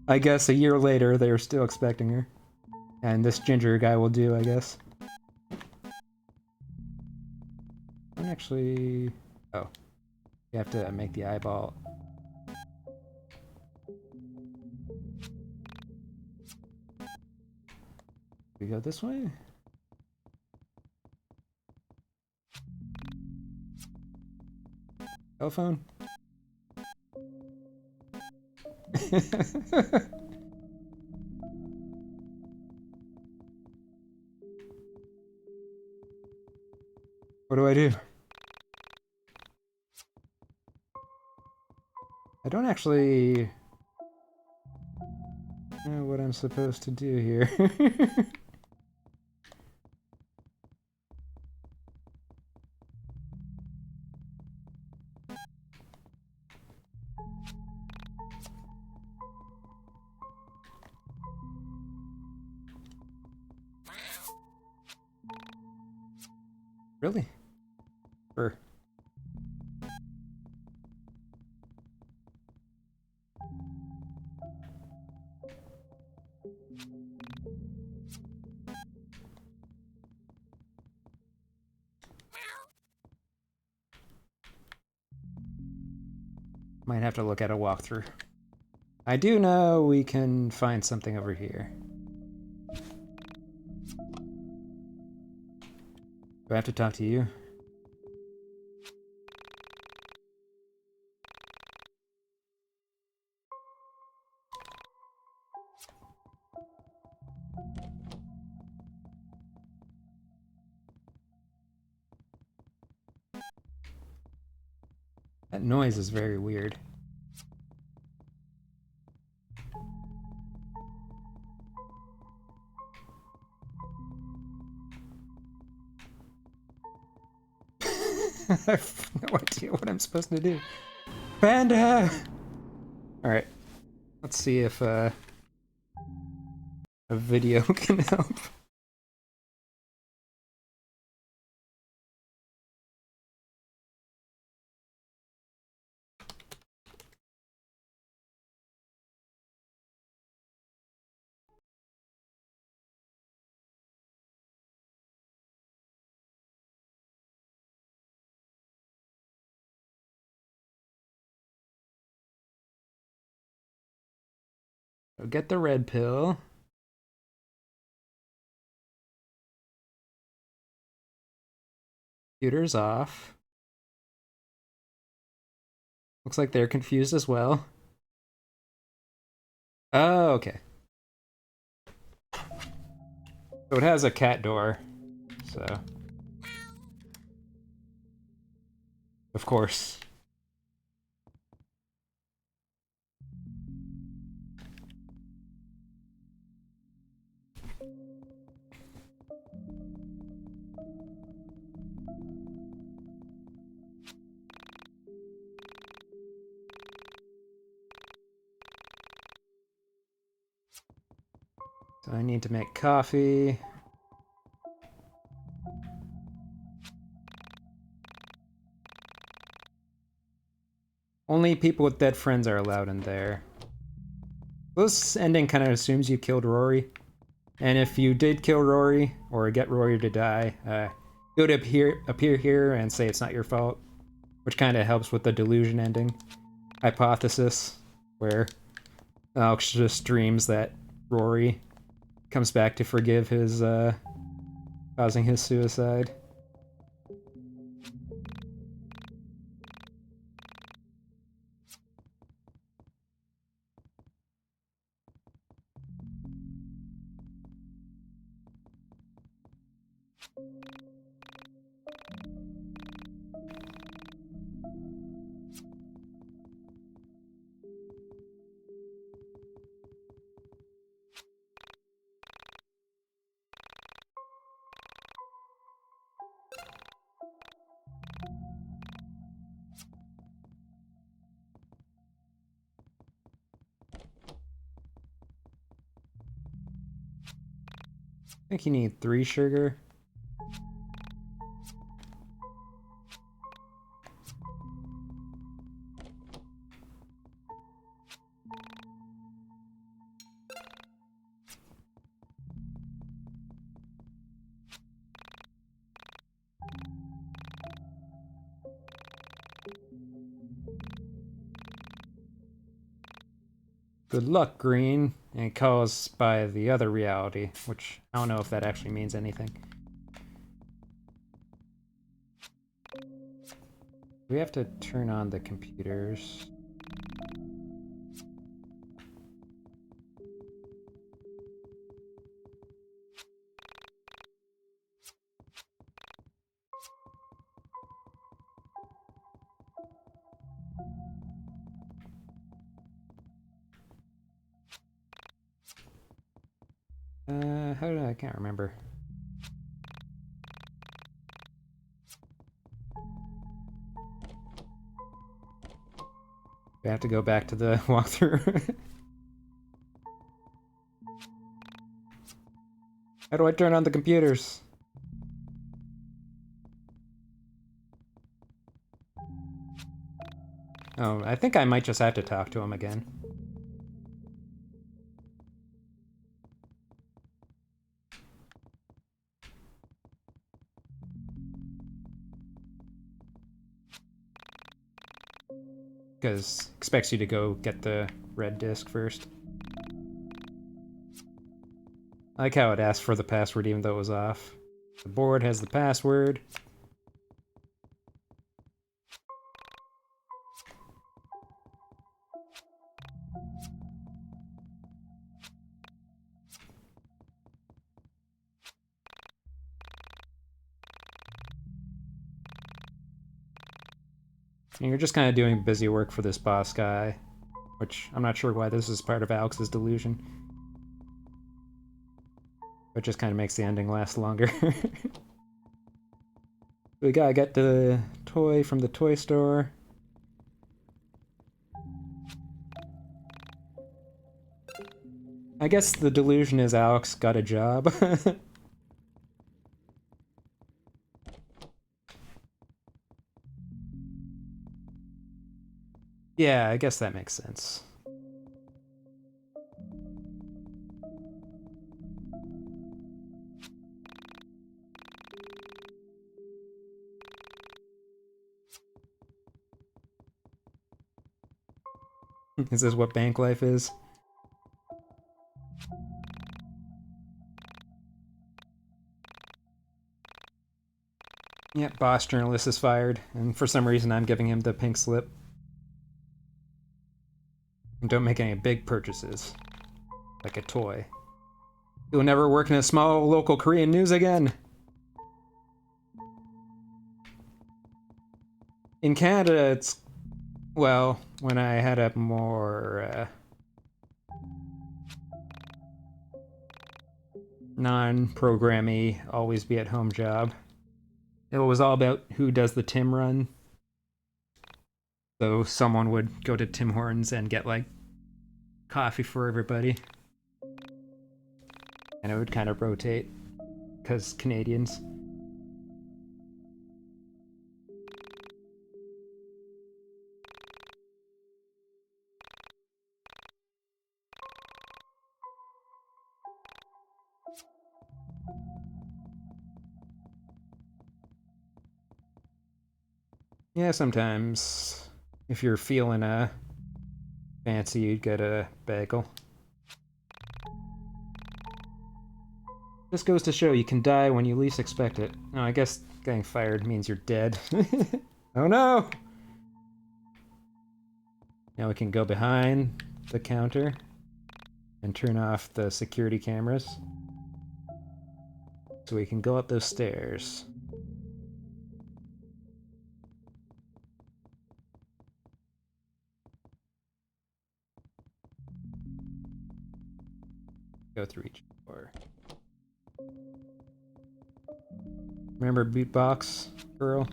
I guess a year later, they were still expecting her. And this ginger guy will do, I guess. Actually... Oh. You have to make the eyeball... We go this way? Cell phone? What do I do? I don't actually know what I'm supposed to do here. Really? Or... Might have to look at a walkthrough. I do know we can find something over here. Do I have to talk to you? That noise is very weird. I have no idea what I'm supposed to do. Panda! Alright. Let's see if a video can help. So get the red pill. Computer's off. Looks like they're confused as well. Oh, okay. So it has a cat door, so... Of course. So I need to make coffee. Only people with dead friends are allowed in there. This ending kind of assumes you killed Rory. And if you did kill Rory, or get Rory to die, you would appear here and say it's not your fault. Which kind of helps with the delusion ending hypothesis, where Alex just dreams that Rory comes back to forgive his, causing his suicide. I think you need 3 sugar. Good luck, Green, and caused by the other reality, which I don't know if that actually means anything. We have to turn on the computers. How did I can't remember. We have to go back to the walkthrough. How do I turn on the computers? Oh, I think I might just have to talk to him again. because expects you to go get the red disc first. I like how it asked for the password even though it was off. The board has the password. And you're just kind of doing busy work for this boss guy, which I'm not sure why this is part of Alex's delusion. It just kind of makes the ending last longer. We gotta get the toy from the toy store. I guess the delusion is Alex got a job. Yeah, I guess that makes sense. Is this what bank life is? Yep, boss journalist is fired, and for some reason I'm giving him the pink slip. And don't make any big purchases. Like a toy. You'll never work in a small local Korean news again! In Canada, it's... well, when I had a more, non-programmy, always be at home job. It was all about who does the Tim run. So someone would go to Tim Hortons and get, like, coffee for everybody. And it would kind of rotate, because Canadians. Yeah, sometimes, if you're feeling, fancy, you'd get a bagel. This goes to show you can die when you least expect it. Oh, I guess getting fired means you're dead. Oh no! Now we can go behind the counter and turn off the security cameras. So we can go up those stairs. Go through each door. Remember Beatbox Girl?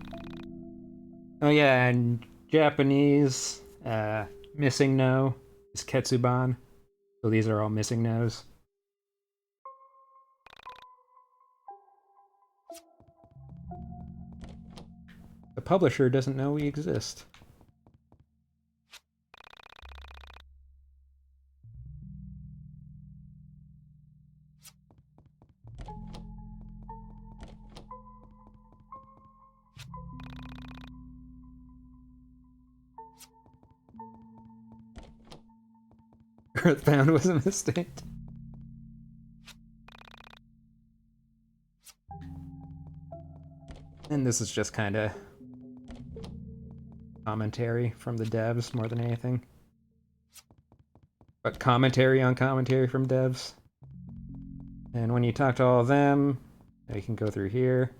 Oh yeah, and Japanese, missing no is Ketsuban. So these are all missing no's. The publisher doesn't know we exist. Earthbound was a mistake. And this is just kind of commentary from the devs more than anything. But commentary on commentary from devs. And when you talk to all of them, you can go through here.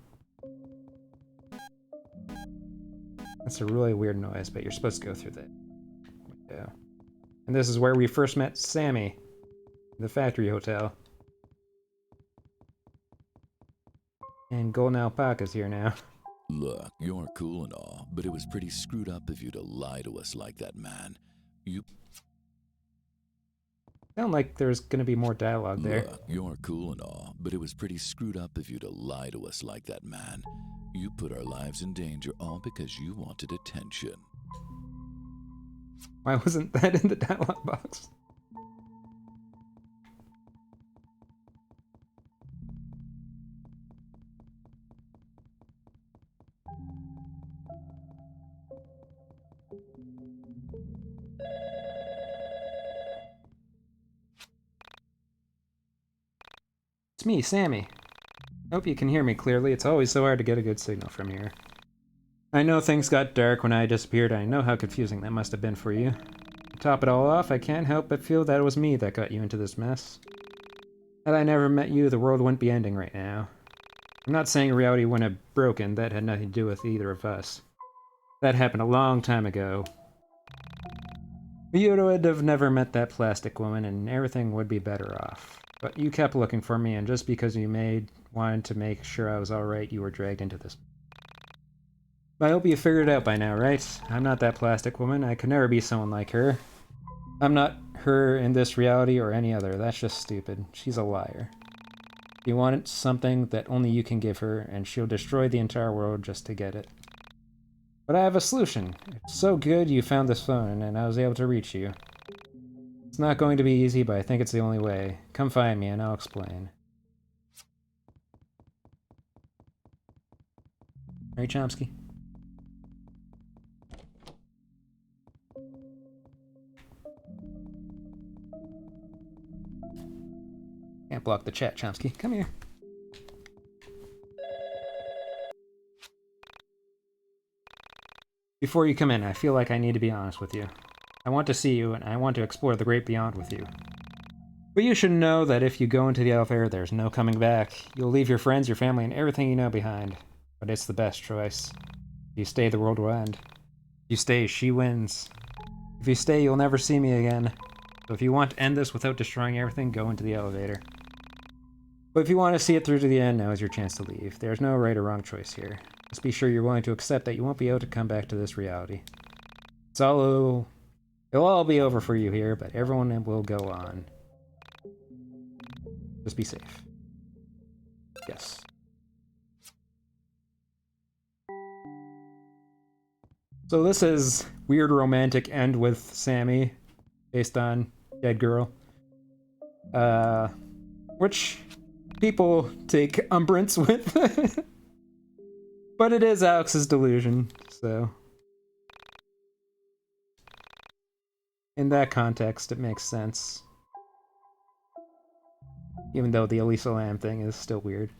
That's a really weird noise, but you're supposed to go through that window. And this is where we first met Sammy, the factory hotel. And Golden Alpaca's here now. Look, you're cool and all, but it was pretty screwed up of you to lie to us like that, man. You... Sound like there's gonna be more dialogue there. Look, you're cool and all, but it was pretty screwed up of you to lie to us like that, man. You put our lives in danger all because you wanted attention. Why wasn't that in the dialogue box? it's me, Sammy. Hope you can hear me clearly. It's always so hard to get a good signal from here. I know things got dark when I disappeared. I know how confusing that must have been for you. To top it all off, I can't help but feel that it was me that got you into this mess. Had I never met you, the world wouldn't be ending right now. I'm not saying reality wouldn't have broken. That had nothing to do with either of us. That happened a long time ago. You would have never met that plastic woman, and everything would be better off. But you kept looking for me, and just because you wanted to make sure I was alright, you were dragged into this. I hope you figured it out by now, right? I'm not that plastic woman. I could never be someone like her. I'm not her in this reality or any other. That's just stupid. She's a liar. You want something that only you can give her, and she'll destroy the entire world just to get it. But I have a solution. It's so good you found this phone, and I was able to reach you. It's not going to be easy, but I think it's the only way. Come find me, and I'll explain. Right, Chomsky? Can't block the chat, Chomsky. Come here. Before you come in, I feel like I need to be honest with you. I want to see you, and I want to explore the great beyond with you. But you should know that if you go into the elevator, there's no coming back. You'll leave your friends, your family, and everything you know behind. But it's the best choice. If you stay, the world will end. If you stay, she wins. If you stay, you'll never see me again. So if you want to end this without destroying everything, go into the elevator. But if you want to see it through to the end, now is your chance to leave. There's no right or wrong choice here. Just be sure you're willing to accept that you won't be able to come back to this reality. It'll all be over for you here, but everyone will go on. Just be safe. Yes. So this is weird romantic end with Sammy, based on Dead Girl. Which people take umbrance with. But it is Alex's delusion, so... in that context, it makes sense. Even though the Elisa Lam thing is still weird.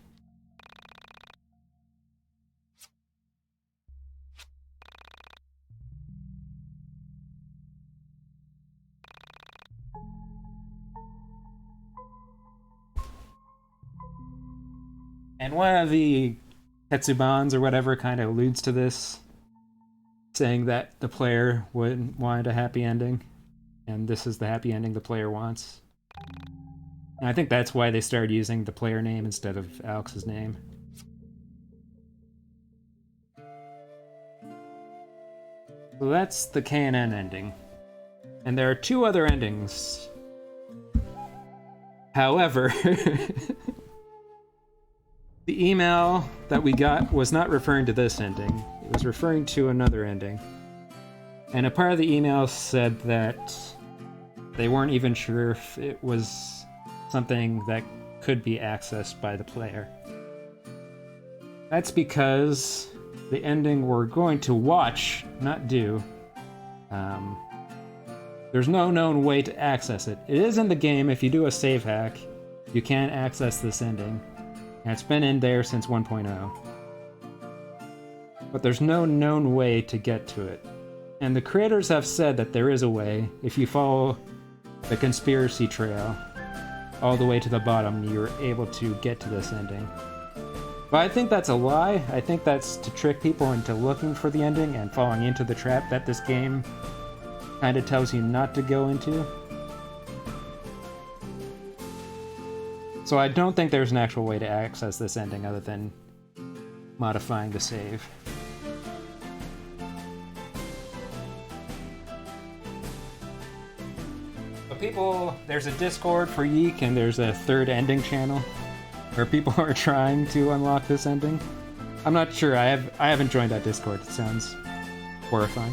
And one of the Tetsubans or whatever kind of alludes to this, saying that the player wanted a happy ending, and this is the happy ending the player wants. And I think that's why they started using the player name instead of Alex's name. So that's the K&N ending. And there are two other endings. However, the email that we got was not referring to this ending. It was referring to another ending. And a part of the email said that they weren't even sure if it was something that could be accessed by the player. That's because the ending we're going to watch, not do, there's no known way to access it. It is in the game. If you do a save hack, you can access this ending. And it's been in there since 1.0. But there's no known way to get to it. And the creators have said that there is a way. If you follow the conspiracy trail all the way to the bottom, you're able to get to this ending. But I think that's a lie. I think that's to trick people into looking for the ending and falling into the trap that this game kind of tells you not to go into. So I don't think there's an actual way to access this ending other than modifying the save. But people, there's a Discord for YIIK and there's a third ending channel where people are trying to unlock this ending. I'm not sure, I haven't joined that Discord. It sounds horrifying.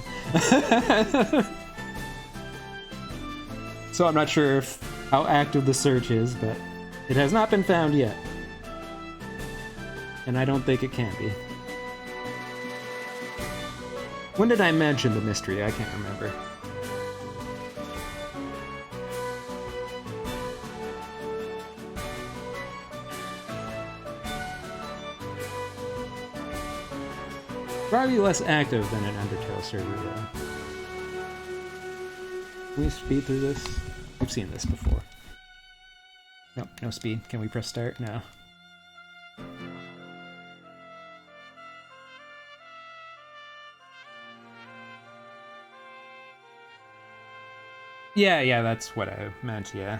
So I'm not sure how active the search is, but it has not been found yet. And I don't think it can be. When did I mention the mystery? I can't remember. Probably less active than an Undertale server, though. Can we speed through this? We've seen this before. Nope, no speed. Can we press start? No. Yeah, that's what I meant, yeah.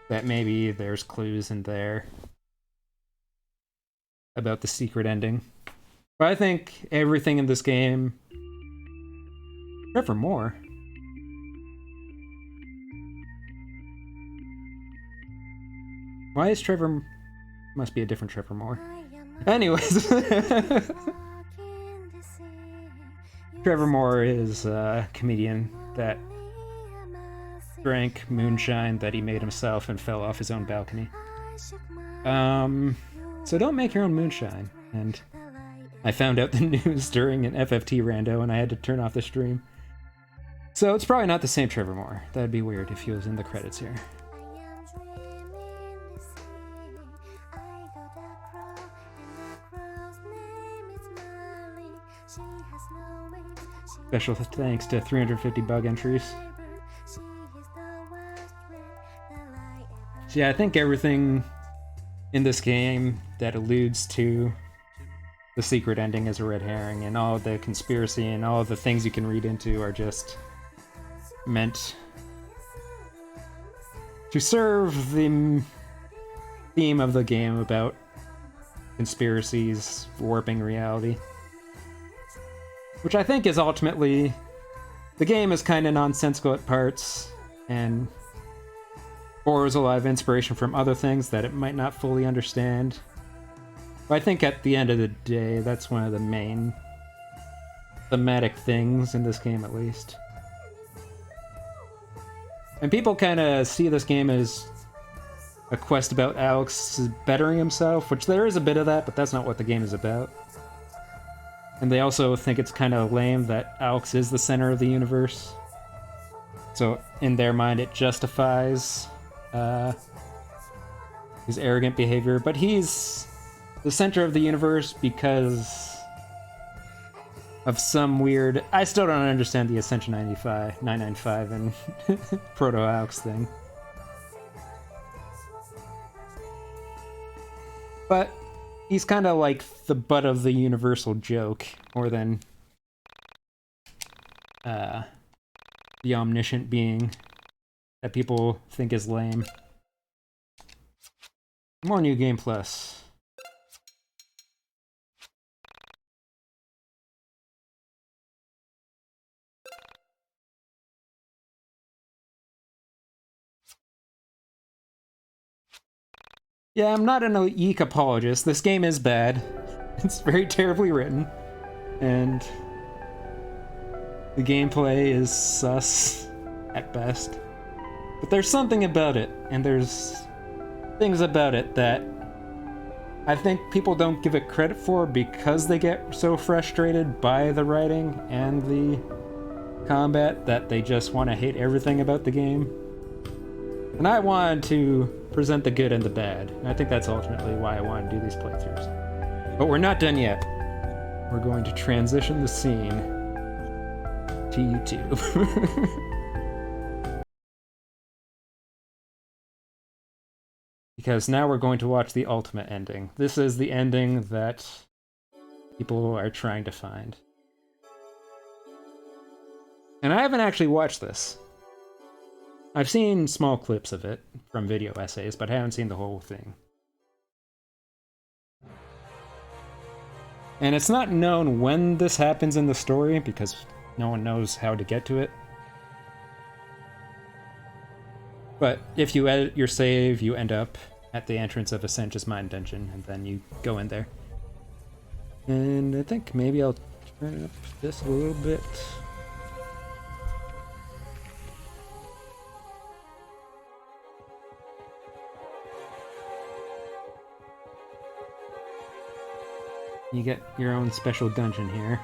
That maybe there's clues in there about the secret ending. But I think everything in this game... Trevor Moore? Why is Trevor... Must be a different Trevor Moore. Anyways. Trevor Moore is a comedian that drank moonshine that he made himself and fell off his own balcony. So don't make your own moonshine. And I found out the news during an FFT rando and I had to turn off the stream. So it's probably not the same Trevor Moore. That'd be weird if he was in the credits here. Special thanks to 350 bug entries. So yeah, I think everything in this game that alludes to the secret ending is a red herring, and all the conspiracy and all the things you can read into are just meant to serve the theme of the game about conspiracies warping reality. Which I think is ultimately... The game is kind of nonsensical at parts, and borrows a lot of inspiration from other things that it might not fully understand. But I think at the end of the day, that's one of the main thematic things in this game, at least. And people kind of see this game as a quest about Alex bettering himself, which there is a bit of that, but that's not what the game is about. And they also think it's kind of lame that Alex is the center of the universe. So in their mind, it justifies his arrogant behavior. But he's the center of the universe because of some weird... I still don't understand the Ascension 995 and Proto-Alex thing. But he's kind of like the butt of the universal joke, more than the omniscient being that people think is lame. More New Game Plus. Yeah, I'm not an YIIK apologist. This game is bad. It's very terribly written. And the gameplay is sus at best. But there's something about it, and there's things about it that I think people don't give it credit for because they get so frustrated by the writing and the combat that they just want to hate everything about the game. And I wanted to present the good and the bad. And I think that's ultimately why I want to do these playthroughs. But we're not done yet. We're going to transition the scene to YouTube. Because now we're going to watch the ultimate ending. This is the ending that people are trying to find. And I haven't actually watched this. I've seen small clips of it from video essays, but I haven't seen the whole thing. And it's not known when this happens in the story, because no one knows how to get to it. But if you edit your save, you end up at the entrance of Ascension's Mine Dungeon, and then you go in there. And I think maybe I'll turn up this a little bit. You get your own special dungeon here.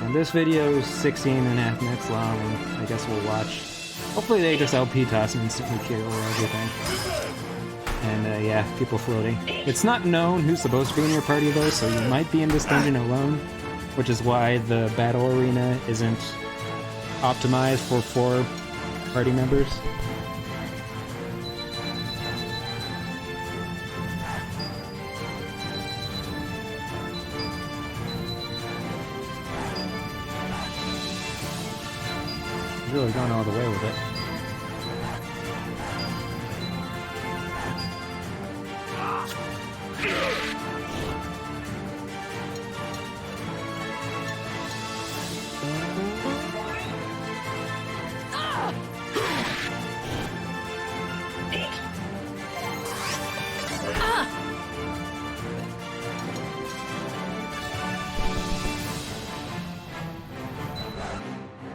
And this video is 16.5 minutes long, and I guess we'll watch Hopefully they just LP toss and instantly kill everything. And yeah, people floating. It's not known who's supposed to be in your party though, so you might be in this dungeon alone, which is why the battle arena isn't optimized for 4 party members. Really going all the way with it.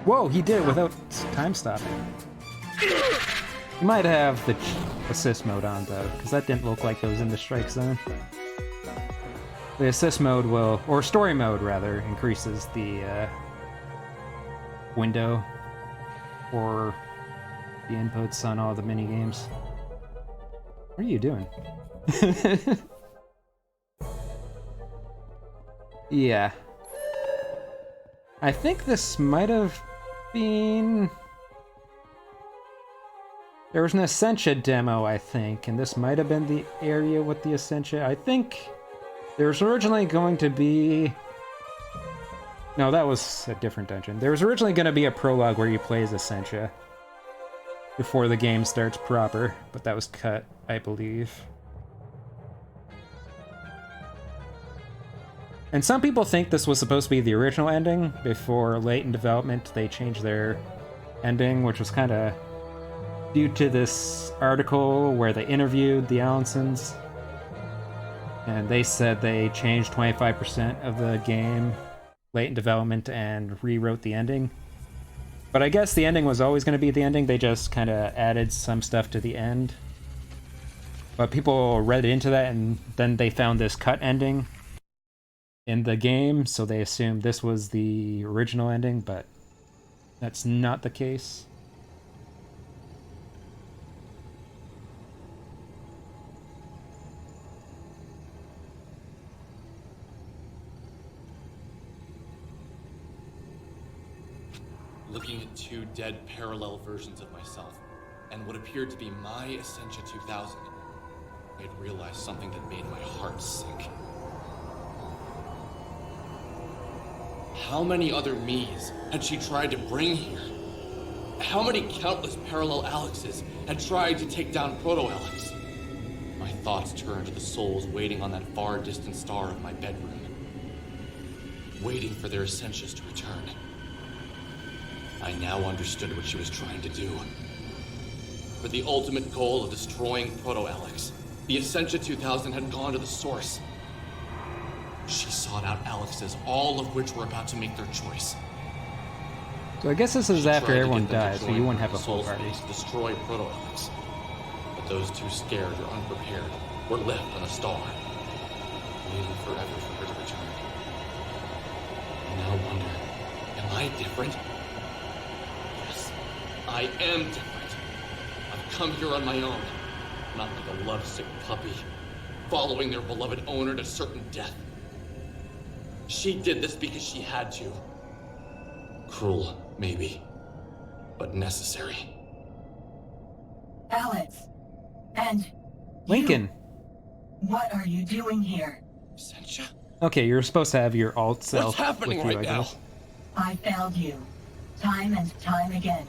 Whoa, he did it without time stopping. You might have the assist mode on though, because that didn't look like it was in the strike zone. The assist mode will, or story mode rather, increases the window for the inputs on all the mini games. What are you doing? Yeah. I think this might have been... There was an Essentia demo, I think, and this might have been the area with the Essentia. I think there was originally going to be... No, that was a different dungeon. There was originally going to be a prologue where you play as Essentia before the game starts proper, but that was cut, I believe. And some people think this was supposed to be the original ending. Before late in development, they changed their ending, which was kind of due to this article where they interviewed the Allensons. And they said they changed 25% of the game late in development and rewrote the ending. But I guess the ending was always going to be the ending. They just kind of added some stuff to the end. But people read into that, and then they found this cut ending in the game, so they assumed this was the original ending, but that's not the case. Looking at 2 dead parallel versions of myself, and what appeared to be my Essentia 2000, I had realized something that made my heart sink. How many other me's had she tried to bring here? How many countless parallel Alexes had tried to take down Proto-Alex? My thoughts turned to the souls waiting on that far distant star of my bedroom, waiting for their Essentias to return. I now understood what she was trying to do. For the ultimate goal of destroying Proto-Alex, the Essentia 2000 had gone to the source. She sought out Alexes, all of which were about to make their choice. So I guess this is after everyone dies, so you wouldn't have a full party. To destroy Proto-Alex. But those too scared or unprepared were left on a star, waiting forever for her to return. I now wonder, am I different? Yes, I am different. I've come here on my own, not like a lovesick puppy, following their beloved owner to certain death. She did this because she had to. Cruel, maybe, but necessary. Alex, and Lincoln. What are you doing here? Essentia? Okay, you're supposed to have your alt self What's happening with you, right I guess. now? I failed you, time and time again.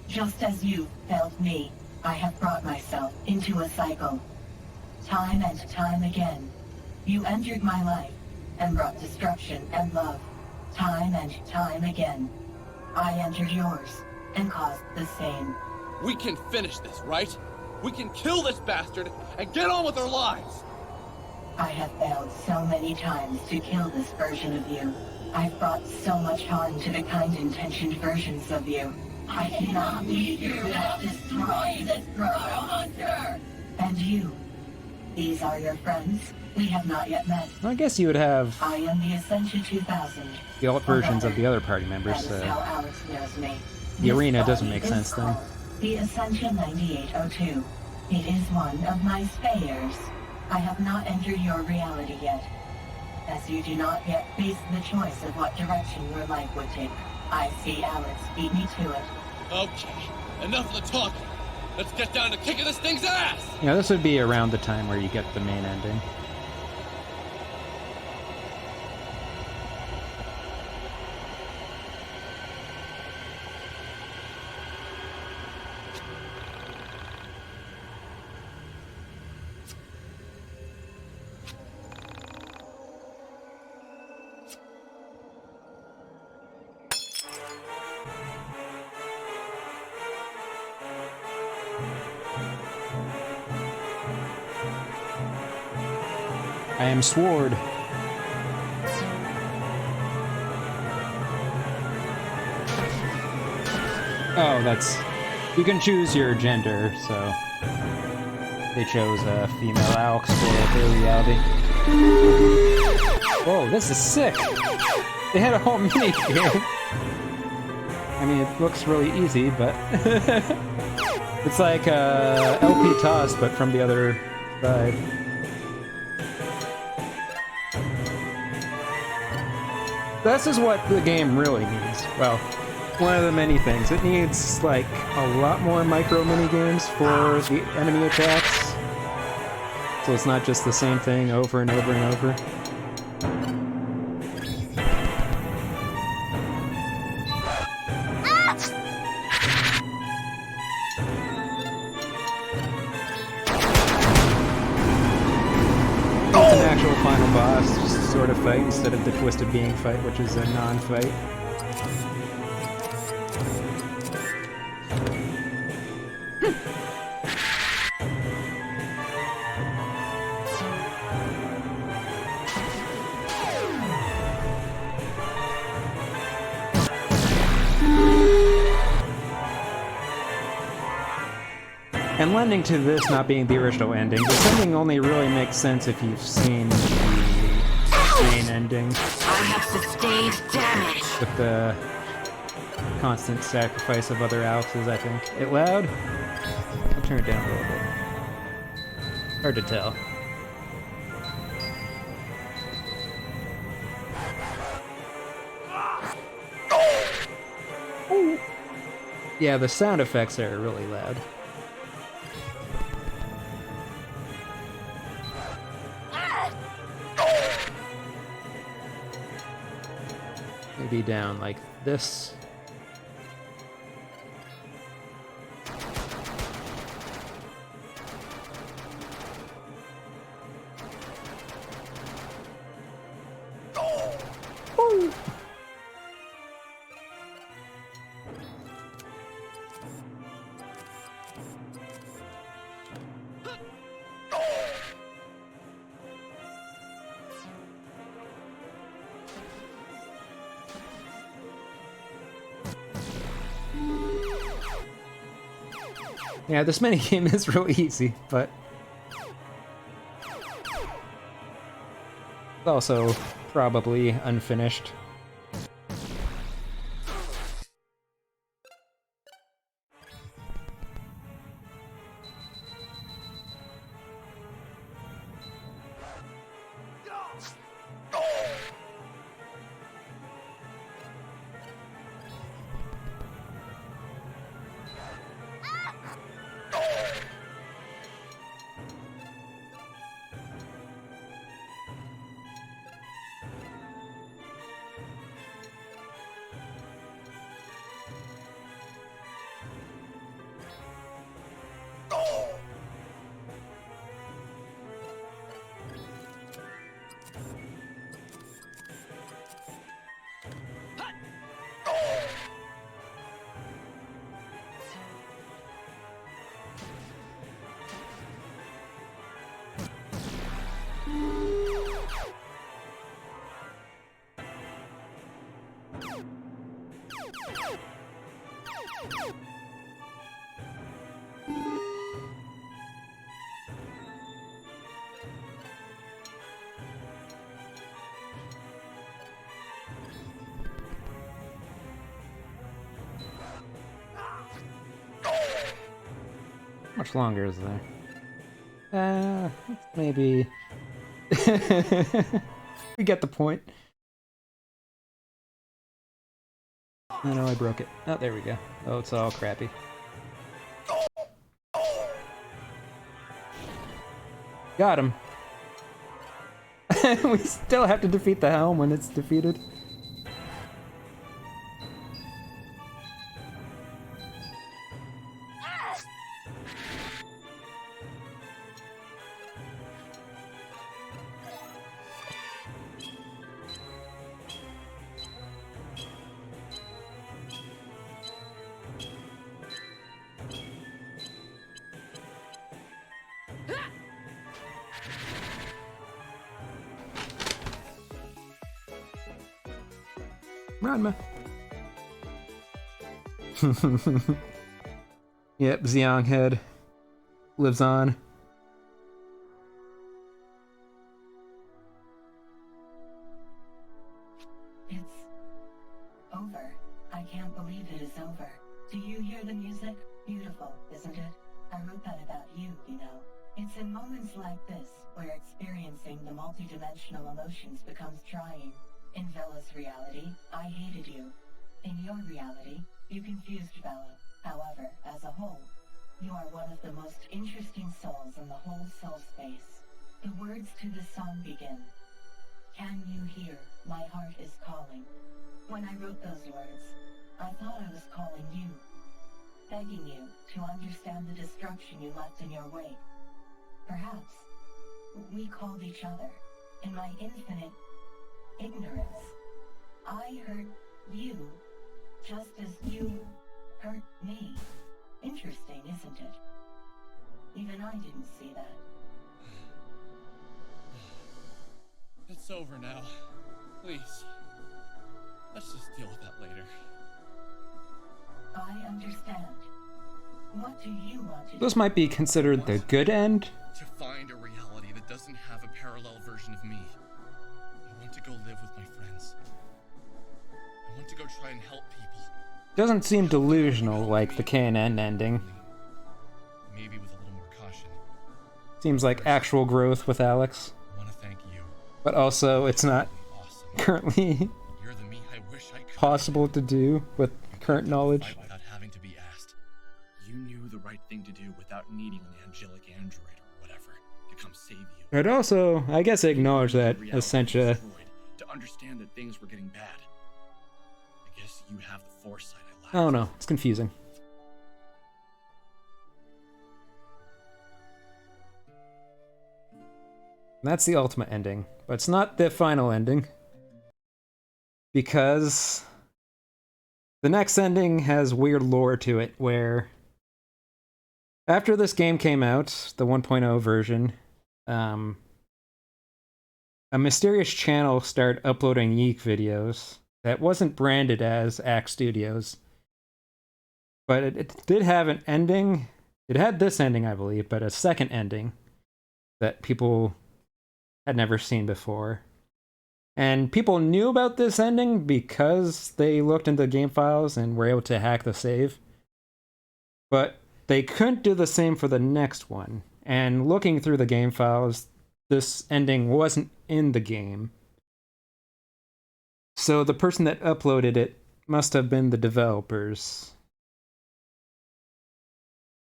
Just as you failed me, I have brought myself into a cycle. Time and time again, you entered my life and brought destruction and love. Time and time again, I entered yours and caused the same. We can finish this, right? We can kill this bastard and get on with our lives! I have failed so many times to kill this version of you. I've brought so much harm to the kind-intentioned versions of you. I cannot leave you without destroying this proto monster! And you. These are your friends. We have not yet met. Well, I guess you would have I am the Essentia 2000. the alt versions of the other party members, That is so how Alex knows me. the This arena doesn't body make is sense then. called The Ascension 9802. It is one of my spayers. I have not entered your reality yet. As you do not yet face the choice of what direction your life would take, I see Alex beat me to it. Okay, enough of the talking. Let's get down to kicking this thing's ass! Yeah, this would be around the time where you get the main ending. I am Sword. Oh, that's... You can choose your gender, so... They chose a female Alex for their reality. Whoa, this is sick! They had a whole mini game. I mean, it looks really easy, but... It's like LP toss, but from the other side. This is what the game really needs. Well, one of the many things. It needs, like, a lot more micro minigames for the enemy attacks. So it's not just the same thing over and over and over. It's an actual final boss sort of fight instead of the Twisted Being fight, which is a non-fight. And lending to this not being the original ending, this ending only really makes sense if you've seen the main ending. I have sustained damage. With the constant sacrifice of other Alexes, I think. It loud? I'll turn it down a little bit. Hard to tell. Yeah, the sound effects are really loud. Maybe down like this. Yeah, this minigame is really easy, but it's also probably unfinished. How much longer is there? Maybe... we get the point. Oh no, I broke it. Oh, there we go. Oh, it's all crappy. Got him. We still have to defeat the helm when it's defeated. Ranma. Yep, Xiong head lives on. It's over. I can't believe it is over. Do you hear the music? Beautiful, isn't it? I wrote that about you, you know. It's in moments like this where experiencing the multidimensional emotions becomes trying. In Bella's reality, I hated you. In your reality, you confused Bella. However, as a whole, you are one of the most interesting souls in the whole soul space. The words to this song begin. Can you hear? My heart is calling. When I wrote those words, I thought I was calling you, begging you to understand the destruction you left in your wake. Perhaps we called each other. In my infinite ignorance, I hurt you just as you hurt me. Interesting, isn't it? Even I didn't see that. It's over now. Please. Let's just deal with that later. I understand. What do you want to do? This might be considered the good end. To find a reality that doesn't have a parallel version of me. I want to go live with my friends. I want to go try and help people. Doesn't seem delusional like the KNN ending. Maybe with a little more caution. Seems like actual growth with Alex. I want to thank you. But also, it's not currently You're the me I wish I could. possible to do with current knowledge. Without having to be asked. You knew the right thing to do without needing an angelic android or whatever to come save you. But also, I guess acknowledge that Essentia. To understand that things were getting bad. I guess you have the foresight I lacked. I don't know, it's confusing. That's the ultimate ending, but it's not the final ending. Because the next ending has weird lore to it, where after this game came out, the 1.0 version, a mysterious channel started uploading YIIK videos that wasn't branded as YIIK Studios. But it did have an ending. It had this ending, I believe, but a second ending that people had never seen before. And people knew about this ending because they looked into the game files and were able to hack the save. But they couldn't do the same for the next one. And looking through the game files, this ending wasn't in the game. So the person that uploaded it must have been the developers.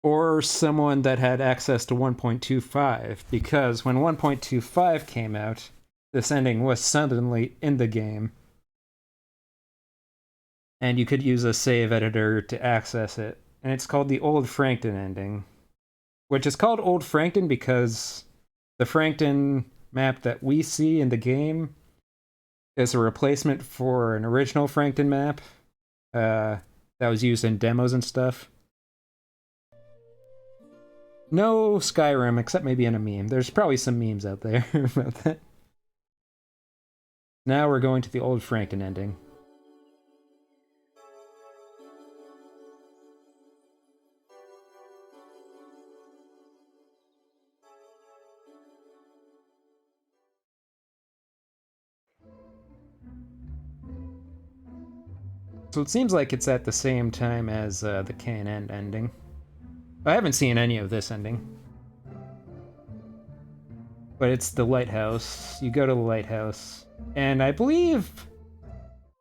Or someone that had access to 1.25, because when 1.25 came out, this ending was suddenly in the game. And you could use a save editor to access it. And it's called the Old Frankton ending. Which is called Old Frankton because the Frankton map that we see in the game is a replacement for an original Frankton map that was used in demos and stuff. No Skyrim, except maybe in a meme. There's probably some memes out there about that. Now we're going to the Old Frankton ending. So it seems like it's at the same time as the KNN ending. I haven't seen any of this ending. But it's the lighthouse. You go to the lighthouse. And I believe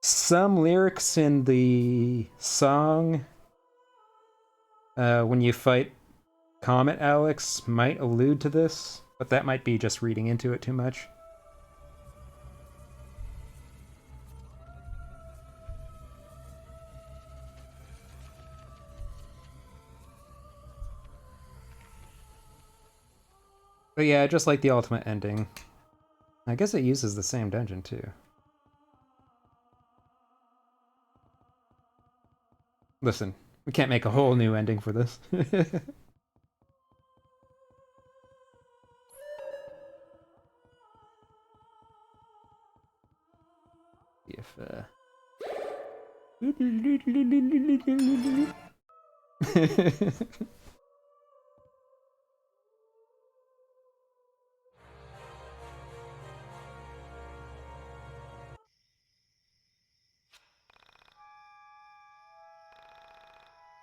some lyrics in the song when you fight Comet Alex might allude to this, but that might be just reading into it too much. But yeah, just like the ultimate ending. I guess it uses the same dungeon too. Listen, we can't make a whole new ending for this. If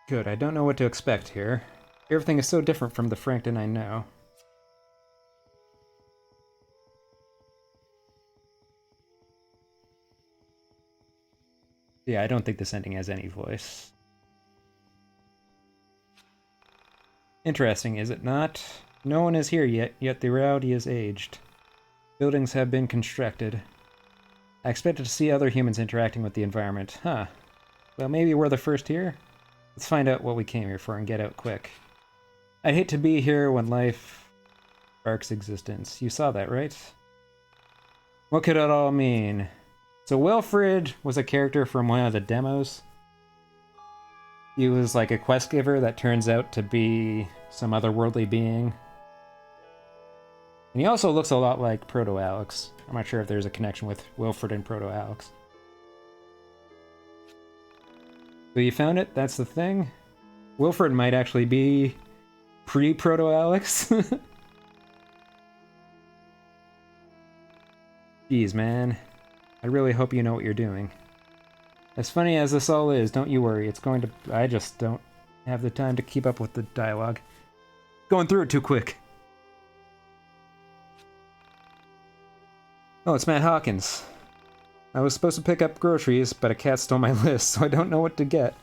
Good, I don't know what to expect here. Everything is so different from the Frankton I know. Yeah, I don't think this ending has any voice. Interesting, is it not? No one is here yet the reality is aged. Buildings have been constructed. I expected to see other humans interacting with the environment. Huh. Well, maybe we're the first here? Let's find out what we came here for and get out quick. I'd hate to be here when life sparks existence. You saw that, right? What could it all mean? So Wilfred was a character from one of the demos. He was like a quest giver that turns out to be some otherworldly being. And he also looks a lot like Proto-Alex. I'm not sure if there's a connection with Wilfred and Proto-Alex. So you found it? That's the thing? Wilfred might actually be pre-Proto-Alex. Jeez, man. I really hope you know what you're doing. As funny as this all is, don't you worry. It's going to... I just don't have the time to keep up with the dialogue. Going through it too quick. Oh, it's Matt Hawkins. I was supposed to pick up groceries, but a cat stole my list, so I don't know what to get.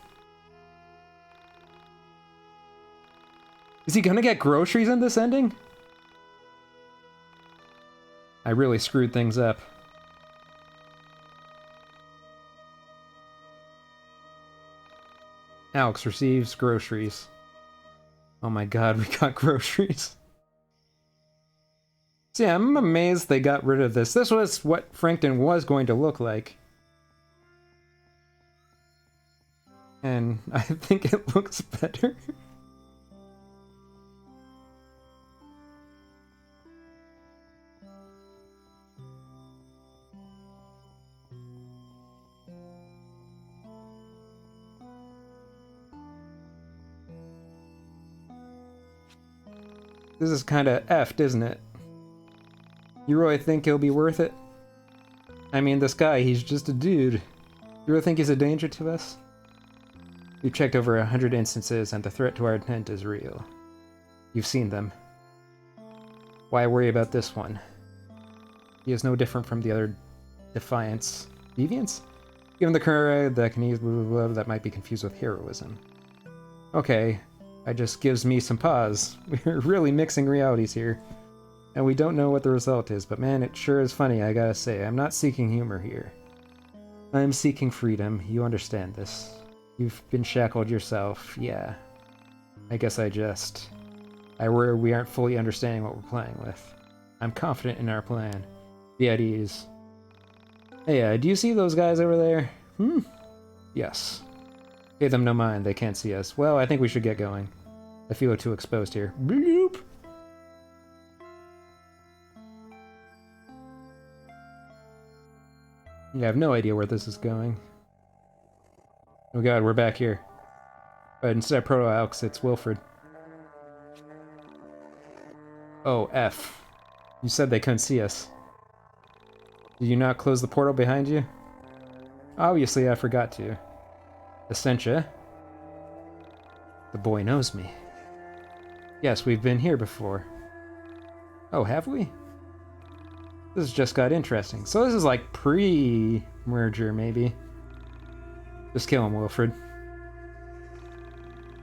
Is he gonna get groceries in this ending? I really screwed things up. Alex receives groceries. Oh my god, we got groceries. So yeah, I'm amazed they got rid of this. This was what Frankton was going to look like. And I think it looks better. This is kind of effed, isn't it? You really think he'll be worth it? I mean, this guy, he's just a dude. You really think he's a danger to us? We've checked over 100 instances, and the threat to our tent is real. You've seen them. Why worry about this one? He is no different from the other defiants. Deviants? Given the current that can use blah, blah, blah, that might be confused with heroism. Okay, that just gives me some pause. We're really mixing realities here. And we don't know what the result is, but man, it sure is funny, I gotta say. I'm not seeking humor here. I'm seeking freedom. You understand this. You've been shackled yourself, yeah. I guess I worry we aren't fully understanding what we're playing with. I'm confident in our plan. Be at ease. Hey, do you see those guys over there? Yes. Pay them no mind, they can't see us. Well, I think we should get going. I feel too exposed here. Bloop! Yeah, I have no idea where this is going. Oh god, we're back here. But instead of Proto-Alex, it's Wilfred. Oh, F. You said they couldn't see us. Did you not close the portal behind you? Obviously, I forgot to. Essentia. The boy knows me. Yes, we've been here before. Oh, have we? This just got interesting. So this is like pre-merger, maybe. Just kill him, Wilfred.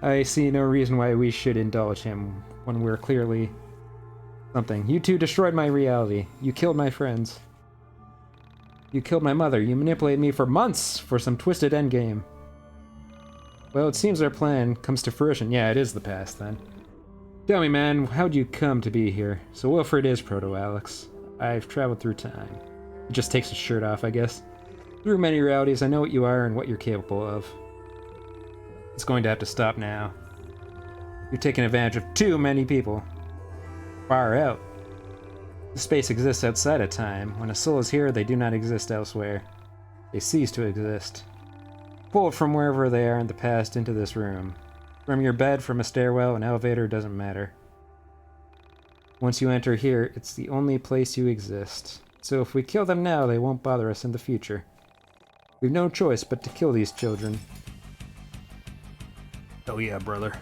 I see no reason why we should indulge him when we're clearly something. You two destroyed my reality. You killed my friends. You killed my mother. You manipulated me for months for some twisted endgame. Well, it seems our plan comes to fruition. Yeah, it is the past, then. Tell me, man, how'd you come to be here? So Wilfred is Proto-Alex. I've traveled through time. He just takes his shirt off, I guess. Through many realities, I know what you are and what you're capable of. It's going to have to stop now. You're taking advantage of too many people. Far out. The space exists outside of time. When a soul is here, they do not exist elsewhere. They cease to exist. Pulled from wherever they are in the past into this room. From your bed, from a stairwell, an elevator, doesn't matter. Once you enter here, it's the only place you exist. So if we kill them now, they won't bother us in the future. We've no choice but to kill these children. Oh yeah, brother.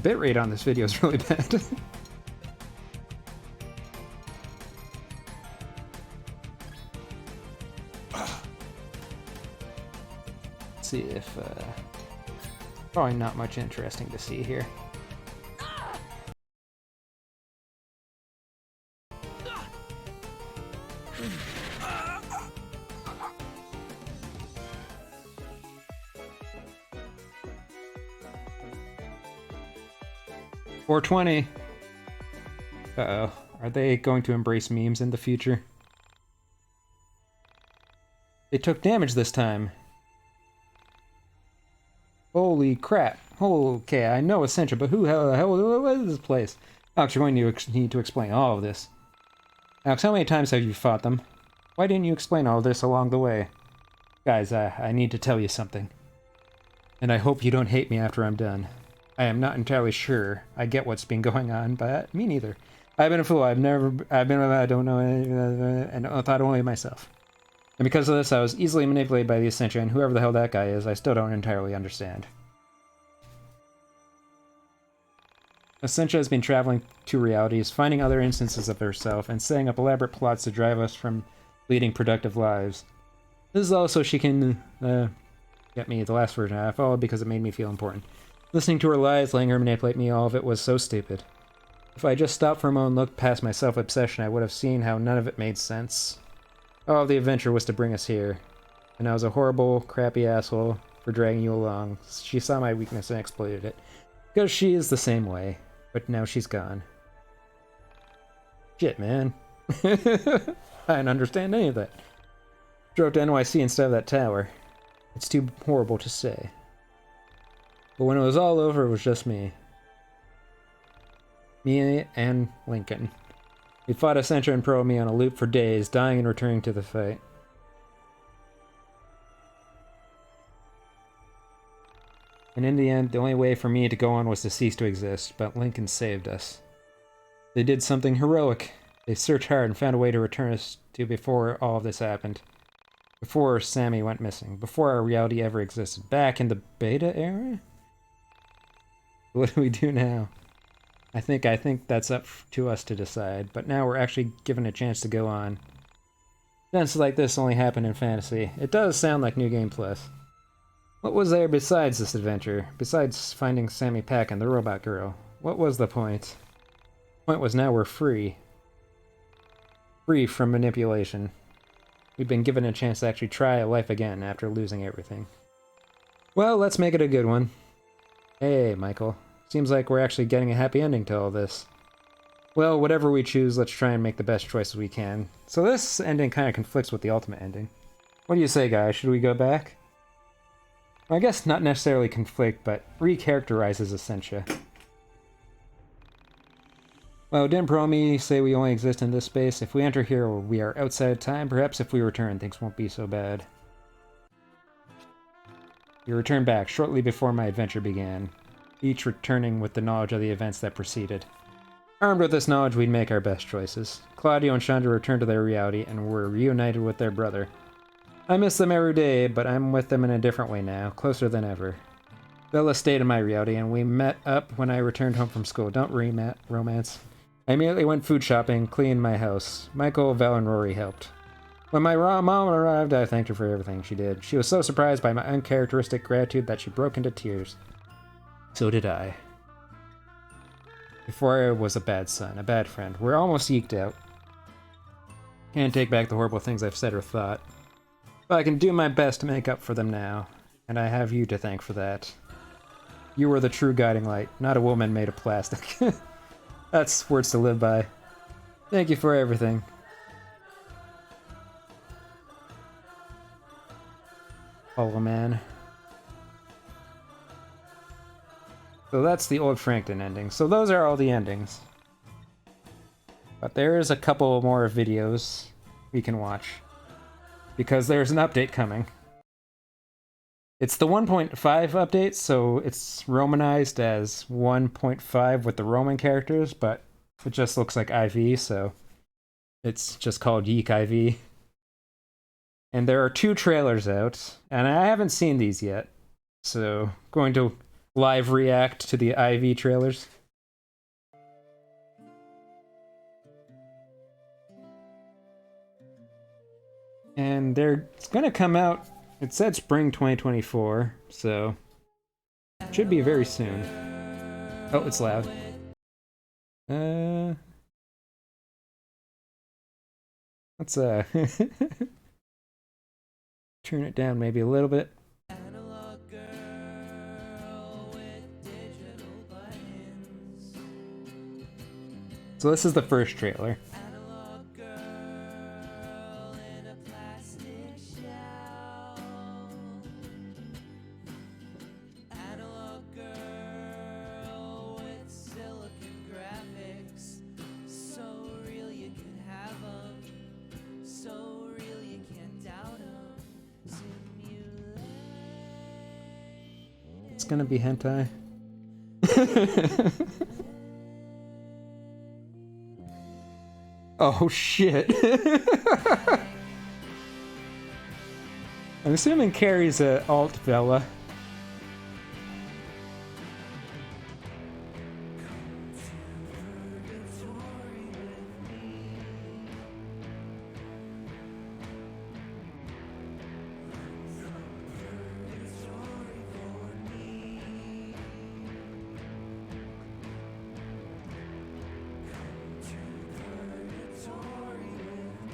The bitrate on this video is really bad. Let's see if probably not much interesting to see here. $420. Uh-oh. Are they going to embrace memes in the future? They took damage this time. Holy crap. Okay, I know Essentia, but who the hell what is this place? Alex, you're going to need to explain all of this. Alex, how many times have you fought them? Why didn't you explain all this along the way? Guys, I need to tell you something. And I hope you don't hate me after I'm done. I am not entirely sure I get what's been going on, but me neither. I've been a fool. I don't know, and I thought only of myself. And because of this, I was easily manipulated by the Essentia, and whoever the hell that guy is, I still don't entirely understand. Essentia has been traveling to realities, finding other instances of herself, and setting up elaborate plots to drive us from leading productive lives. This is also she can get me the last version I followed because it made me feel important. Listening to her lies, letting her manipulate me, all of it was so stupid. If I just stopped for a moment and looked past my self-obsession, I would have seen how none of it made sense. All of the adventure was to bring us here. And I was a horrible, crappy asshole for dragging you along. She saw my weakness and exploited it. Because she is the same way. But now she's gone. Shit, man. I didn't understand any of that. Drove to NYC instead of that tower. It's too horrible to say. But when it was all over, it was just me. Me and Lincoln. We fought Essentia and Pro me on a loop for days, dying and returning to the fight. And in the end, the only way for me to go on was to cease to exist, but Lincoln saved us. They did something heroic. They searched hard and found a way to return us to before all of this happened. Before Sammy went missing. Before our reality ever existed. Back in the beta era? What do we do now? I think that's up to us to decide, but now we're actually given a chance to go on. Events like this only happen in fantasy. It does sound like New Game Plus. What was there besides this adventure? Besides finding Sammy Pack and the robot girl? What was the point? The point was now we're free. Free from manipulation. We've been given a chance to actually try life again after losing everything. Well, let's make it a good one. Hey, Michael. Seems like we're actually getting a happy ending to all this. Well, whatever we choose, let's try and make the best choices we can. So this ending kind of conflicts with the ultimate ending. What do you say, guys? Should we go back? Well, I guess not necessarily conflict, but recharacterizes Essentia. Well, didn't Promi say we only exist in this space? If we enter here, we are outside of time. Perhaps if we return, things won't be so bad. We returned back shortly before my adventure began, each returning with the knowledge of the events that preceded. Armed with this knowledge, we'd make our best choices. Claudio and Chandra returned to their reality and were reunited with their brother. I miss them every day, but I'm with them in a different way now, closer than ever. Bella stayed in my reality, and we met up when I returned home from school. Don't romance. I immediately went food shopping, cleaned my house. Michael, Val, and Rory helped. When my mom arrived, I thanked her for everything she did. She was so surprised by my uncharacteristic gratitude that she broke into tears. So did I. Before I was a bad son, a bad friend. We're almost yeeked out. Can't take back the horrible things I've said or thought. But I can do my best to make up for them now, and I have you to thank for that. You were the true guiding light, not a woman made of plastic. That's words to live by. Thank you for everything. Hollow Man. So that's the old Frankton ending. So those are all the endings. But there is a couple more videos we can watch. Because there's an update coming. It's the 1.5 update, so it's romanized as 1.5 with the Roman characters, but it just looks like IV, so it's just called YIIK IV. And there are 2 trailers out, and I haven't seen these yet, so going to live react to the IV trailers. And it's gonna come out, it said spring 2024, so it should be very soon. Oh, it's loud. Let's turn it down maybe a little bit. So this is the first trailer. It's gonna be hentai. Oh shit. I'm assuming Carrie's a alt Bella.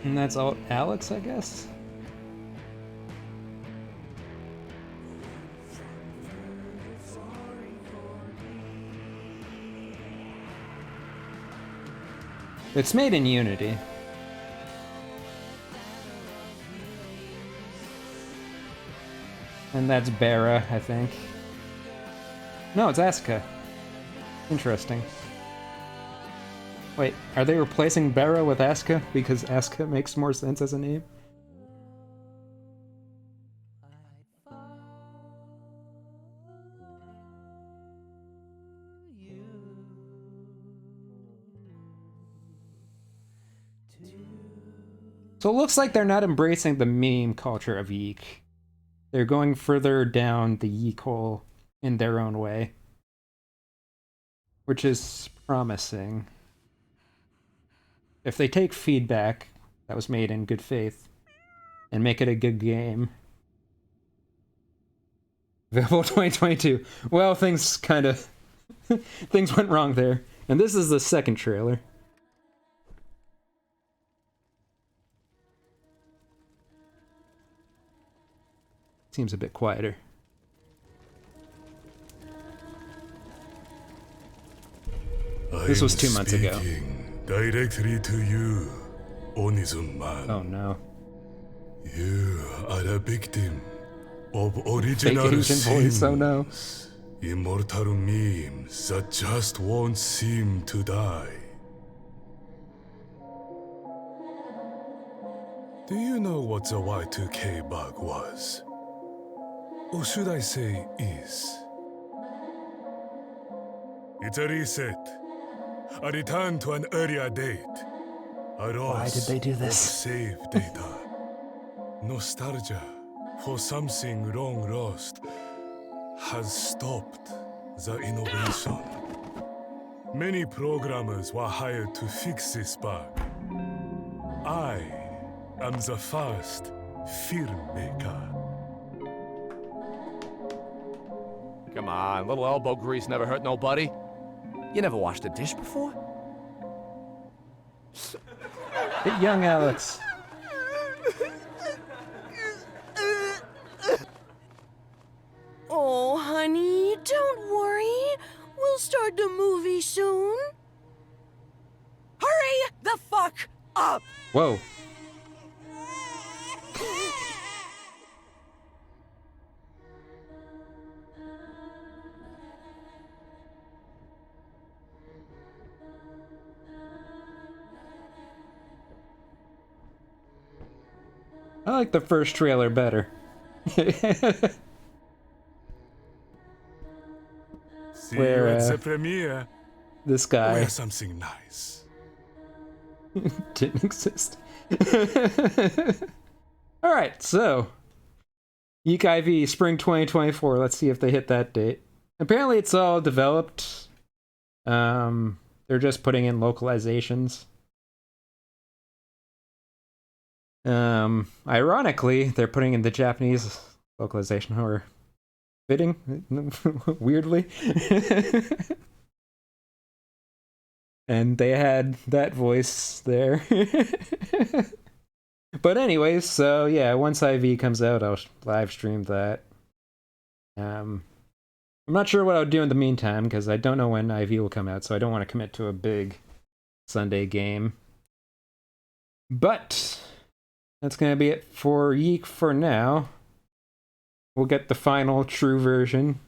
And that's all Alex, I guess? It's made in Unity. And that's Bara, I think. No, it's Asuka. Interesting. Wait, are they replacing Bara with Asuka because Asuka makes more sense as a name? So it looks like they're not embracing the meme culture of YIIK. They're going further down the YIIK hole in their own way. Which is promising. If they take feedback that was made in good faith and make it a good game. Available 2022. Well, things kind of... things went wrong there. And this is the second trailer. Seems a bit quieter. This was 2 months ago. Directly to you, Onizum-man. Oh no. You are a victim of original Fake Asian voice, oh no. Immortal memes that just won't seem to die. Do you know what the Y2K bug was? Or should I say is? It's a reset. A return to an earlier date. A Why did loss they do of this? saved data. Nostalgia for something long lost has stopped the innovation. Many programmers were hired to fix this bug. I am the first filmmaker. Come on, little elbow grease never hurt nobody. You never washed a dish before? Hit young Alex. Oh, honey, don't worry. We'll start the movie soon. Hurry the fuck up! Whoa. I like the first trailer better. See Where, you at the premiere. This guy Wear something nice. didn't exist. Alright, so YIIK IV Spring 2024. Let's see if they hit that date. Apparently it's all developed. They're just putting in localizations. Ironically, they're putting in the Japanese localization, or fitting, weirdly. And they had that voice there. But anyways, so yeah, once IV comes out, I'll live stream that. I'm not sure what I'll do in the meantime, because I don't know when IV will come out, so I don't want to commit to a big Sunday game. But that's going to be it for YIIK for now. We'll get the final true version.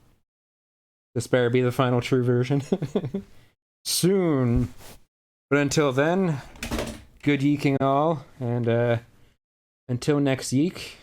This better be the final true version. Soon. But until then, good YIIKing all, and until next YIIK.